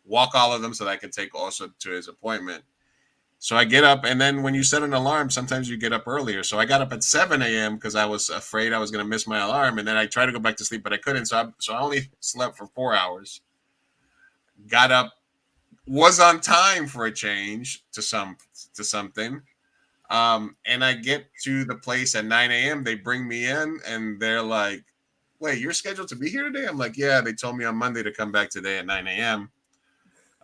walk all of them so that I could take also to his appointment. So I get up, and then when you set an alarm, sometimes you get up earlier. So I got up at 7 a.m. because I was afraid I was going to miss my alarm, and then I tried to go back to sleep, but I couldn't. So I only slept for 4 hours. Got up, was on time for a change to something. And I get to the place at 9 a.m. They bring me in, and they're like, "Wait, you're scheduled to be here today?" I'm like, "Yeah, they told me on Monday to come back today at 9 a.m.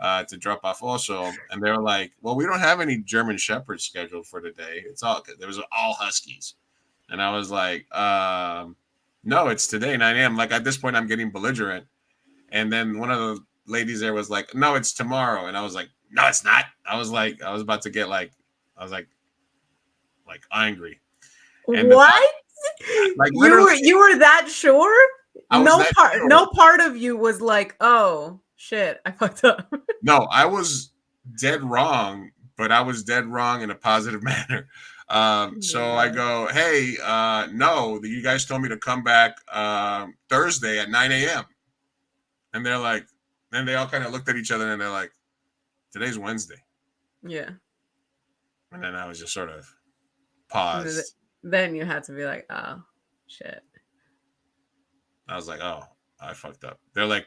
To drop off also." And they were like, "Well, we don't have any German Shepherds scheduled for today. There was all Huskies." And I was like, "No, it's today, 9 a.m." Like at this point, I'm getting belligerent. And then one of the ladies there was like, "No, it's tomorrow." And I was like, "No, it's not." I was about to get angry. And what? Like you were that sure? Sure. No part of you was like, "Oh shit, I fucked up." No, I was dead wrong, but I was dead wrong in a positive manner. So I go, "Hey, no, you guys told me to come back Thursday at 9 a.m. And they're like, then they all kind of looked at each other and they're like, "Today's Wednesday." Yeah. And then I was just sort of paused. Then you had to be like, "Oh shit." I was like, "Oh, I fucked up." They're like,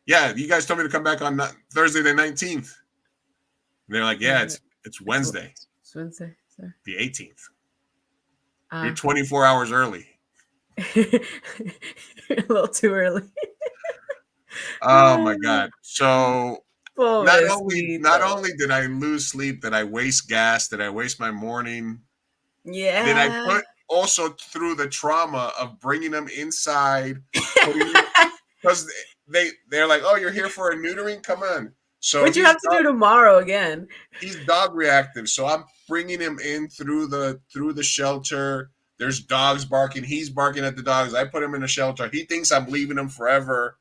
"Yeah, you guys told me to come back on Thursday the 19th. And they're like, "Yeah, it's Wednesday." It's Wednesday, sir. The 18th. You're 24 hours early. A little too early. Oh my God. So not Pobrecito. only did I lose sleep, did I waste gas, did I waste my morning? Yeah. Did I put also through the trauma of bringing them inside? Because they're like, "Oh, you're here for a neutering? Come on." So which you have to do tomorrow again. He's dog reactive, so I'm bringing him in through the shelter. There's dogs barking. He's barking at the dogs. I put him in a shelter. He thinks I'm leaving him forever.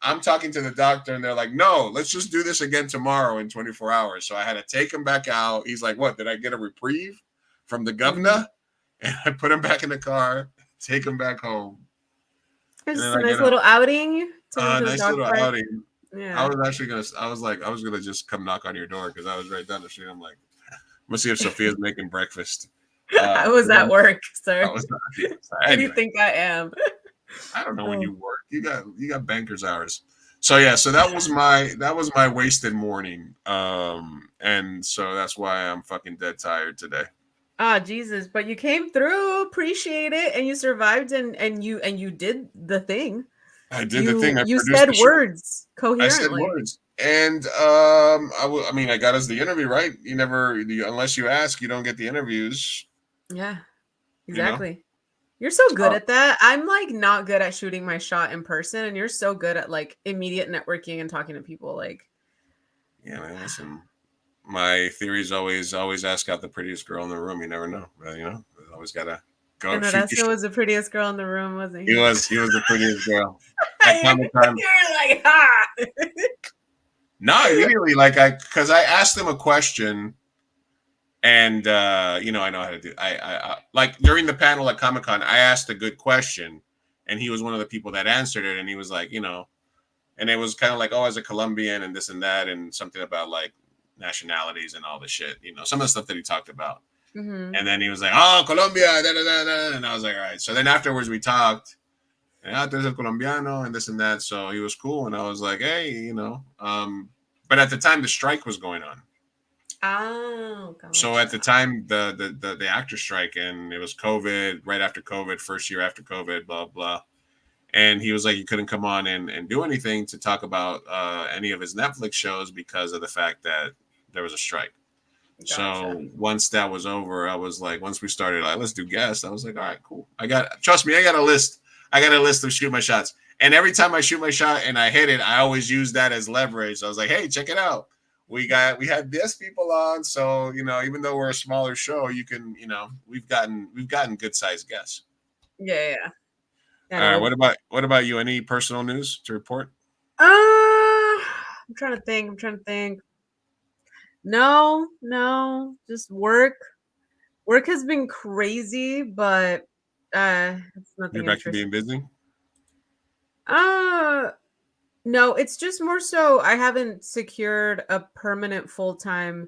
I'm talking to the doctor, and they're like, "No, let's just do this again tomorrow in 24 hours." So I had to take him back out. He's like, "What? Did I get a reprieve from the governor?" And I put him back in the car, take him back home. It's a nice little outing. Nice little outing. Yeah. I was gonna just come knock on your door because I was right down the street. I'm like, I'm gonna see if Sophia's making breakfast. I was at work, sir. Anyway. Who do you think I am? I don't know when you work. You got banker's hours. So yeah, so that was my wasted morning. And so that's why I'm fucking dead tired today. Ah, Jesus, but you came through, appreciate it, and you survived and you did the thing. I did the thing. You said words coherently. I said words. And I got us the interview, right? Unless you ask, you don't get the interviews. Yeah. Exactly. You're so good at that. I'm like not good at shooting my shot in person, and you're so good at like immediate networking and talking to people. Like, yeah, man, listen. My theory is always ask out the prettiest girl in the room. You never know. Always gotta go. And Horacio was the prettiest girl in the room, wasn't he? He was the prettiest girl. You're like, ha! No, immediately, because I asked him a question, and I know how to do. I like during the panel at Comic-Con, I asked a good question, and he was one of the people that answered it, and he was like, and it was kind of like, "Oh, as a Colombian and this and that," and something about like nationalities and all the shit. Some of the stuff that he talked about. Mm-hmm. And then he was like, "Oh, Colombia," da, da, da, da. And I was like, "All right." So then afterwards we talked. And there's a Colombiano and this and that. So he was cool, and I was like, "Hey, But at the time, the strike was going on. Oh, gotcha. So at the time, the actor strike, and it was COVID, right after COVID, first year after COVID, blah blah. And he was like, he couldn't come on and do anything to talk about any of his Netflix shows because of the fact that there was a strike. Gotcha. So once that was over, I was like, once we started, like, let's do guests. I was like, all right, cool. Trust me, I got a list. I got a list of shoot my shots. And every time I shoot my shot and I hit it, I always use that as leverage. So I was like, hey, check it out. We had this people on. So, even though we're a smaller show, you can, we've gotten good sized guests. Yeah. All right. What about you? Any personal news to report? I'm trying to think. No, just work. Work has been crazy, but it's nothing. You're back to being busy? No, it's just more so I haven't secured a permanent full-time,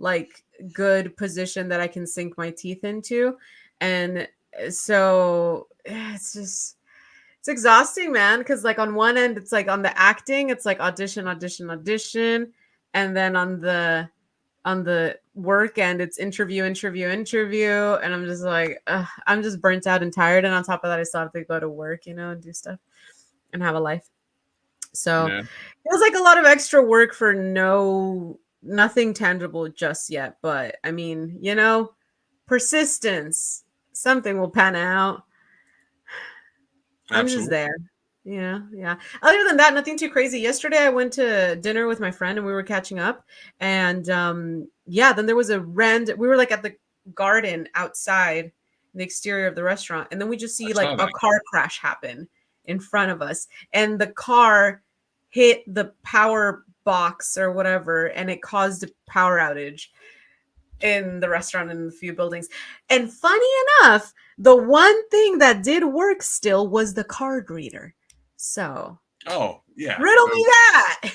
like, good position that I can sink my teeth into. And so it's exhausting, man, because like on one end it's like on the acting, it's like audition, and then on the work end it's interview, and I'm just like, I'm just burnt out and tired, and on top of that I still have to go to work, and do stuff and have a life. So it was like a lot of extra work for nothing tangible just yet. But I mean, persistence, something will pan out. I'm just there. Yeah. Other than that, nothing too crazy. Yesterday I went to dinner with my friend and we were catching up. And then there was we were like at the garden outside the exterior of the restaurant. And then we just see like a car crash happen in front of us. And the car hit the power box or whatever, and it caused a power outage in the restaurant and a few buildings. And funny enough, the one thing that did work still was the card reader. So riddle me that.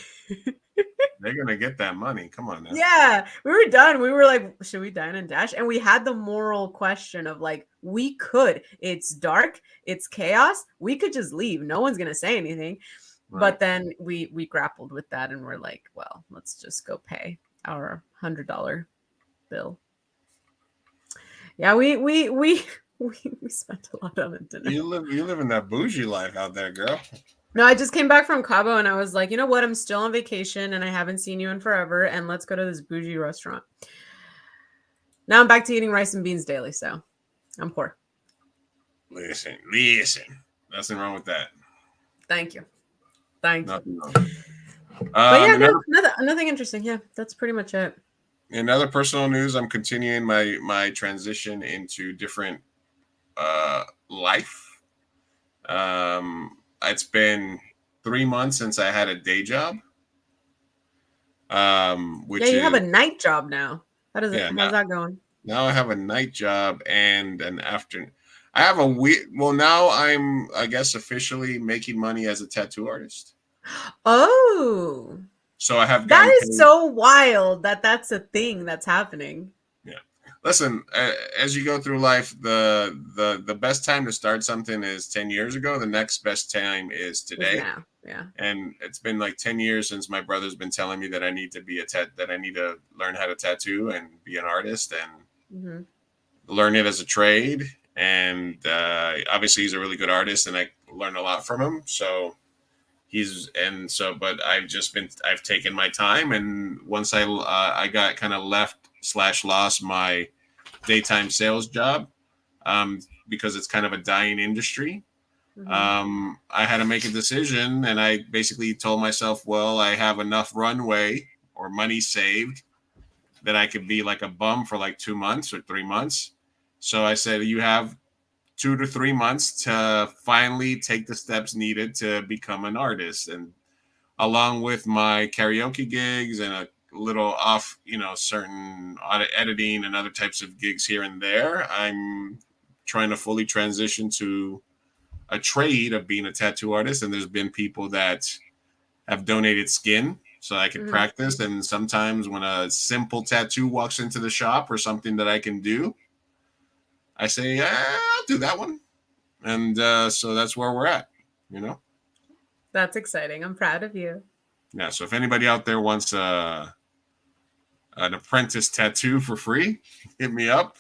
They're gonna get that money. Come on now. Yeah, we were done. We were like, should we dine and dash? And we had the moral question of like, we could. It's dark, it's chaos, we could just leave, no one's gonna say anything. Right. But then we grappled with that and we're like, well, let's just go pay our $100 bill. Yeah, we spent a lot on it dinner. You live in that bougie life out there, girl. No, I just came back from Cabo and I was like, you know what? I'm still on vacation and I haven't seen you in forever, and let's go to this bougie restaurant. Now I'm back to eating rice and beans daily, so I'm poor. Listen. Nothing wrong with that. Thank you. Nothing wrong. But yeah, nothing interesting. Yeah, that's pretty much it. In other personal news, I'm continuing my transition into different life. It's been 3 months since I had a day job. You have a night job now. How's that going? Now I have a night job and an afternoon. I have a week. Well, now I'm, I guess, officially making money as a tattoo artist. Oh. So I have. That is so wild that that's a thing that's happening. Yeah. Listen, as you go through life, the best time to start something is 10 years ago. The next best time is today. Now. Yeah. And it's been like 10 years since my brother's been telling me that I need to be that I need to learn how to tattoo and be an artist and learn it as a trade. And obviously he's a really good artist and I learned a lot from him. So but I've taken my time, and once I got kind of lost my daytime sales job because it's kind of a dying industry. I had to make a decision, and I basically told myself, well, I have enough runway or money saved that I could be like a bum for like 2 months or 3 months. So I said, you have 2 to 3 months to finally take the steps needed to become an artist. And along with my karaoke gigs and a little off, certain editing and other types of gigs here and there, I'm trying to fully transition to a trade of being a tattoo artist. And there's been people that have donated skin so I can practice. And sometimes when a simple tattoo walks into the shop or something that I can do, I say, I'll do that one. And so that's where we're at, you know? That's exciting. I'm proud of you. Yeah, so if anybody out there wants an apprentice tattoo for free, hit me up.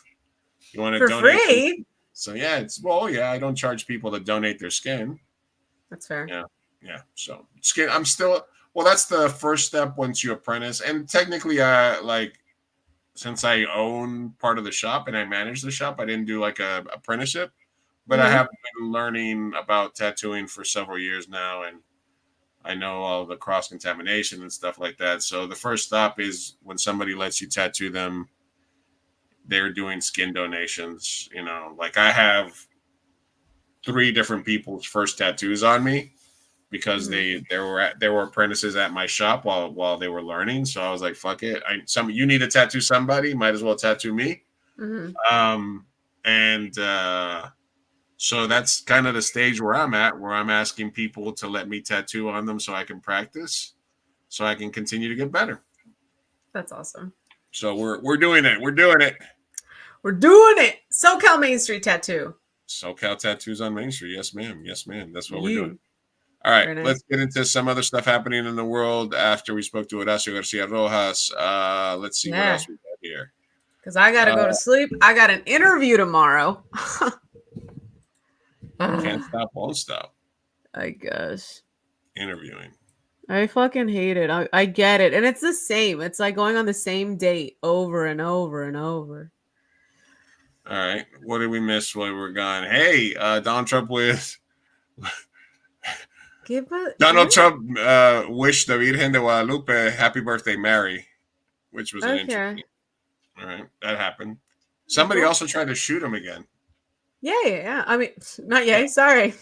You want to donate? For free? So yeah, I don't charge people to donate their skin. That's fair. Yeah. So skin, I'm still, that's the first step once you apprentice. And technically, since I own part of the shop and I manage the shop, I didn't do like a apprenticeship, but I have been learning about tattooing for several years now, and I know all the cross contamination and stuff like that. So the first stop is when somebody lets you tattoo them, they're doing skin donations. You know, like I have 3 different people's first tattoos on me because they were apprentices at my shop while they were learning. So I was like, fuck it. You need to tattoo somebody, might as well tattoo me. So that's kind of the stage where I'm at, where I'm asking people to let me tattoo on them so I can practice, so I can continue to get better. That's awesome. So we're doing it. We're doing it. We're doing it. SoCal Main Street Tattoo. SoCal Tattoos on Main Street. Yes, ma'am. Yes, ma'am. That's what we're doing. All right. Nice. Let's get into some other stuff happening in the world after we spoke to Horacio Garcia Rojas. Let's see what else we got here. Because I got to go to sleep. I got an interview tomorrow. Can't stop, won't stop. I guess. Interviewing. I fucking hate it. I get it. And it's the same. It's like going on the same date over and over and over. All right. What did we miss while we were gone? Hey, Donald Trump with... Donald Trump wished the Virgen de Guadalupe happy birthday, Mary, which was an interesting. All right. That happened. Somebody also tried to shoot him again. Yeah. I mean, not yay. Sorry.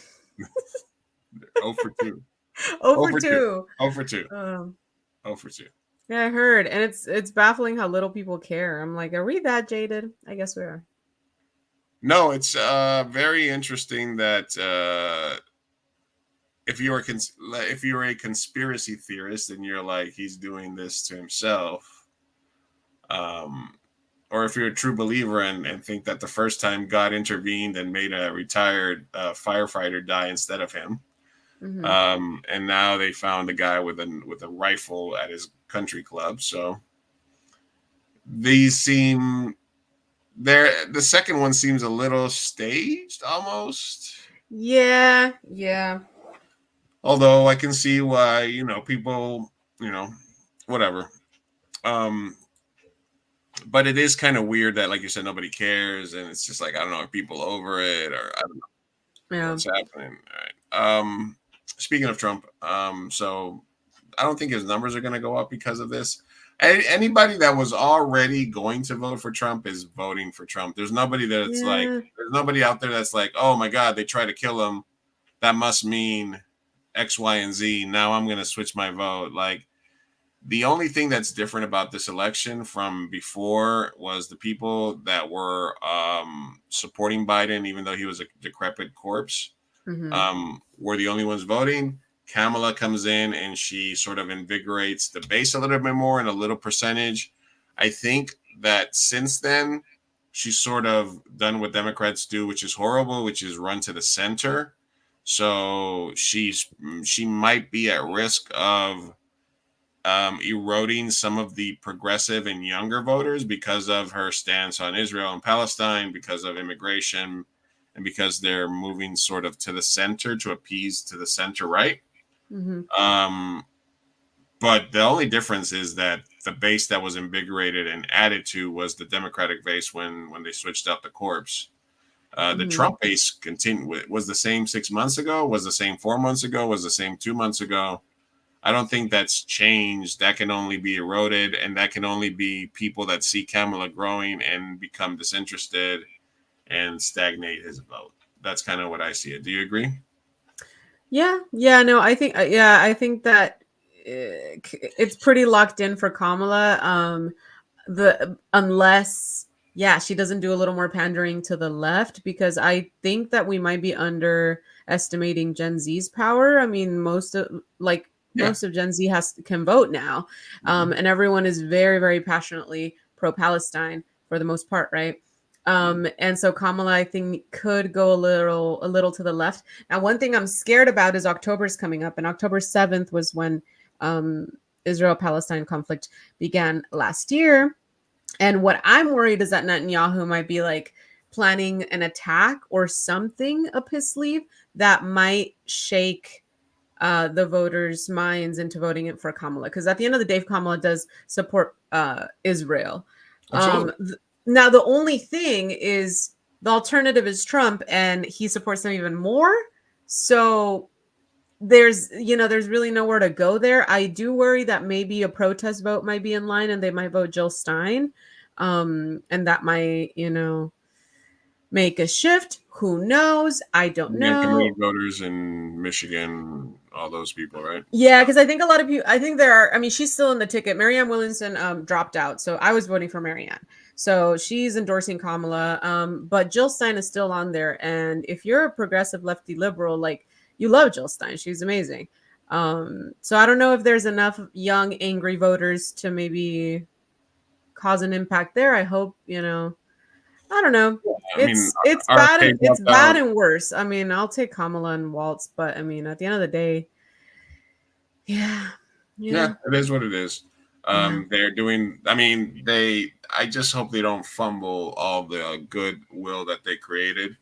0 for 2. 0 for 2. 0 for 2. 0 for 2. Yeah, I heard. And it's baffling how little people care. I'm like, are we that jaded? I guess we are. No, it's very interesting that if you're a conspiracy theorist and you're like, he's doing this to himself, or if you're a true believer and think that the first time God intervened and made a retired firefighter die instead of him, and now they found a guy with a rifle at his country club. So these seem the second one seems a little staged almost. Yeah. Although I can see why, people, whatever. But it is kind of weird that, like you said, nobody cares, and it's just like, I don't know, are people over it, or I don't know what's happening. All right. Speaking of Trump, so I don't think his numbers are going to go up because of this. Anybody that was already going to vote for Trump is voting for Trump. There's nobody that's there's nobody out there that's like, oh my God, they tried to kill him. That must mean X, Y, and Z. Now I'm going to switch my vote. Like, the only thing that's different about this election from before was the people that were supporting Biden, even though he was a decrepit corpse, were the only ones voting. Kamala comes in and she sort of invigorates the base a little bit more in a little percentage. I think that since then, she's sort of done what Democrats do, which is horrible, which is run to the center. So she might be at risk of eroding some of the progressive and younger voters because of her stance on Israel and Palestine, because of immigration, and because they're moving sort of to the center to appease to the center right. But the only difference is that the base that was invigorated and added to was the Democratic base when they switched out the corpse. The Trump base was the same 6 months ago, was the same 4 months ago, was the same 2 months ago. I don't think that's changed. That can only be eroded, and that can only be people that see Kamala growing and become disinterested and stagnate his vote. That's kind of what I see it. Do you agree? Yeah. No, I think that it's pretty locked in for Kamala. Unless she doesn't do a little more pandering to the left, because I think that we might be underestimating Gen Z's power. I mean, most of most of Gen Z can vote now, and everyone is very, very passionately pro-Palestine for the most part, right? And so Kamala, I think, could go a little to the left. Now, one thing I'm scared about is October's coming up, and October 7th was when Israel-Palestine conflict began last year. And what I'm worried is that Netanyahu might be like planning an attack or something up his sleeve that might shake the voters' minds into voting it for Kamala. Because at the end of the day, Kamala does support Israel. Now, the only thing is the alternative is Trump, and he supports them even more. So there's really nowhere to go there. I do worry that maybe a protest vote might be in line, and they might vote Jill Stein, and that might make a shift. Who knows? I don't know. Committee voters in Michigan, all those people, right? Yeah, because I think a lot of people. I think there are. I mean, she's still in the ticket. Marianne Williamson dropped out, so I was voting for Marianne. So she's endorsing Kamala, but Jill Stein is still on there. And if you're a progressive lefty liberal, like, you love Jill Stein, she's amazing. So I don't know if there's enough young, angry voters to maybe cause an impact there. I hope, I don't know. It's bad and worse. I mean, I'll take Kamala and Waltz, but I mean, at the end of the day, yeah, it is what it is. They're doing. I mean, I just hope they don't fumble all the goodwill that they created.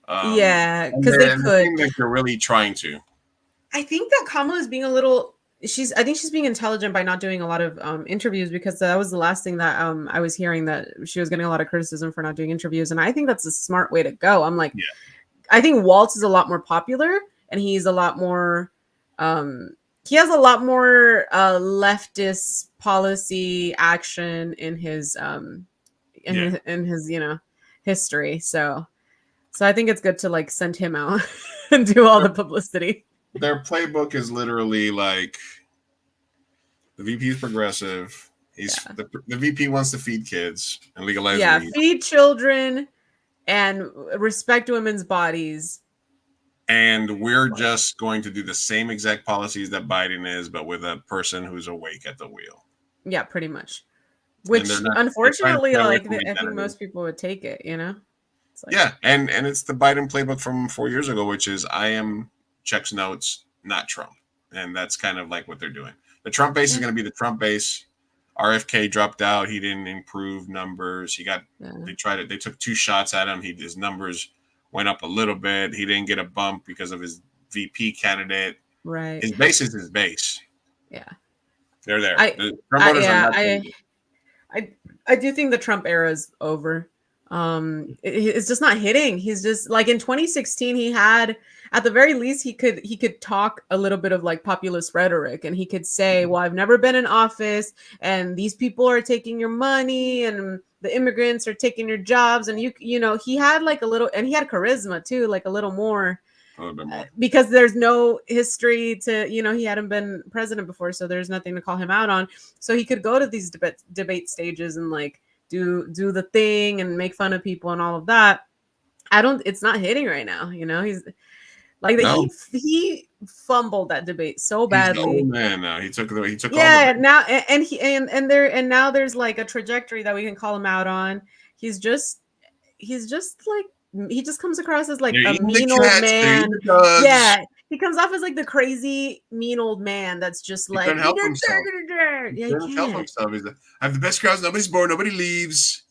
Because they could. Like they're really trying to. I think that Kamala is being a little. I think she's being intelligent by not doing a lot of interviews, because that was the last thing that I was hearing, that she was getting a lot of criticism for not doing interviews, and I think that's a smart way to go. I'm like, I think Waltz is a lot more popular, and he's a lot more. He has a lot more leftist policy action in his his history. So I think it's good to like send him out and do all the publicity. Their playbook is literally like, the VP is progressive. The VP wants to feed kids and legalize weed. Feed children and respect women's bodies. And we're just going to do the same exact policies that Biden is, but with a person who's awake at the wheel. Yeah, pretty much. Which, unfortunately, like, I think most people would take it, It's like, and it's the Biden playbook from 4 years ago, which is, I am checks notes, not Trump. And that's kind of like what they're doing. The Trump base is going to be the Trump base. RFK dropped out. He didn't improve numbers. They took 2 shots at him. His numbers went up a little bit. He didn't get a bump because of his VP candidate. Right. His base is his base. Yeah. They're there. I do think the Trump era is over. It's just not hitting. He's just like, in 2016, he had, at the very least, he could talk a little bit of like populist rhetoric, and he could say, well, I've never been in office, and these people are taking your money, and the immigrants are taking your jobs, and he had like a little, and he had charisma too, like a little more, because there's no history to, he hadn't been president before, so there's nothing to call him out on. So he could go to these debate stages and like do the thing and make fun of people and all of that. It's not hitting right now. He's like, he fumbled that debate so badly. He's the old man now. He took now now there's like a trajectory that we can call him out on. He's just like, he just comes across as like a mean old man. Yeah, he comes off as like the crazy mean old man that's just like, he can't help himself. He's like, I have the best crowds. Nobody's bored. Nobody leaves.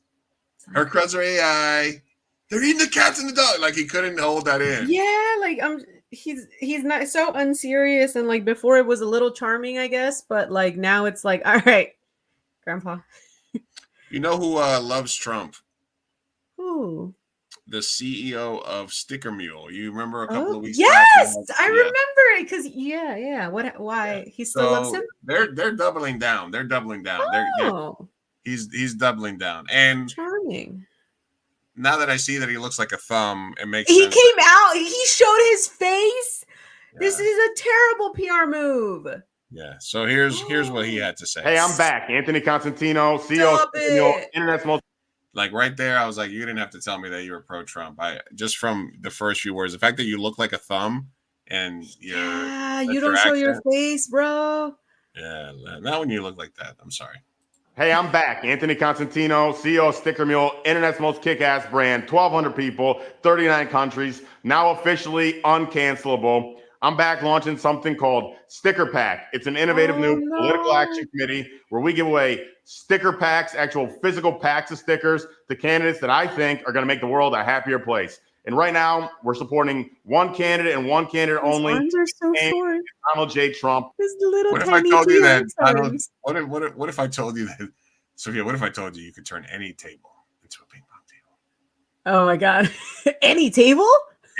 Her crowds are AI. They're eating the cats and the dog. Like, he couldn't hold that in. Yeah, like he's not so unserious, and like before it was a little charming, I guess, but like now it's like, all right, Grandpa. You know who loves Trump? Who? The CEO of Sticker Mule. You remember a couple of weeks back? Yes, I remember it, because why he still loves him? They're doubling down. They're doubling down. He's doubling down, and charming. Now that I see that he looks like a thumb, it makes sense. He came out. He showed his face. Yeah. This is a terrible PR move. Yeah. So here's what he had to say. Hey, I'm back. Anthony Constantino, CEO of Internet. Like, right there, I was like, you didn't have to tell me that you were pro-Trump. Just from the first few words, the fact that you look like a thumb and you that's don't show your accent. face, bro. Yeah, not when you look like that. I'm sorry. Hey, I'm back. Anthony Constantino, CEO of Sticker Mule, internet's most kick-ass brand, 1,200 people, 39 countries, now officially uncancelable. I'm back launching something called Sticker Pack. It's an innovative new political action committee where we give away sticker packs, actual physical packs of stickers to candidates that I think are going to make the world a happier place. And right now, we're supporting one candidate and one candidate only. Arms are so short. Donald J. Trump. His little What if tiny I told you that? arms. What if I told you that, Sophia? What if I told you you could turn any table into a ping pong table? Oh my god! Any table?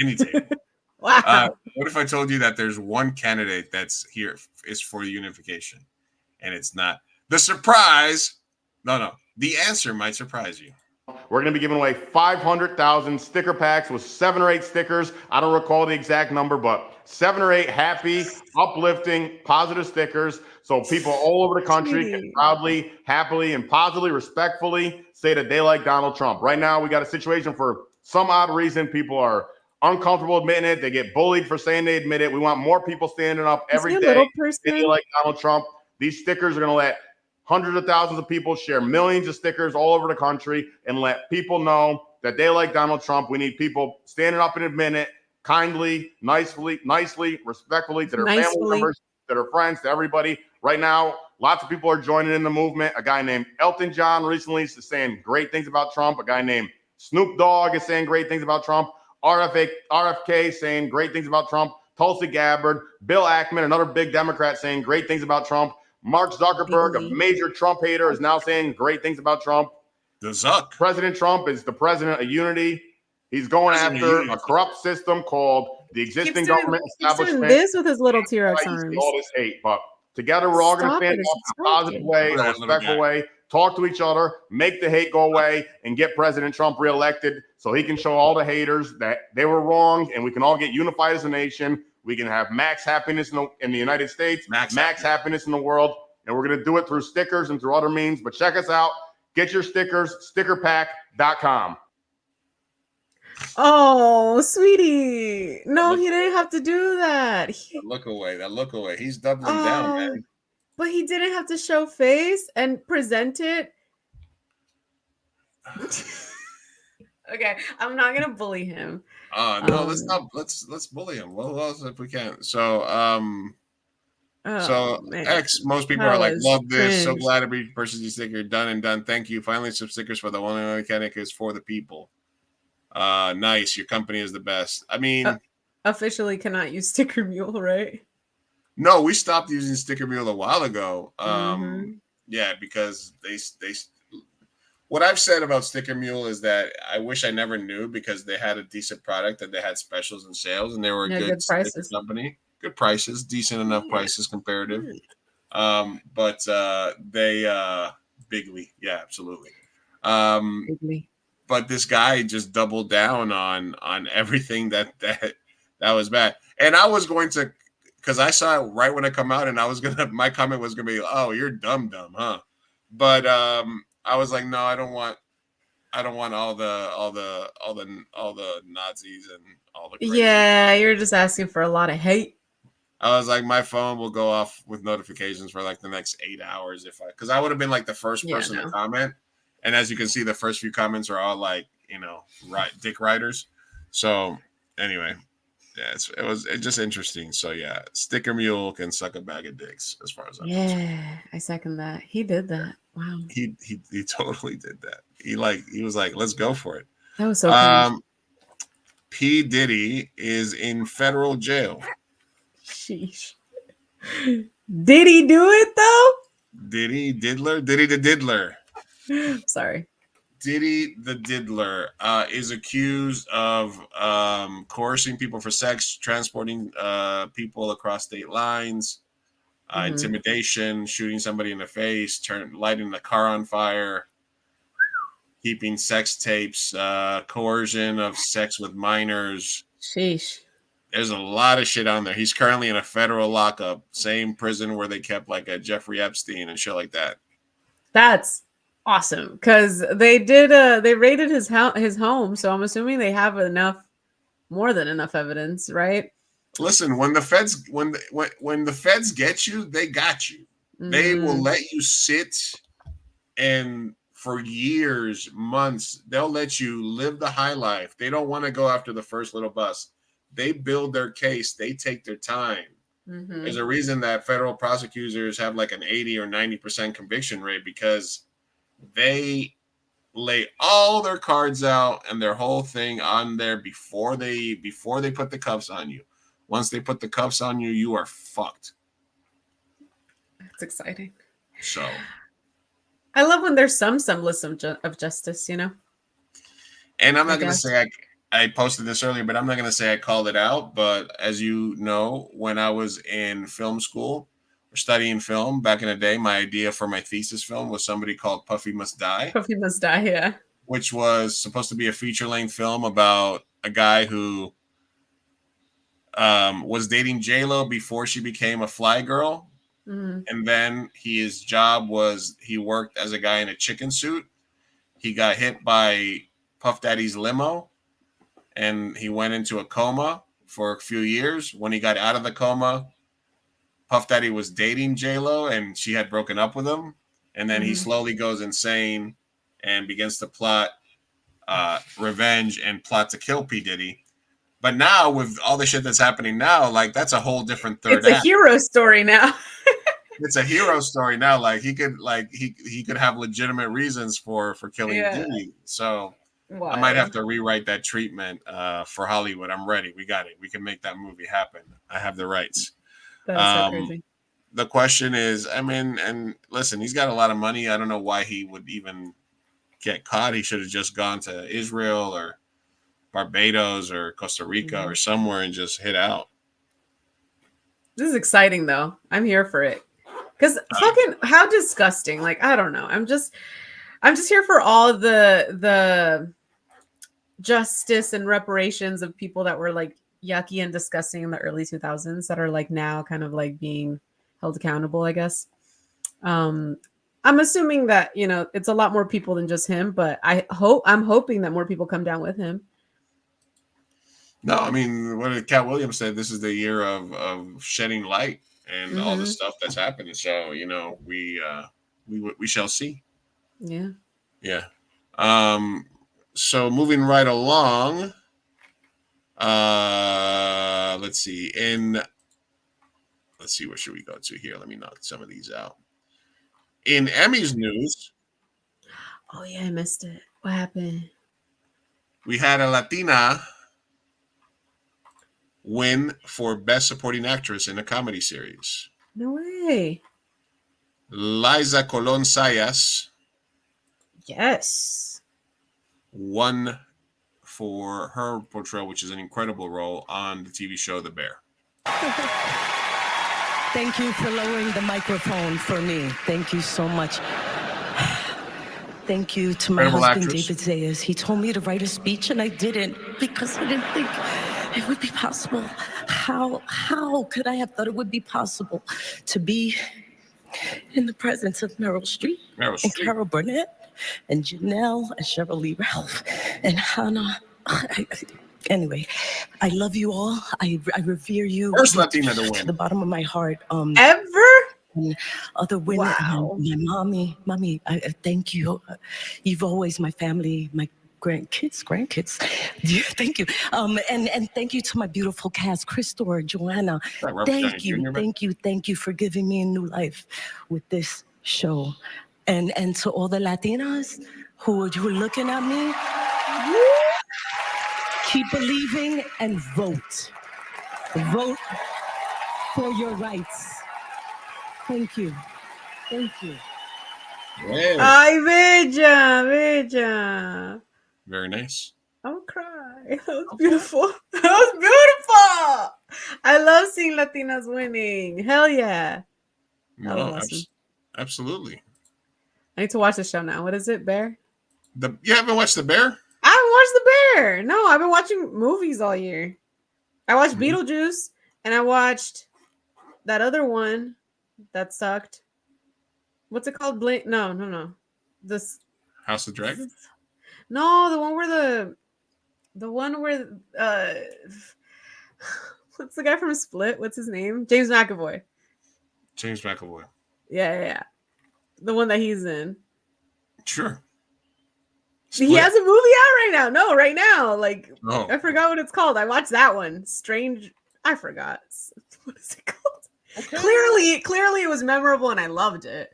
Any table. Wow. What if I told you that there's one candidate that's here is for unification, and it's not the surprise? No. The answer might surprise you. We're going to be giving away 500,000 sticker packs with 7 or 8 stickers. I don't recall the exact number, but 7 or 8 happy, uplifting, positive stickers. So people all over the country can proudly, happily, and positively, respectfully say that they like Donald Trump. Right now, we got a situation for some odd reason. People are uncomfortable admitting it. They get bullied for saying they admit it. We want more people standing up every day saying they like Donald Trump. These stickers are going to let hundreds of thousands of people share millions of stickers all over the country and let people know that they like Donald Trump. We need people standing up and admitting it kindly, nicely, respectfully to their family members, to their friends, to everybody. Right now, lots of people are joining in the movement. A guy named Elton John recently is saying great things about Trump. A guy named Snoop Dogg is saying great things about Trump. RFK saying great things about Trump. Tulsi Gabbard, Bill Ackman, another big Democrat, saying great things about Trump. Mark Zuckerberg, a major Trump hater, is now saying great things about Trump. The Zuck. President Trump is the president of unity. He's going after a corrupt system called the existing government establishment. Keeps doing this with his little T-Rex arms. All this hate, but together we're all going to stand up in a positive way, a respectful way, talk to each other, make the hate go away, and get President Trump reelected so he can show all the haters that they were wrong, and we can all get unified as a nation. We can have max happiness in the United States, max happiness in the world, and we're going to do it through stickers and through other means. But check us out. Get your stickers, stickerpack.com. Oh, sweetie. No, he didn't have to do that. That look away. He's doubling down, man. But he didn't have to show face and present it. Okay, I'm not gonna bully him. No, let's bully him. Well, who else if we can? So most people are like, love this. So glad to be purchased your sticker. Done and done. Thank you. Finally, some stickers for the one and only mechanic is for the people. Nice. Your company is the best. I mean, officially cannot use Sticker Mule, right? No, we stopped using Sticker Mule a while ago. Yeah, because they what I've said about Sticker Mule is that I wish I never knew, because they had a decent product, that they had specials and sales, and they were a good sticker company. Good prices, decent enough prices comparative. But they bigly, yeah, absolutely. Bigly. But this guy just doubled down on everything that was bad. And I was going to, because I saw it right when it come out, and my comment was gonna be, "Oh, you're dumb, huh?" But I was like, no, I don't want all the Nazis and all the crazy. Yeah, you're just asking for a lot of hate. I was like, my phone will go off with notifications for like the next 8 hours because I would have been like the first person to comment. And as you can see, the first few comments are all like, dick riders. So anyway, yeah, it's just interesting. So yeah, Sticker Mule can suck a bag of dicks as far as I'm concerned. I second that. He did that. Wow. He totally did that. He was like, let's go for it. That was so cringe. P. Diddy is in federal jail. Sheesh. Did he do it though? Diddy the Diddler. Sorry. Diddy the Diddler is accused of coercing people for sex, transporting people across state lines, intimidation, shooting somebody in the face, lighting the car on fire, keeping sex tapes, coercion of sex with minors. Sheesh. There's a lot of shit on there. He's currently in a federal lockup, same prison where they kept like a Jeffrey Epstein and shit like that. That's awesome, because they raided his home, so I'm assuming they have more than enough evidence, right? Listen, when the feds get you, they got you. They will let you sit, and for years, months, they'll let you live the high life. They don't want to go after the first little bus. They build their case. They take their time. There's a reason that federal prosecutors have like an 80 or 90% conviction rate, because they lay all their cards out and their whole thing on there before they put the cuffs on you. Once they put the cuffs on you, you are fucked. It's exciting. So I love when there's some semblance of justice, you know. And I'm not going to say I posted this earlier, but I'm not going to say I called it out. But as you know, when I was in film school or studying film back in the day, my idea for my thesis film was somebody called Puffy Must Die. Puffy Must Die, yeah. Which was supposed to be a feature-length film about a guy who was dating J-Lo before she became a fly girl. And then his job was he worked as a guy in a chicken suit. He got hit by Puff Daddy's limo, and he went into a coma for a few years. When he got out of the coma, Puff Daddy was dating J-Lo, and she had broken up with him. And then he slowly goes insane and begins to plot revenge and plot to kill P. Diddy. But now, with all the shit that's happening now, like, that's a whole different third act. It's a hero story now. It's a hero story now. Like, he could have legitimate reasons for killing Diddy. So I might have to rewrite that treatment for Hollywood. I'm ready. We got it. We can make that movie happen. I have the rights. That's so crazy. The question is, I mean, and listen, he's got a lot of money. I don't know why he would even get caught. He should have just gone to Israel or Barbados or Costa Rica or somewhere and just hit out. This is exciting, though. I'm here for it. Because fucking how disgusting. Like, I don't know. I'm just here for all the justice and reparations of people that were like yucky and disgusting in the early 2000s that are like now kind of like being held accountable, I guess. I'm assuming that, you know, it's a lot more people than just him, but I'm hoping that more people come down with him. No, I mean, what did Cat Williams said? This is the year of shedding light and all the stuff that's happening. So, you know, we shall see. Yeah. Yeah. So moving right along, let's see, where should we go to here? Let me knock some of these out. In Emmys news. Oh yeah, I missed it. What happened? We had a Latina win for Best Supporting Actress in a Comedy Series. No way. Liza Colon Sayas. Yes. Won for her portrayal, which is an incredible role on the TV show The Bear. Thank you for lowering the microphone for me. Thank you so much. Thank you to my husband, David Zayas. He told me to write a speech, and I didn't because I didn't think it would be possible. How could I have thought it would be possible to be in the presence of Meryl Streep and Carol Burnett and Janelle and Cheryl Lee Ralph and Hannah? Anyway, I love you all. I revere you. First Latina to win. To the bottom of my heart. Ever? And other women. Wow. My mommy, I thank you. You've always my family, my grandkids. Yeah, thank you. And thank you to my beautiful cast, Christopher, Joanna. Thank you for giving me a new life with this show. And to all the Latinas who are looking at me, keep believing and vote. Vote for your rights. Thank you. Thank you. Yeah. Ay, bella. Very nice. I'll cry. That was beautiful. That was beautiful. I love seeing Latinas winning. Hell yeah. No, awesome. Absolutely. I need to watch the show now. What is it, Bear? You haven't watched The Bear? I haven't watched The Bear. No, I've been watching movies all year. I watched Beetlejuice, and I watched that other one that sucked. What's it called? No. This House of Dragons? No, the one where What's the guy from Split? What's his name? James McAvoy. James McAvoy. Yeah. The one that he's in. Sure. He has a movie out right now. No, right now. Like, Oh. I forgot what it's called. I watched that one. Strange. I forgot. What is it called? Okay. Clearly it was memorable and I loved it.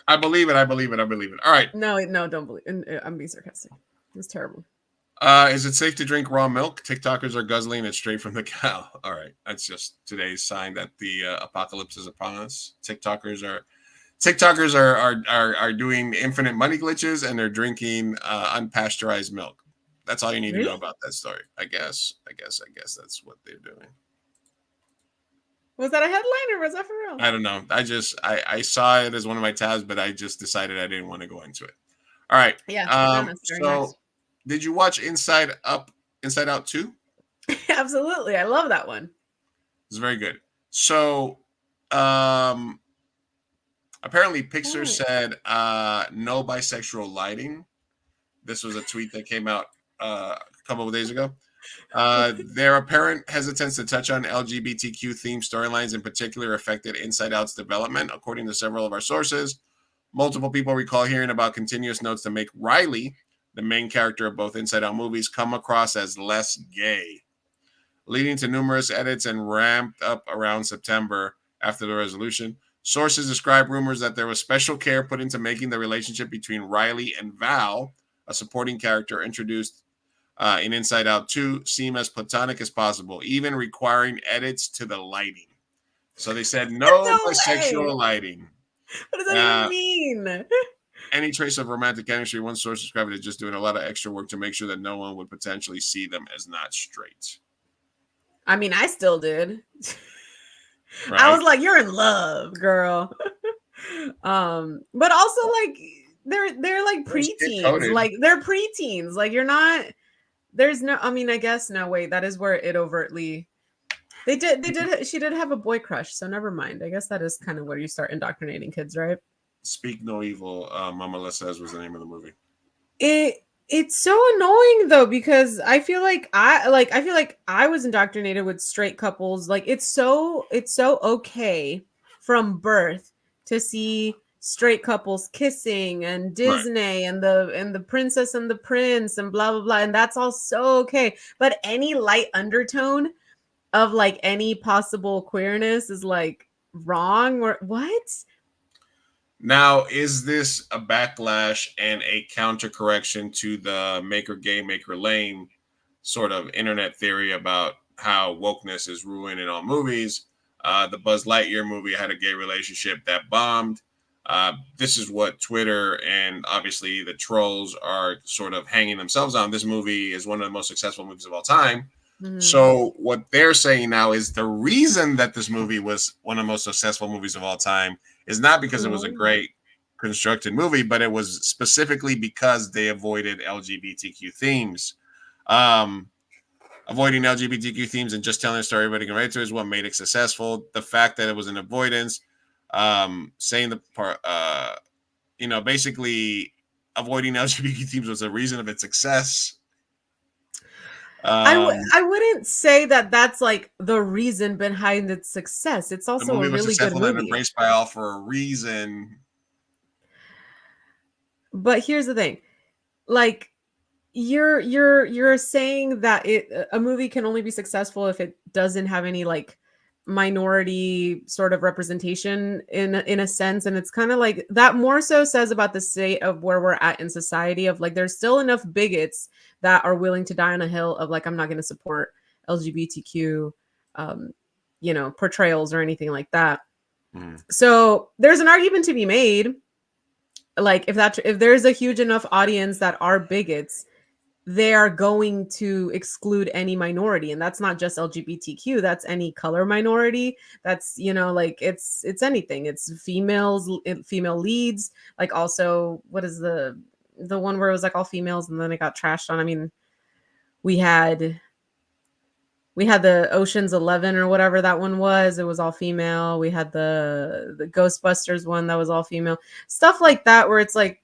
I believe it. All right. No, don't believe. I'm being sarcastic. It was terrible. Is it safe to drink raw milk? TikTokers are guzzling it straight from the cow. All right. That's just today's sign that the apocalypse is upon us. TikTokers are doing infinite money glitches and they're drinking unpasteurized milk. That's all you need to know about that story. I guess that's what they're doing. Was that a headline or was that for real? I don't know. I saw it as one of my tabs, but I just decided I didn't want to go into it. All right. Yeah. So did you watch Inside Out 2? Absolutely. I love that one. It's very good. So apparently Pixar said no bisexual lighting. This was a tweet that came out a couple of days ago. Their apparent hesitance to touch on LGBTQ themed storylines in particular affected Inside Out's development, according to several of our sources. Multiple people recall hearing about continuous notes to make Riley, the main character of both Inside Out movies, come across as less gay, leading to numerous edits and ramped up around September after the resolution. Sources describe rumors that there was special care put into making the relationship between Riley and Val, a supporting character introduced in Inside Out 2, seem as platonic as possible, even requiring edits to the lighting. So they said no bisexual lighting. What does that even mean? Any trace of romantic chemistry, one source described it as just doing a lot of extra work to make sure that no one would potentially see them as not straight. I mean, I still did. Right? I was like, you're in love, girl. But also like they're like preteens. Like they're preteens. Like you're not there's no I mean, I guess no wait, that is where it overtly she did have a boy crush, so never mind. I guess that is kind of where you start indoctrinating kids, right? Speak No Evil, Mama Les says was the name of the movie. It's so annoying though, because I feel like I was indoctrinated with straight couples. Like it's so okay from birth to see straight couples kissing and Disney and the princess and the prince and blah blah blah, and that's all so okay. But any light undertone of like any possible queerness is like wrong or what? Now, is this a backlash and a counter correction to the make her gay, make her lame sort of internet theory about how wokeness is ruining all movies? The Buzz Lightyear movie had a gay relationship that bombed. This is what Twitter and obviously the trolls are sort of hanging themselves on. This movie is one of the most successful movies of all time. Mm-hmm. So what they're saying now is the reason that this movie was one of the most successful movies of all time is not because it was a great constructed movie, but it was specifically because they avoided LGBTQ themes. Avoiding LGBTQ themes and just telling a story everybody can relate to is what made it successful. The fact that it was an avoidance, saying the part, basically avoiding LGBT themes was the reason of its success. I wouldn't say that that's like the reason behind its success. It's also a really good movie. And embraced by all for a reason. But here's the thing, like you're saying that a movie can only be successful if it doesn't have any like minority sort of representation in a sense, and it's kind of like that more so says about the state of where we're at in society of like there's still enough bigots that are willing to die on a hill of like I'm not going to support LGBTQ portrayals or anything like that. So there's an argument to be made, like if there's a huge enough audience that are bigots, they are going to exclude any minority, and that's not just LGBTQ, that's any color minority, that's it's anything, it's female leads, like also what is the one where it was like all females and then it got trashed on. I mean, we had the Ocean's 11 or whatever that one was, it was all female. We had the Ghostbusters one that was all female, stuff like that, where it's like,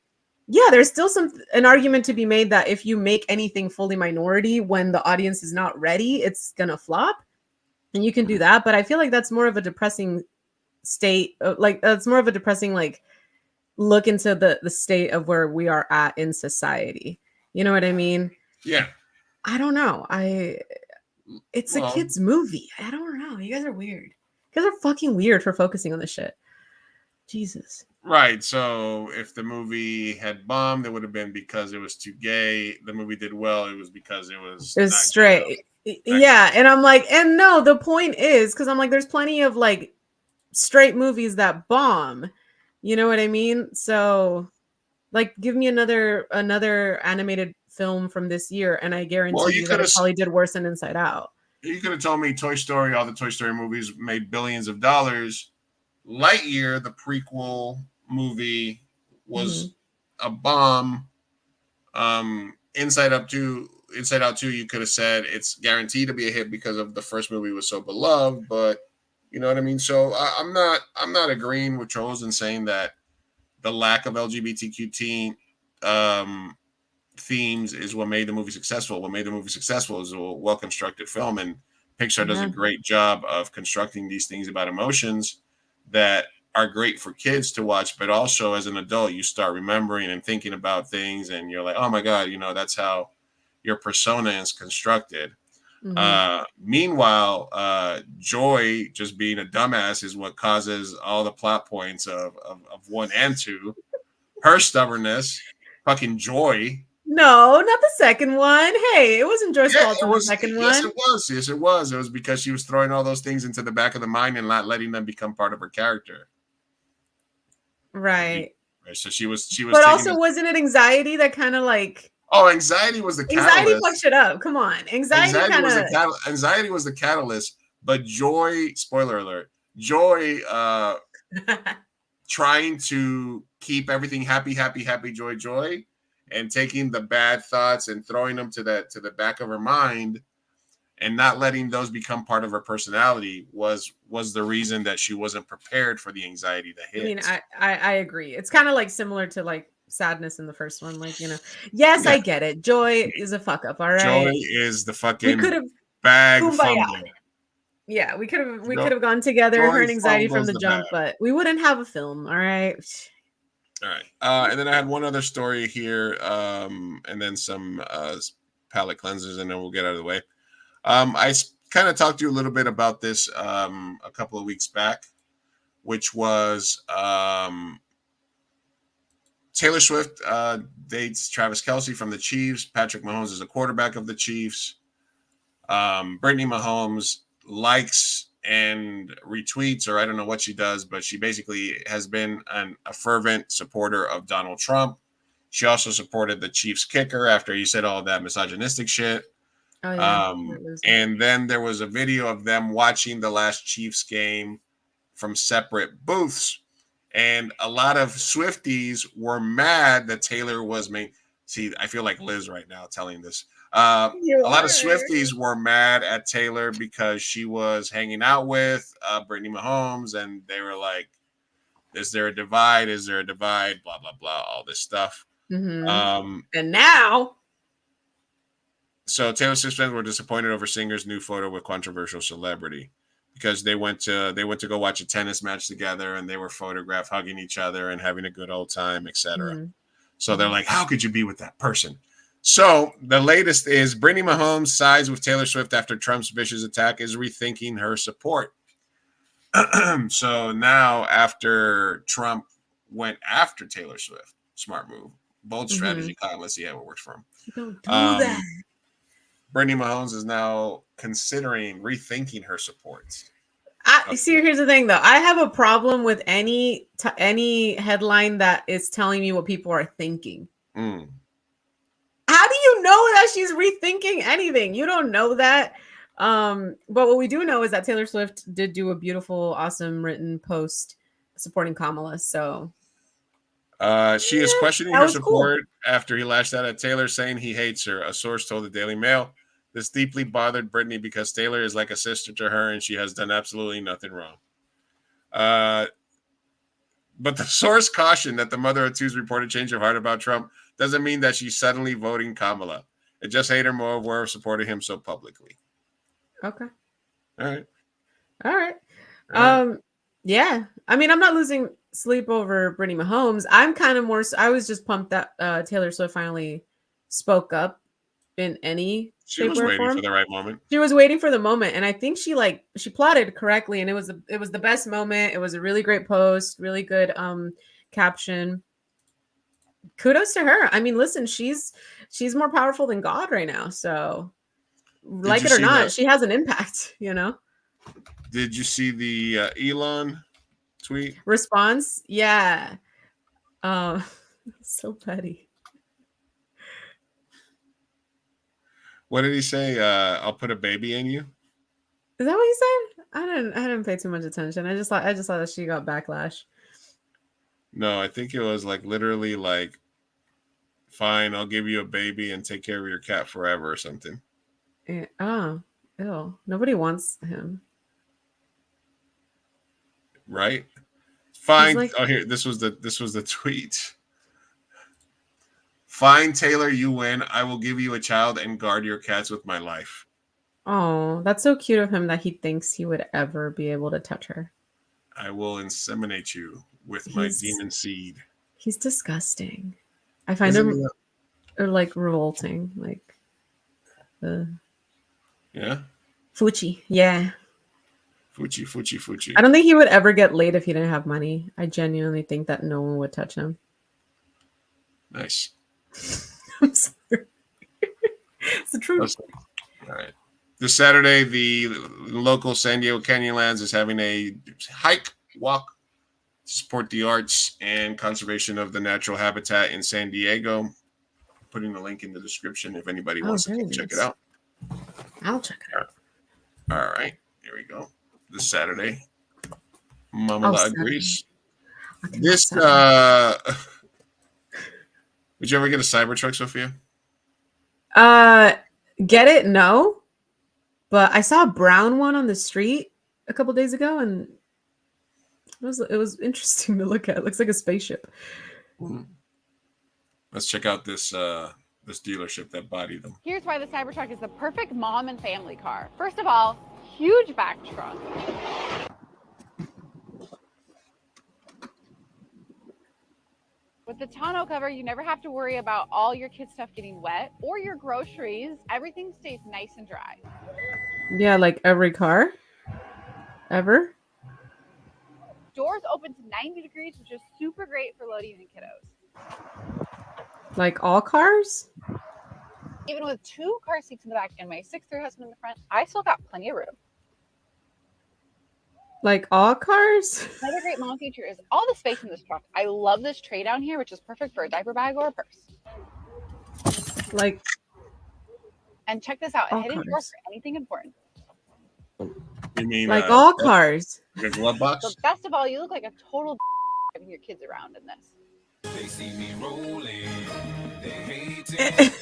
yeah, there's still an argument to be made that if you make anything fully minority when the audience is not ready, it's gonna flop. and you can do that. But I feel like that's more of a depressing state. That's more of a depressing look into the state of where we are at in society. You know what I mean? Yeah. I don't know. It's a kid's movie. I don't know. You guys are weird. You guys are fucking weird for focusing on this shit. Jesus. Right. So if the movie had bombed, it would have been because it was too gay. The movie did well. It was because it was straight. Yeah. And I'm like, and no, the point is, because I'm like, there's plenty of like straight movies that bomb. You know what I mean? So like, give me another animated film from this year, and I guarantee you that it probably did worse than Inside Out. You could have told me Toy Story, all the Toy Story movies made billions of dollars. Lightyear, the prequel movie, was a bomb. Inside Out 2, you could have said it's guaranteed to be a hit because of the first movie was so beloved, but you know what I mean? So I'm not agreeing with trolls and saying that the lack of LGBTQ teen themes is what made the movie successful. What made the movie successful is a well-constructed film, and Pixar does a great job of constructing these things about emotions that are great for kids to watch, but also as an adult, you start remembering and thinking about things, and you're like, oh my God, that's how your persona is constructed. Meanwhile, Joy just being a dumbass is what causes all the plot points of 1 and 2. Her stubbornness, fucking Joy. No, not the second one. Hey, it wasn't Joy's fault in the second one. Yes, it was. Yes, it was. It was because she was throwing all those things into the back of the mind and not letting them become part of her character. Right. So she was. But also, wasn't it anxiety that kind of like? Oh, anxiety was the catalyst. Anxiety fucks it up. Come on, anxiety kind of. Anxiety was the catalyst, but Joy. Spoiler alert. Joy. Trying to keep everything happy, joy, and taking the bad thoughts and throwing them to the back of her mind, and not letting those become part of her personality was the reason that she wasn't prepared for the anxiety that hit. I mean, I agree. It's kind of like similar to like sadness in the first one. Like, yes, I get it. Joy is a fuck up. All right. Joy is the fucking bag fumbler. Yeah, we could have gone together, her and anxiety from the jump, but we wouldn't have a film. All right. All right. And then I had one other story here, and then some palate cleansers, and then we'll get out of the way. I kind of talked to you a little bit about this a couple of weeks back, which was Taylor Swift dates Travis Kelce from the Chiefs. Patrick Mahomes is a quarterback of the Chiefs. Brittany Mahomes likes and retweets, or I don't know what she does, but she basically has been a fervent supporter of Donald Trump. She also supported the Chiefs kicker after he said all of that misogynistic shit. Oh, yeah. And then there was a video of them watching the last Chiefs game from separate booths, and a lot of Swifties were mad that Taylor was See, I feel like Liz right now telling this. A lot of Swifties were mad at Taylor because she was hanging out with Brittany Mahomes, and they were like, is there a divide? Is there a divide? Blah, blah, blah, all this stuff. And now. So Taylor Swift fans were disappointed over singer's new photo with controversial celebrity because they went to go watch a tennis match together, and they were photographed hugging each other and having a good old time, etc. So they're like, how could you be with that person? So the latest is Brittany Mahomes sides with Taylor Swift after Trump's vicious attack, is rethinking her support. So now after Trump went after Taylor Swift, smart move, bold strategy, Kyle. Let's see how it works for him. Don't do that. Brittany Mahomes is now considering rethinking her support. See, here's the thing, though. I have a problem with any headline that is telling me what people are thinking. How do you know that she's rethinking anything? You don't know that. But what we do know is that Taylor Swift did do a beautiful, awesome written post supporting Kamala. So she is questioning her support after he lashed out at Taylor, saying he hates her. A source told the Daily Mail. This deeply bothered Brittany because Taylor is like a sister to her, and she has done absolutely nothing wrong. But the source cautioned that the mother of two's reported change of heart about Trump doesn't mean that she's suddenly voting Kamala. It just made her more aware of supporting him so publicly. Okay. All right. All right. All right. Yeah. I mean, I'm not losing sleep over Brittany Mahomes. I'm kind of more. I was just pumped that Taylor Swift finally spoke up in any She shape, was way, or waiting form. for the right moment. She was waiting for the moment, and I think she plotted correctly, and it was the best moment. It was a really great post, really good caption. Kudos to her. I mean, listen, she's more powerful than God right now. So, Did like you it or see not, the she has an impact. You know. Did you see the Elon tweet? Response, yeah. So petty. What did he say? I'll put a baby in you. Is that what he said? I didn't pay too much attention. I just saw that she got backlash. No, I think it was like literally like, fine, I'll give you a baby and take care of your cat forever or something. Oh, ew. Nobody wants him. Right? Fine. Like, oh, here. This was the tweet. Fine, Taylor, you win. I will give you a child and guard your cats with my life. oh, that's so cute of him that he thinks he would ever be able to touch her. I will inseminate you with my demon seed. He's disgusting. I find him like revolting. Like, yeah. Fuchi, yeah. Fuchi. I don't think he would ever get laid if he didn't have money. I genuinely think that no one would touch him. Nice. I'm sorry. It's the truth. All right. This Saturday, the local San Diego Canyonlands is having a hike, walk to support the arts and conservation of the natural habitat in San Diego. Putting the link in the description if anybody wants to check it out. I'll check it out. All right. Here we go. This Saturday. Mamala agrees. This would you ever get a Cybertruck, Sophia? Get it? No. But I saw a brown one on the street a couple days ago, and it was interesting to look at. It looks like a spaceship. Let's check out this this dealership that bodied them. Here's why the Cybertruck is the perfect mom and family car. First of all, huge back trunk. With the tonneau cover, you never have to worry about all your kids' stuff getting wet or your groceries. Everything stays nice and dry. Yeah, like every car ever. Doors open to 90 degrees, which is super great for loading in kiddos. Like all cars? Even with 2 car seats in the back and my 6'3" husband in the front, I still got plenty of room. Like all cars? Another great mom feature is all the space in this truck. I love this tray down here, which is perfect for a diaper bag or a purse. Like, and check this out, a hidden cars. drawer for anything important. You mean like all cars? Like a glove box? But best of all, you look like a total driving your kids around in this. They see me rolling, they hate it.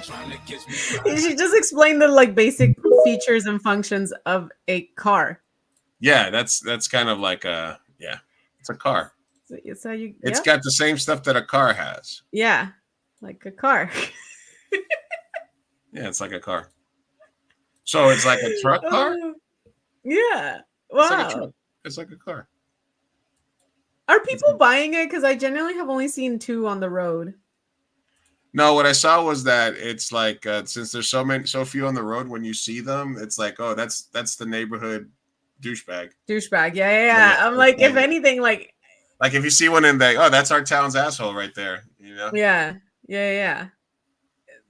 Trying to catch me. You should just explain the like basic features and functions of a car. Yeah, that's kind of like it's a car. So you, It's got the same stuff that a car has. yeah, like a car. Yeah, it's like a car. So it's like a truck car? Yeah. It's like a Wow. truck. It's like a car. Are people buying it? Because I genuinely have only seen 2 on the road. No, what I saw was that it's like since there's so few on the road, when you see them, it's like, oh, that's the neighborhood douchebag. Douchebag. Yeah. I'm like, if anything, like if you see one in the, oh, that's our town's asshole right there, you know? Yeah.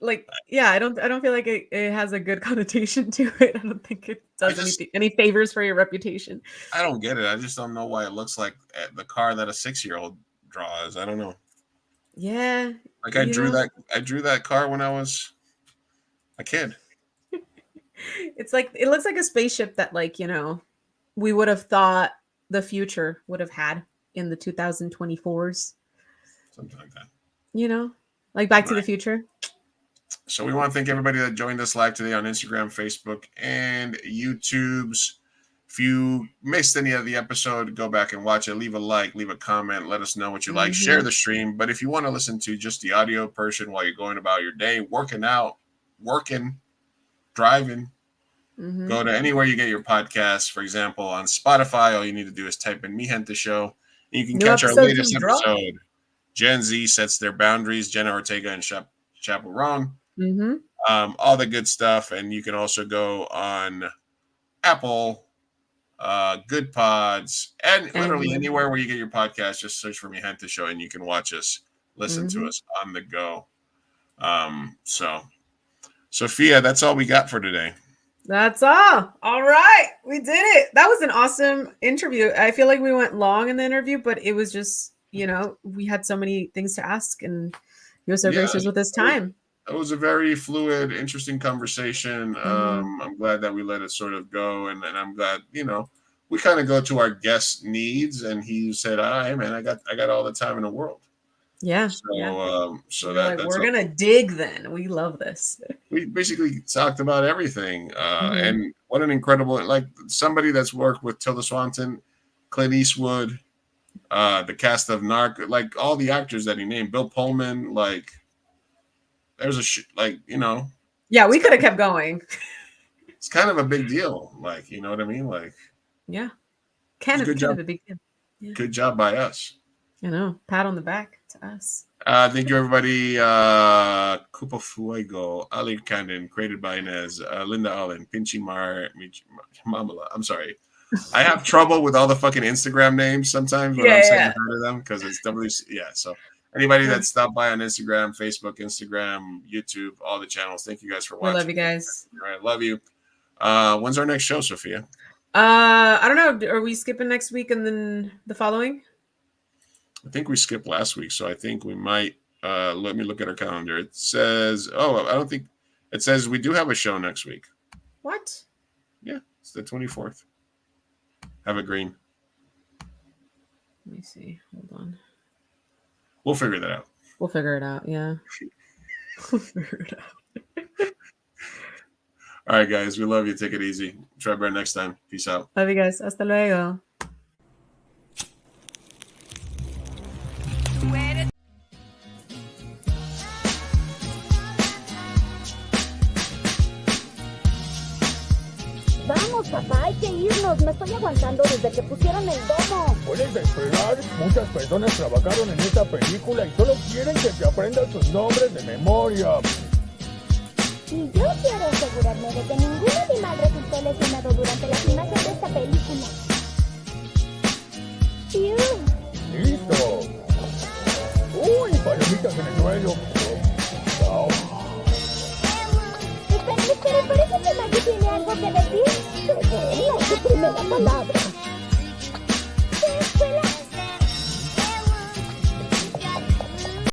Like, yeah, I don't feel like it has a good connotation to it. I don't think it does any favors for your reputation. I don't get it. I just don't know why it looks like the car that a 6-year-old draws. I don't know. Yeah. Like I drew that car when I was a kid. It's like, it looks like a spaceship that, like, you know, we would have thought the future would have had in the 2024s. Something like that. You know, like Back to the Future. So we want to thank everybody that joined us live today on Instagram, Facebook, and YouTube's. If you missed any of the episode, go back and watch it. Leave a like, leave a comment. Let us know what you like. Share the stream. But if you want to listen to just the audio portion while you're going about your day, working out, driving, Go to anywhere you get your podcasts. For example, on Spotify, all you need to do is type in Mi Gente Show. And you can catch our latest episode. Gen Z Sets Their Boundaries, Jenna Ortega and Chappell Roan. All the good stuff. And you can also go on Apple, Good Pods, and literally anywhere where you get your podcast. Just search for Mi Gente Show and you can watch us, listen to us on the go. So, Sophia, that's all we got for today. That's all. All right. We did it. That was an awesome interview. I feel like we went long in the interview, but it was just, we had so many things to ask and he was so gracious with his time. It was a very fluid, interesting conversation. I'm glad that we let it sort of go. And I'm glad, we kind of go to our guest needs and he said, hey man, I got all the time in the world. Yeah. So that's we're going to dig then. We love this. We basically talked about everything. And what an incredible, like somebody that's worked with Tilda Swinton, Clint Eastwood, the cast of Narcos, like all the actors that he named, Bill Pullman, like there's Yeah, we could have kept going. It's kind of a big deal. Like, you know what I mean? Like, yeah. Kind of a big deal. Yeah. Good job by us. Pat on the back to us. Thank you, everybody. Cupo Fuego, Ali Cannon, created by Inez, Linda Allen, Pinchy Mamala. I'm sorry. I have trouble with all the fucking Instagram names sometimes when I'm saying hi to them because it's WC. Yeah. So anybody that stopped by on Instagram, Facebook, YouTube, all the channels, thank you guys for watching. We love you guys. All right. Love you. When's our next show, Sophia? I don't know. Are we skipping next week and then the following? I think we skipped last week, so I think we might. Let me look at our calendar. It says, I don't think it says we do have a show next week. What? Yeah, it's the 24th. Have a green. Let me see. Hold on. We'll figure that out. We'll figure it out. Yeah. We'll figure it out. All right, guys. We love you. Take it easy. Try better next time. Peace out. Love you guys. Hasta luego. Vamos, papá, hay que irnos. Me estoy aguantando desde que pusieron el domo. Puedes esperar. Muchas personas trabajaron en esta película y solo quieren que te aprendas sus nombres de memoria. Y yo quiero asegurarme de que ningún animal resultó lesionado durante la filmación de esta película. ¡Listo! ¡Uy, palomitas en el suelo! ¡Chao! Esperen, parece que Maggie tiene algo que decir. Es su primera palabra.